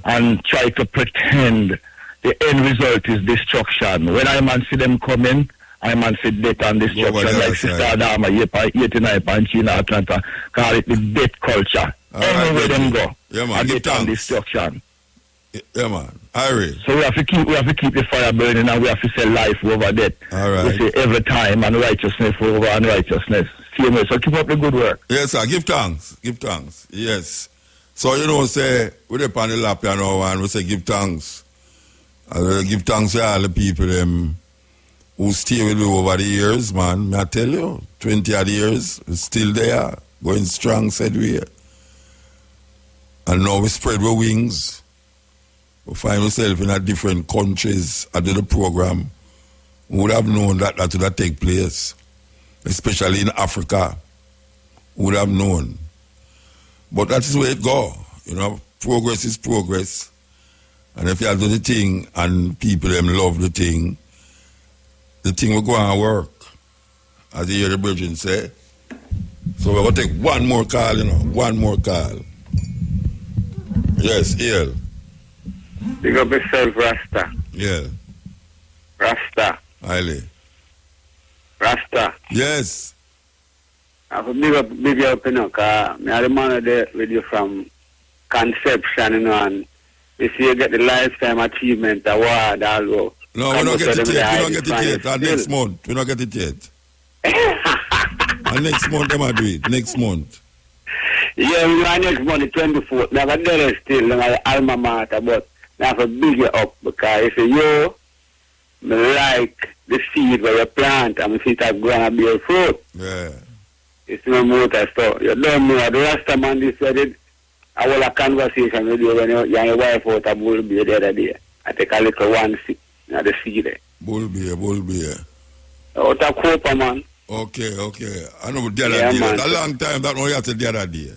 and try to pretend the end result is destruction. When I man see them coming, I man see death and destruction. Like Sister Adama, 89 Panchina, Atlanta, call it the death culture. Anywhere them go, death and destruction. Yeah, man. Irie. So we have to keep the fire burning, and we have to say life over death. All right. We say every time, and righteousness over unrighteousness. Same way. So keep up the good work. Yes, sir. Give thanks. Give thanks. Yes. So, say, we're on the lap, and we say give thanks. Give thanks to all the people who stay with you over the years, man. May I tell you, 20 odd years, we're still there, going strong, said we. And now we spread our wings. We find ourselves in different countries. I do the program. We would have known that would have take place, especially in Africa. We would have known. But that is where it go. Progress is progress. And if you do the thing and people them love the thing will go and work. As you hear the brethren say. So we're going to take one more call, one more call. Yes, Iel. Big up yourself, Rasta. Yeah. Rasta. Haile. Rasta. Yes. I have a big up, because I remember that with you from conception, and if you get the Lifetime Achievement Award, although. No, we don't get it yet. We don't get it yet. Next month. We don't get it yet. And next month, I'm going to do it. Next month. Yeah, we are next month, the 24th. I have a day still in my alma mater, but I have a big up because if you like the seed where you plant and see it grow and bear fruit. Yeah. It's no motor stuff. You don't know. The last man decided I will a conversation with you when your wife out a bull beer the other day. I take a little one seed. Now the seed there. Bull beer. Out of Cooper, man. Okay. I know the other day. A long time that one you said the other day.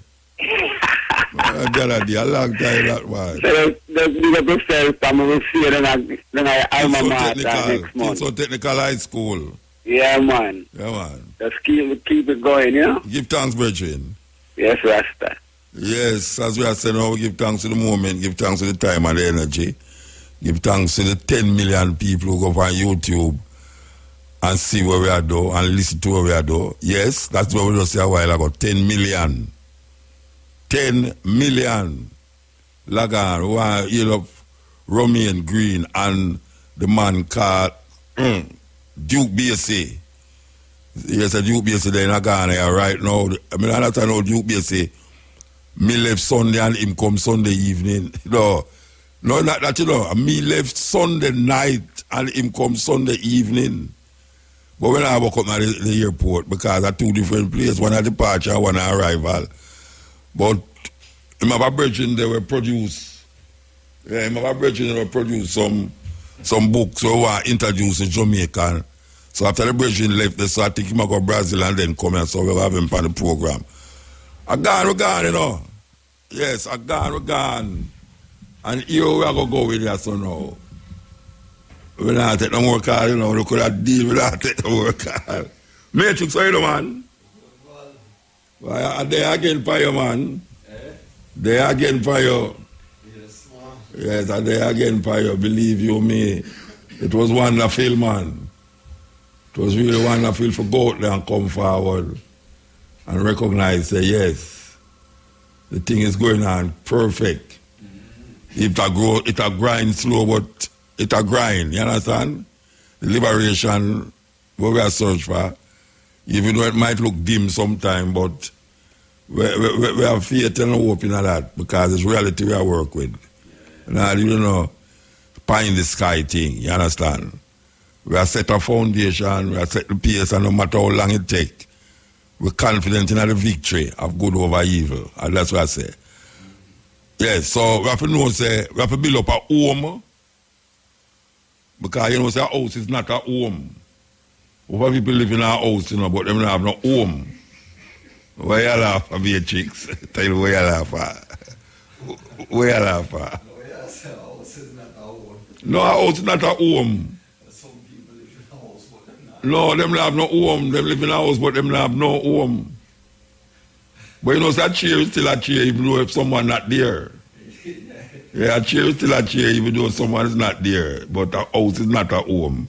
The other day, a long time that was. So the big up yourself, and we will see you then I alma mater next month. So technical high school. Yeah, man. Just keep it going, Give thanks, brethren. Yes, Rasta. Yes, as we are saying now, we give thanks to the moment, give thanks to the time and the energy. Give thanks to the 10 million people who go on YouTube and see what we are doing and listen to what we are doing. Yes, that's what we just said a while ago. 10 million. 10 million. Lagan, who are love Romain Green and the man called Duke BSA. Yes, a Duke BSA there in Ghana right now. I mean, I understand how Duke BSA. Me left Sunday and him come Sunday evening. No, not that, Me left Sunday night and him come Sunday evening. But when I walk up at the airport, because at two different places, one at departure, one at arrival. But in my brethren, they were produced. Yeah, in my brethren, they were produced some books so were introduced in Jamaica. So after the brethren left, so I think him go to Brazil and then come here. So we have him for the program. I gone, Yes, I gone. And here we are going to go with that, so now. We don't take no more call, We could have deal with that, take no more call. Matrix, how you doing, man? Well, they again for you, man. They again for you. Yes, man. Yes, they again for you, believe you me. It was wonderful, man. It was really wonderful for go out there and come forward and recognize, say, yes, the thing is going on perfect. It a grind slow, but it a grind, you understand? The liberation, what we are searching for, even though it might look dim sometime, but we have faith and hope in that because it's reality we are work with. Now, pie in the sky thing, you understand? We have set a foundation, we have set the pace, and no matter how long it takes, we're confident in the victory of good over evil. And that's what I say. Yes, so we have to know, say, we have to build up a home. Because, say, a house is not a home. Over people live in a house, but them don't have no home. Why you laugh at me, chicks? Tell you where you laugh at. Where you laugh at? No, a house is not a home. No, them have no home. Them live in a house, but them have no home. But a chair is still a chair, even though if someone not there. Yeah, a chair is still a chair, even though someone is not there. But a house is not a home.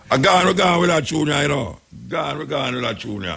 I gone with that tune, Gone with that tune.